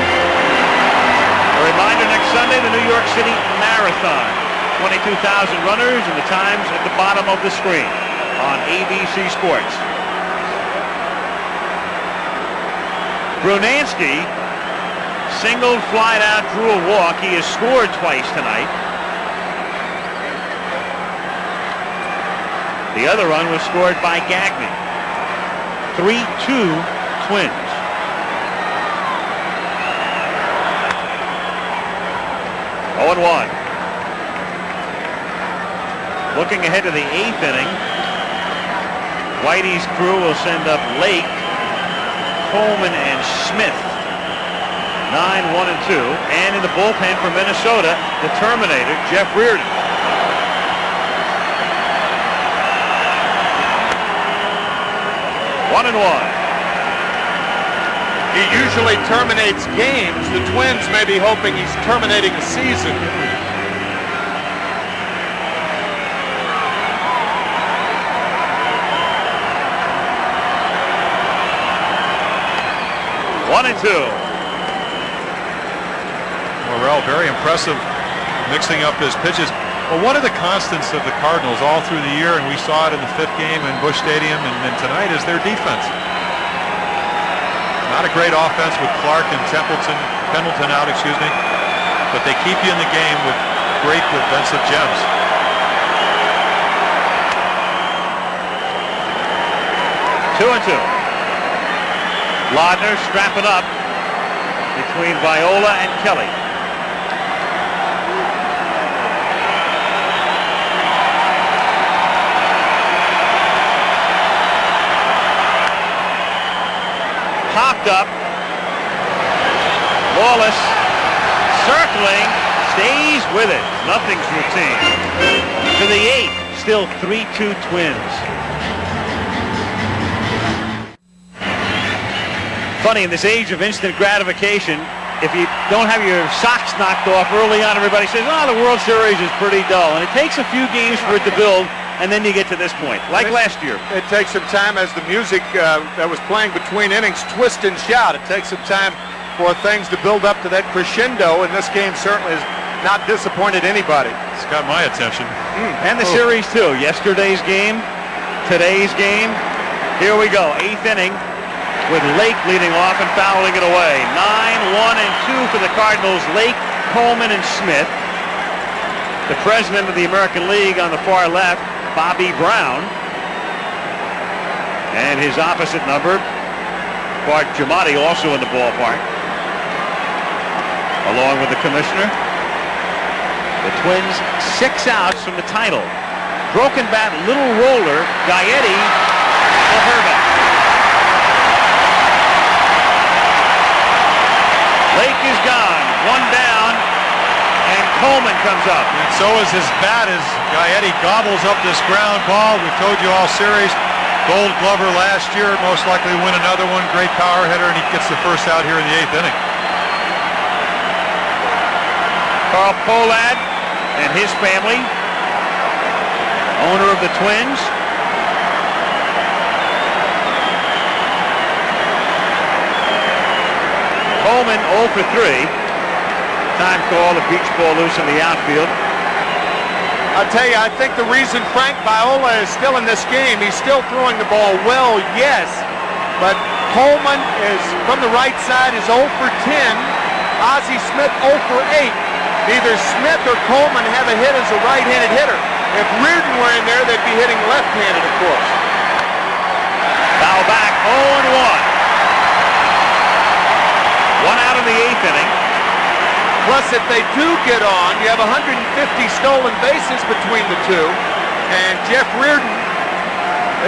A reminder, next Sunday, the New York City Marathon. 22,000 runners, and the times at the bottom of the screen on ABC Sports. Brunansky Singled, flied out, drew a walk. He has scored twice tonight. The other run was scored by Gagne. 3-2 Twins. Oh, 1. Looking ahead to the 8th inning, Whitey's crew will send up Lake, Coleman, and Smith. 9, 1, and 2. And in the bullpen for Minnesota, the Terminator, Jeff Reardon. One and 1. He usually terminates games. The Twins may be hoping he's terminating a season. One and 2. Morel, very impressive mixing up his pitches. Well, one of the constants of the Cardinals all through the year, and we saw it in the 5th game in Busch Stadium and tonight, is their defense. Not a great offense with Clark and Pendleton out, but they keep you in the game with great defensive gems. Two and 2. Laudner strapping up between Viola and Kelly. Popped up. Wallace circling, stays with it. Nothing's routine. To the 8th, still 3-2 Twins. Funny, in this age of instant gratification, if you don't have your socks knocked off early on, everybody says, oh, the World Series is pretty dull. And it takes a few games for it to build, and then you get to this point, like last year. It takes some time as the music that was playing between innings twist and shout. It takes some time for things to build up to that crescendo, and this game certainly has not disappointed anybody. It's got my attention. And the series, too. Yesterday's game, today's game. Here we go, 8th inning, with Lake leading off and fouling it away. 9, 1, and 2 for the Cardinals. Lake, Coleman, and Smith. The president of the American League on the far left, Bobby Brown. And his opposite number, Bart Giamatti, also in the ballpark, along with the commissioner. The Twins 6 outs from the title. Broken bat, little roller, Gaetti, Herba. Lake is gone, 1 down, and Coleman comes up. And so is his bat as Gaetti gobbles up this ground ball. We've told you all series. Gold Glover last year, most likely win another one. Great power hitter, and he gets the first out here in the 8th inning. Carl Pohlad and his family, owner of the Twins. Coleman 0 for 3. Time call, the beach ball loose in the outfield. I'll tell you, I think the reason Frank Viola is still in this game, he's still throwing the ball well, yes, but Coleman is, from the right side, is 0 for 10. Ozzie Smith 0 for 8. Neither Smith or Coleman have a hit as a right-handed hitter. If Reardon were in there, they'd be hitting left-handed, of course. Foul back, 0 and 1. 1 out in the 8th inning. Plus, if they do get on, you have 150 stolen bases between the two. And Jeff Reardon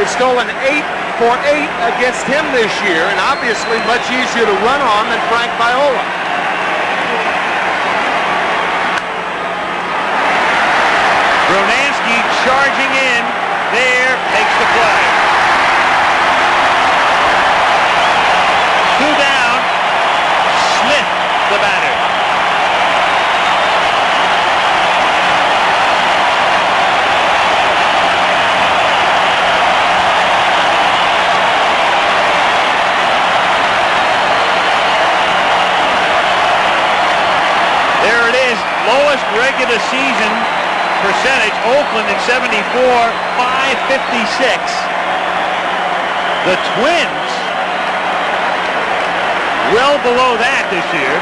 has stolen 8 for 8 against him this year, and obviously much easier to run on than Frank Viola. Brunansky charging in. There, makes the play. 2 down. Smith, the batter. There it is, lowest regular season percentage. Oakland in 74, 556. The Twins well below that this year.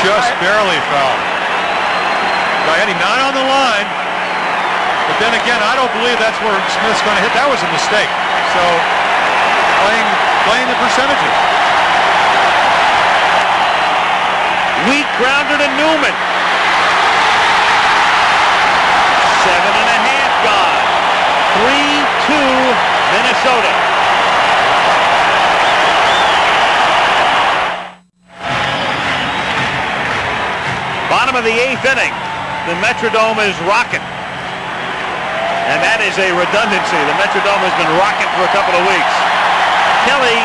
just barely fouled. Gaetti not on the line, but then again, I don't believe that's where Smith's going to hit. That was a mistake. So playing the percentages. Weak grounder to Newman. 7.5 gone. 3-2 Minnesota. Bottom of the 8th inning. The Metrodome is rocking. And that is a redundancy. The Metrodome has been rocking for a couple of weeks. Kelly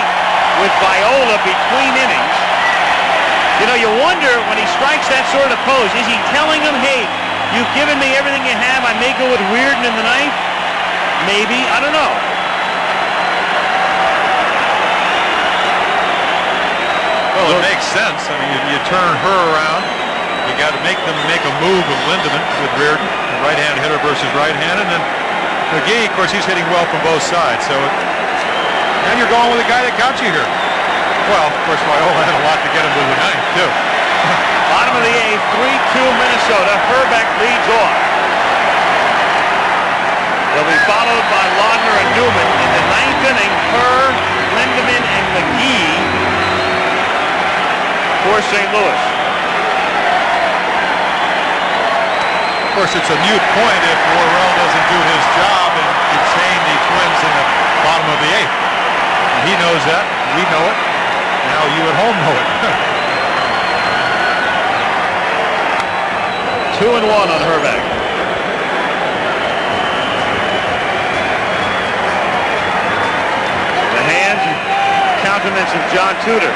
with Viola between innings. You know, you wonder when he strikes that sort of pose, is he telling him, hey, you've given me everything you have, I may go with Reardon in the ninth? Maybe, I don't know. Well, it makes sense. I mean, you turn her around. You got to make them make a move with Lindemann, with Reardon, the right-hand hitter versus right-handed. And then McGee, of course, he's hitting well from both sides. So, and you're going with a guy that got you here. Well, of course, Viola had a lot to get him to the ninth, too. Bottom of the 8th, 3-2 Minnesota. Herbeck leads off. They'll be followed by Laudner and Newman. In the 9th inning, Herr, Lindemann, and McGee for St. Louis. Of course, it's a moot point if Worrell doesn't do his job and contain the Twins in the bottom of the 8th. And he knows that. We know it. Now you at home know it. 2-1 on Herbeck. The hands and countenance of John Tudor.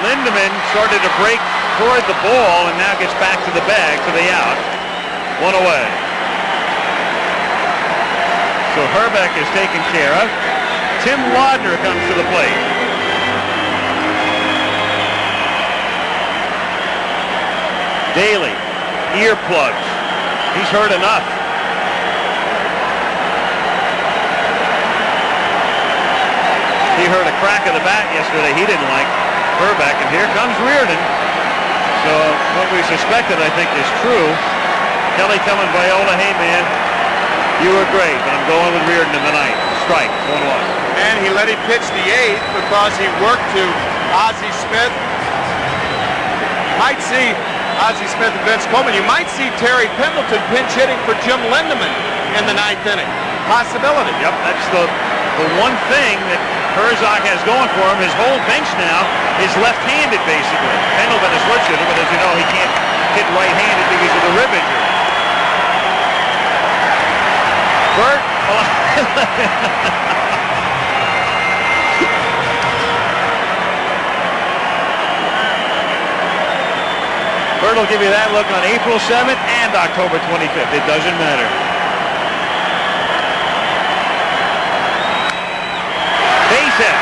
Lindemann started to break toward the ball and now gets back to the bag for the out. 1 away. So Herbeck is taken care of. Tim Laudner comes to the plate. Daly, earplugs. He's heard enough. He heard a crack of the bat yesterday he didn't like. Herbeck, and here comes Reardon. So what we suspected, I think, is true. Kelly telling Viola, hey man, you were great, but I'm going with Reardon in the ninth. Strike, 1-1. And he let him pitch the 8th because he worked to Ozzie Smith. Might see Ozzie Smith and Vince Coleman. You might see Terry Pendleton pinch hitting for Jim Lindemann in the 9th inning. Possibility. Yep, that's the one thing that Herzog has going for him. His whole bench now is left-handed, basically. Pendleton is switch hitter, but as you know, he can't hit right-handed because of the rib injury. Bert, Bert will give you that look on April 7th and October 25th. It doesn't matter. Base hit.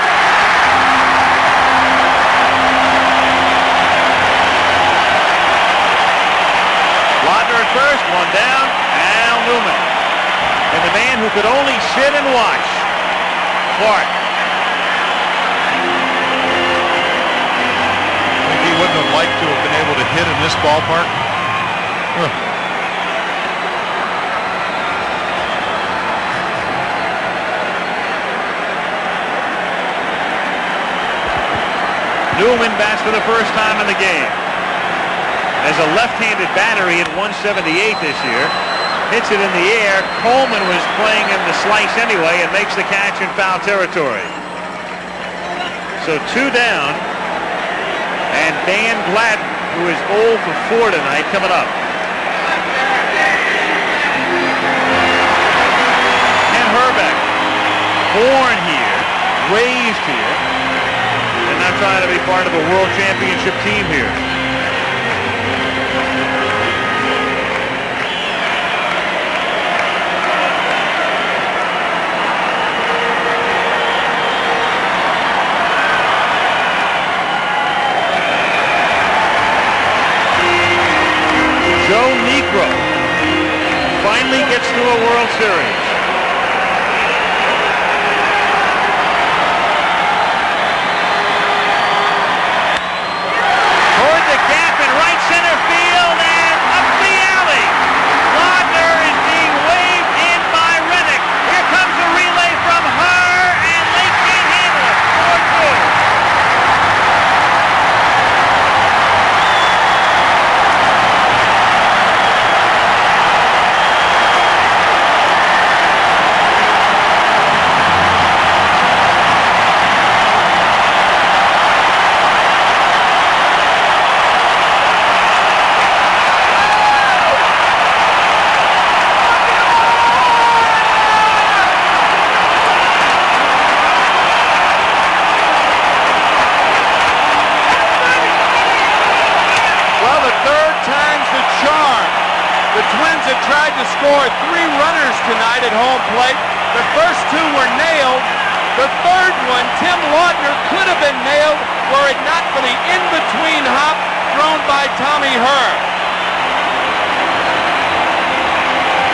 Laudner at first, one down. Al Newman. And the man who could only sit and watch, Clark. Think he wouldn't have liked to have been able to hit in this ballpark? Newman bats for the first time in the game. As a left-handed batter, he hit 178 this year. Hits it in the air. Coleman was playing in the slice anyway and makes the catch in foul territory. So 2 down. And Dan Gladden, who is 0 for 4 tonight, coming up. And Herbeck, born here, raised here, and now trying to be part of a world championship team here. Joe Niekro finally gets to a World Series. Toward the gap in right center field and up the alley. Laudner is being waved in by Rennick. Here comes a relay from her, and they can't handle it. 4-2. Tried to score 3 runners tonight at home plate. The first 2 were nailed. The third one, Tim Laudner, could have been nailed were it not for the in-between hop thrown by Tommy Herr.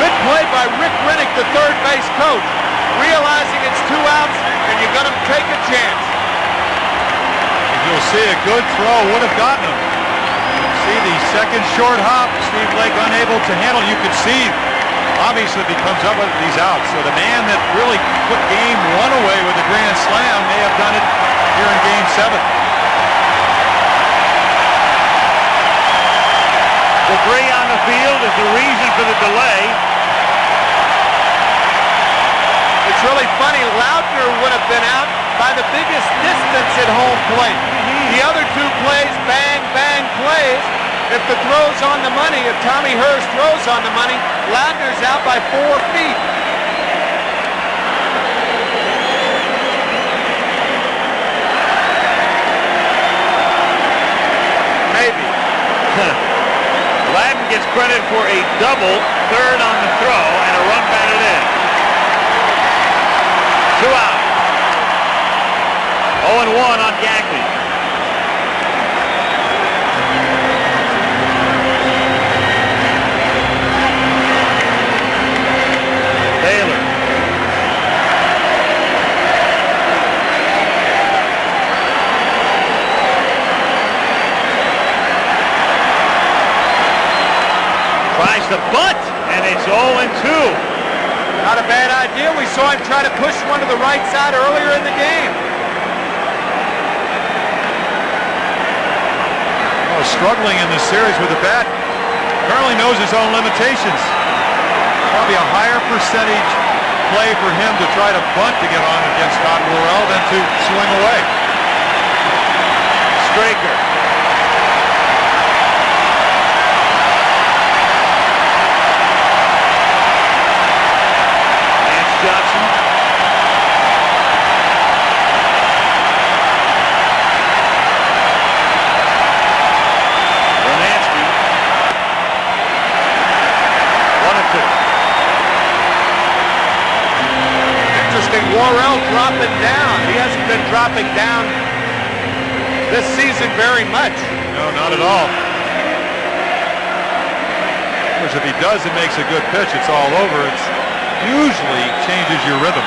Good play by Rick Rennick, the third base coach, realizing it's 2 outs and you're going to take a chance. You'll see a good throw would have gotten him. See the second short hop, Steve Blake unable to handle. You could see, obviously, if he comes up with these outs. So the man that really put game 1 away with a grand slam may have done it here in game 7. Debris on the field is the reason for the delay. It's really funny. Laudner would have been out by the biggest distance at home plate. The other 2 plays, bang, bang plays. If the throw's on the money, if Tommy Herr's throws on the money, Laudner's out by 4 feet. Maybe. Gladden gets credit for a double, third on the throw, and a run batted in. 2 out. 0-1 on Gagne. Baylor. Tries to bunt, and it's 0-2. Not a bad idea. We saw him try to push one to the right side earlier in the game. Oh, struggling in this series with the bat. Apparently knows his own limitations. Probably a higher percentage play for him to try to bunt to get on against Scott Worrell than to swing away. Straker. Lance Johnson. Romansky. 1-2. Interesting, Worrell dropping down. He hasn't been dropping down this season very much. No, not at all. Of course, if he does and makes a good pitch, it's all over. It usually changes your rhythm.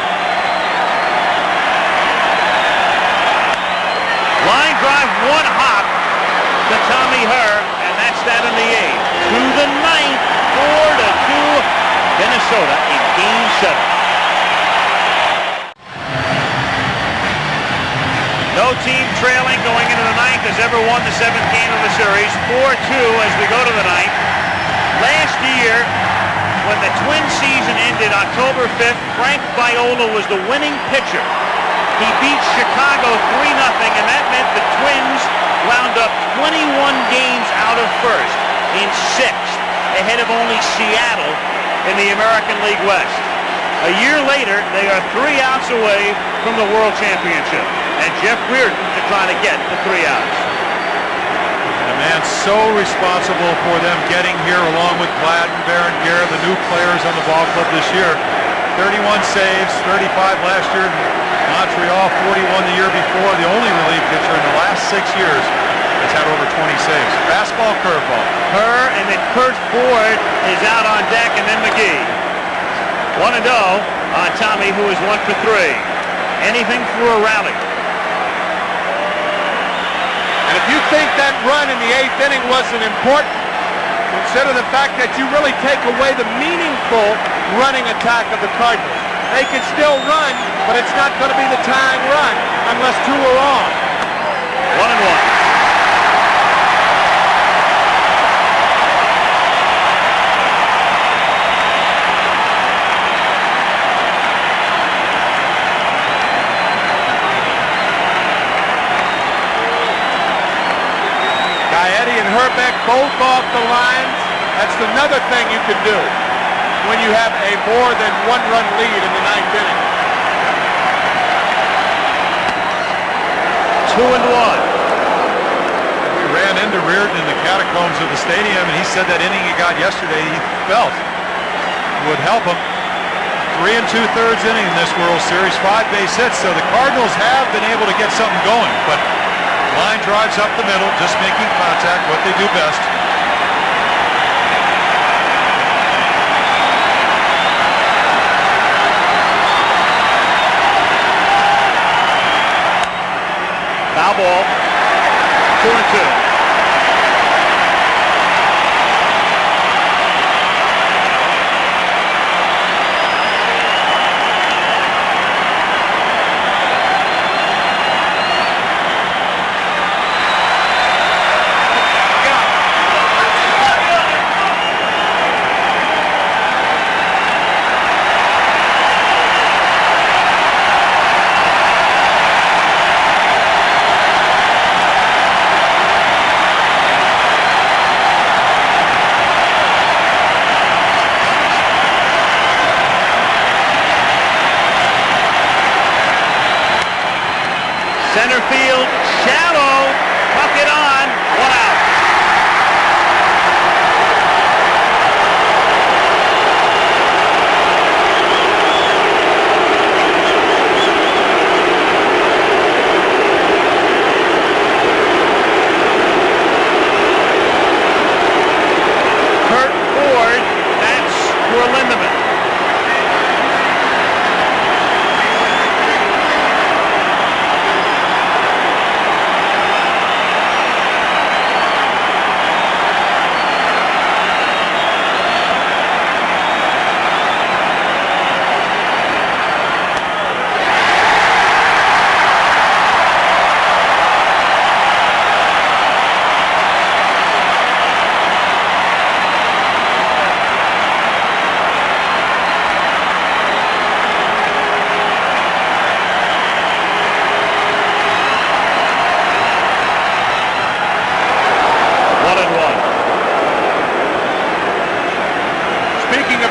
Line drive, 1 hop to Tommy Herr, and that's that in the 8th. To the 9th, 4-2, Minnesota in game 7. No team trailing going into the 9th. team has ever won the 7th game of a series, 4-2 as we go to the 9th. Last year, when the Twins season ended October 5th, Frank Viola was the winning pitcher. He beat Chicago 3-0, and that meant the Twins wound up 21 games out of first in 6th, ahead of only Seattle in the American League West. A year later, they are 3 outs away from the World Championship, and Jeff Reardon to try to get the 3 outs. And a man so responsible for them getting here, along with Gladden, Berenguer, the new players on the ball club this year. 31 saves, 35 last year in Montreal, 41 the year before. The only relief pitcher in the last 6 years has had over 20 saves. Fastball, curveball. Kerr, and then Kurt Ford is out on deck, and then McGee. 1-0 on Tommy, who is 1 for 3. Anything for a rally. And if you think that run in the 8th inning wasn't important, consider the fact that you really take away the meaningful running attack of the Cardinals. They can still run, but it's not going to be the tying run unless 2 are on. 1-1. Gaetti and Herbeck both off the lines. That's another thing you can do when you have a more than 1-run lead in the 9th inning. 2-1. We ran into Reardon in the catacombs of the stadium, and he said that inning he got yesterday he felt would help him. 3 2/3 inning in this World Series, 5 base hits. So the Cardinals have been able to get something going, but line drives up the middle, just making contact, what they do best. Foul ball. 2-2. Center field, shallow, puck it on, 1 out. Kurt Ford, that's for Lindemann.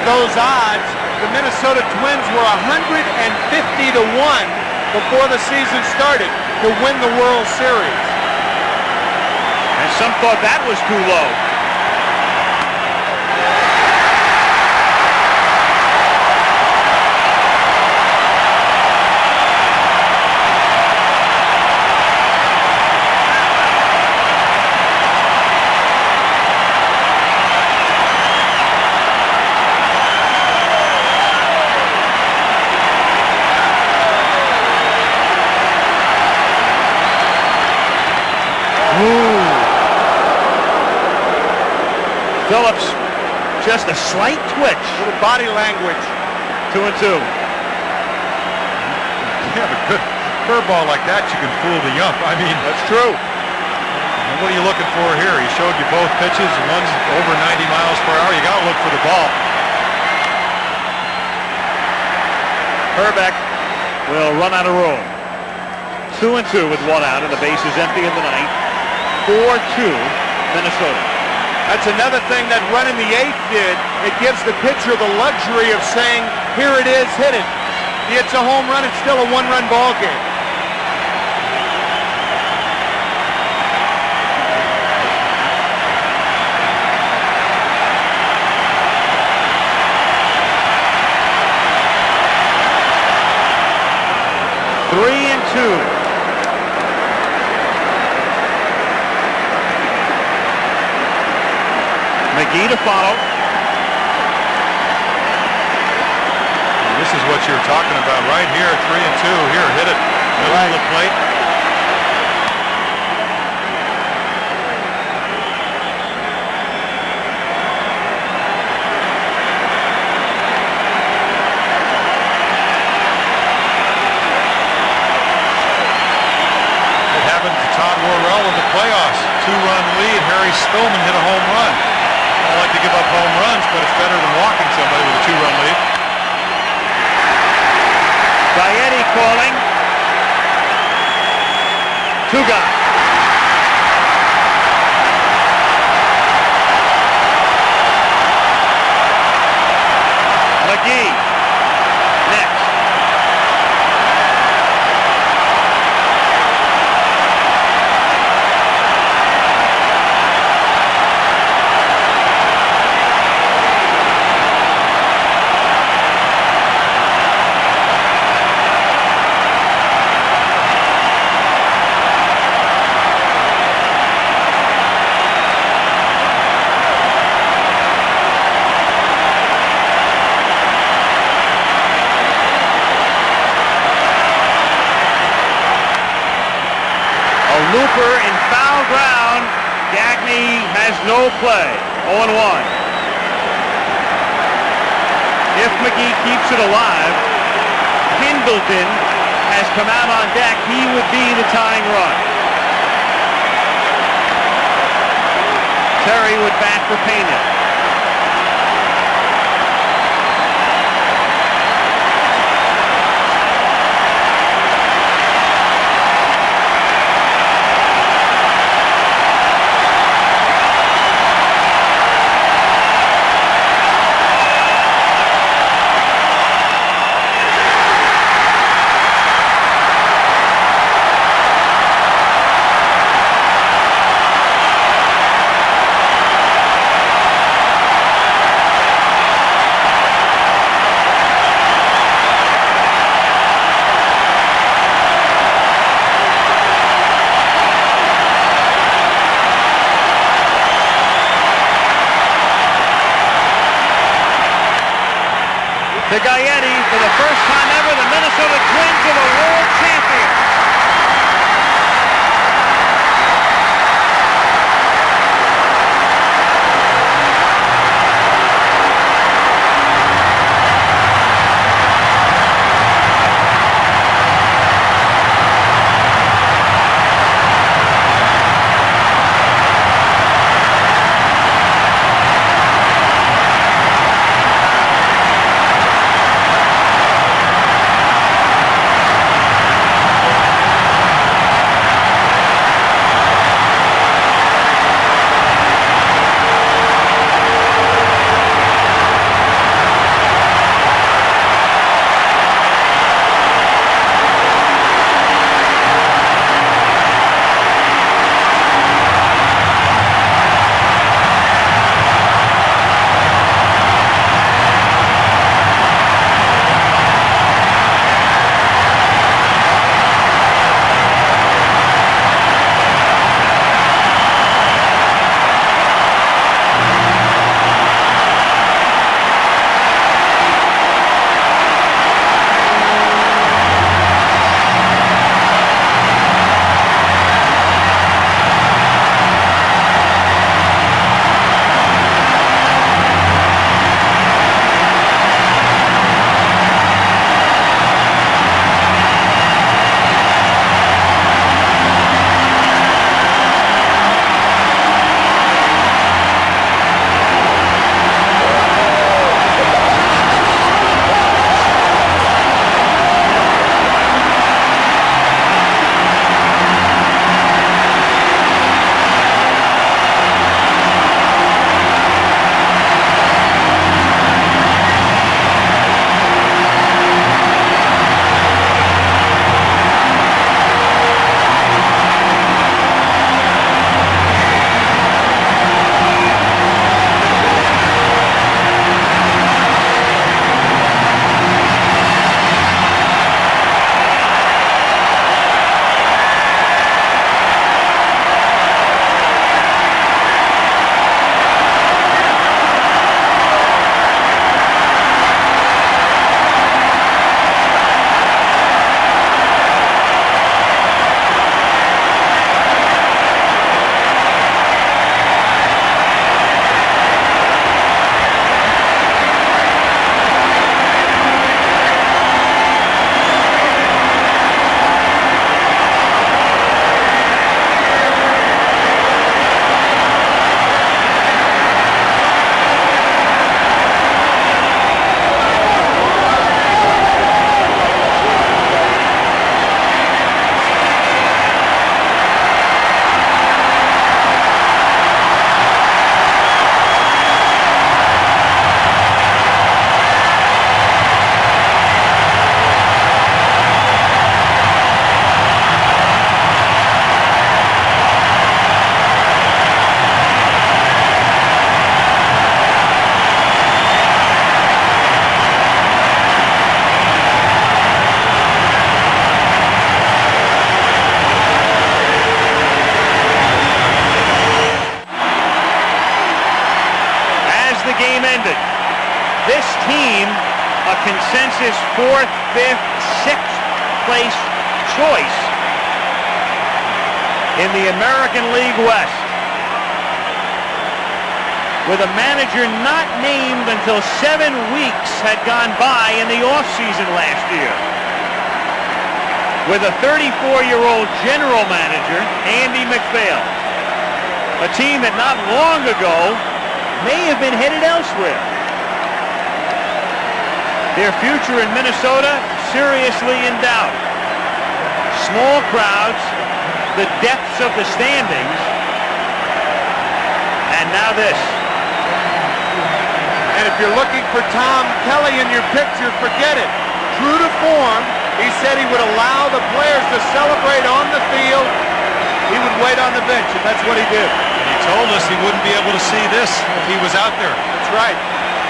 Those odds, the Minnesota Twins were 150 to 1 before the season started to win the World Series. And some thought that was too low. Phillips, just a slight twitch. Little body language. 2-2. Yeah, but good curveball like that, you can fool the ump. I mean, that's true. what are you looking for here? He showed you both pitches. One's over 90 miles per hour. You got to look for the ball. Hrbek will run out of room. 2-2 with one out, and the base is empty in the ninth. 4-2 Minnesota. That's another thing that run in the eighth did. It gives the pitcher the luxury of saying, here it is, hit it. It's a home run. It's still a one-run ball game. McGee to follow. And this is what you're talking about right here, 3-2. Here, hit it. Middle of the plate. It happened to Todd Worrell in the playoffs. 2-run lead. Harry Stillman hit a home run. I like to give up home runs, but it's better than walking somebody with a 2-run lead. Gaetti calling. 2 guys. McGee next. Looper in foul ground. Gagne has no play. 0-1. If McGee keeps it alive, Pendleton has come out on deck. He would be the tying run. Terry would bat for Pena. To Gaetti, for the first time ever, the Minnesota Twins are the world champions. consensus 4th, 5th, 6th place choice in the American League West, with a manager not named until 7 weeks had gone by in the offseason last year. With a 34-year-old general manager, Andy MacPhail. A team that not long ago may have been headed elsewhere. Their future in Minnesota seriously in doubt. Small crowds, the depths of the standings, and now this. And if you're looking for Tom Kelly in your picture, forget it. True to form, he said he would allow the players to celebrate on the field. He would wait on the bench, and that's what he did. And he told us he wouldn't be able to see this if he was out there. That's right.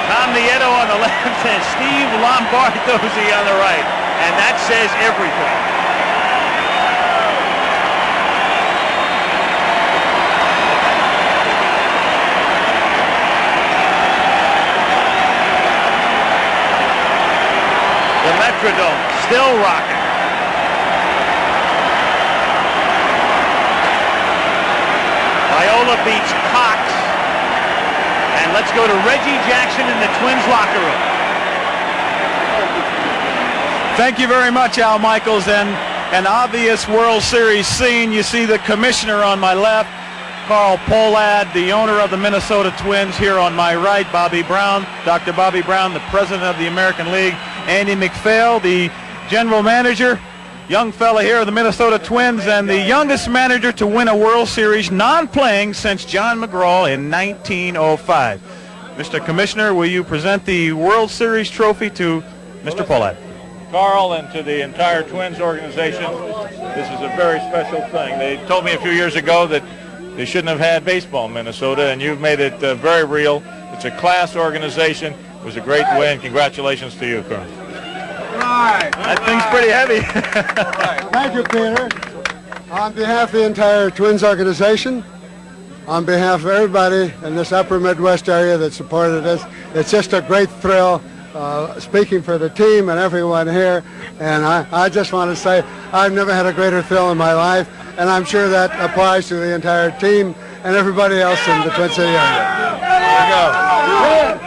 Tom Nieto on the left and Steve Lombardozzi on the right. And that says everything. The Metrodome still rocking. Viola beats Cox. And let's go to Reggie Jackson in the Twins locker room. Thank you very much, Al Michaels. And an obvious World Series scene. You see the commissioner on my left, Carl Pohlad, the owner of the Minnesota Twins. Here on my right, Bobby Brown, Dr. Bobby Brown, the president of the American League. Andy MacPhail, the general manager, young fella here of the Minnesota Twins, and the youngest manager to win a World Series non-playing since John McGraw in 1905. Mr. Commissioner, will you present the World Series trophy to Mr. Pohlad? Carl, and to the entire Twins organization, this is a very special thing. They told me a few years ago that they shouldn't have had baseball in Minnesota, and you've made it very real. It's a class organization. It was a great win. Congratulations to you, Carl. Right. That thing's pretty heavy. Thank you, Peter. On behalf of the entire Twins organization, on behalf of everybody in this upper Midwest area that supported us, it's just a great thrill speaking for the team and everyone here. And I just want to say I've never had a greater thrill in my life, and I'm sure that applies to the entire team and everybody else in the Twin City area. There you go.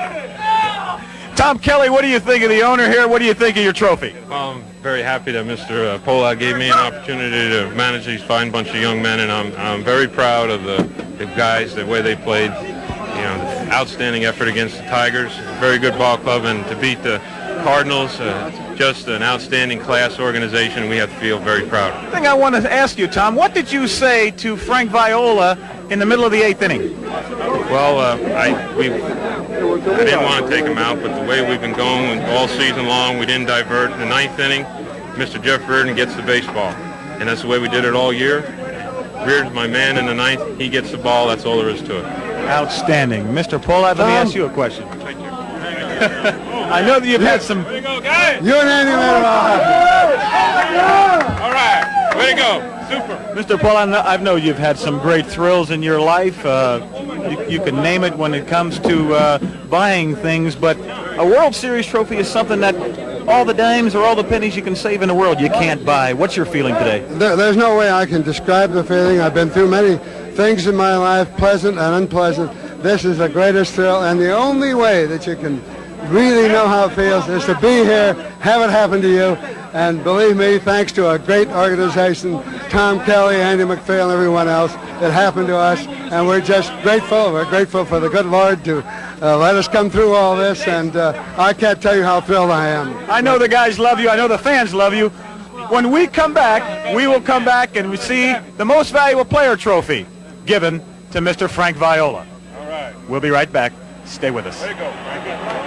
Tom Kelly, what do you think of the owner here? What do you think of your trophy? Well, I'm very happy that Mr. Pohlad gave me an opportunity to manage these fine bunch of young men, and I'm very proud of the guys, the way they played. You know, the outstanding effort against the Tigers, very good ball club, and to beat the Cardinals, just an outstanding class organization. We have to feel very proud. The thing I want to ask you, Tom, what did you say to Frank Viola in the middle of the 8th inning? Well, I didn't want to take him out, but the way we've been going all season long, we didn't divert. In the 9th inning, Mr. Jeff Reardon gets the baseball, and that's the way we did it all year. Reardon's my man in the 9th. He gets the ball. That's all there is to it. Outstanding. Mr. Pohlad, let me ask you a question. Thank you. I know that you've had some... There you go, guys. You and Andy made it all happen. All right. Way to go. Super. Mr. Pohlad, I know you've had some great thrills in your life. You can name it when it comes to buying things, but a World Series trophy is something that all the dimes or all the pennies you can save in the world you can't buy. What's your feeling today? There's no way I can describe the feeling. I've been through many things in my life, pleasant and unpleasant. This is the greatest thrill, and the only way that you can really know how it feels is to be here, have it happen to you, and believe me, thanks to a great organization, Tom Kelly, Andy MacPhail, and everyone else, it happened to us, and we're just grateful. We're grateful for the good Lord to let us come through all this, and I can't tell you how thrilled I am. I know the guys love you. I know the fans love you. When we come back, we will come back and we see the most valuable player trophy given to Mr. Frank Viola. All right. We'll be right back. Stay with us. There you go, Frank.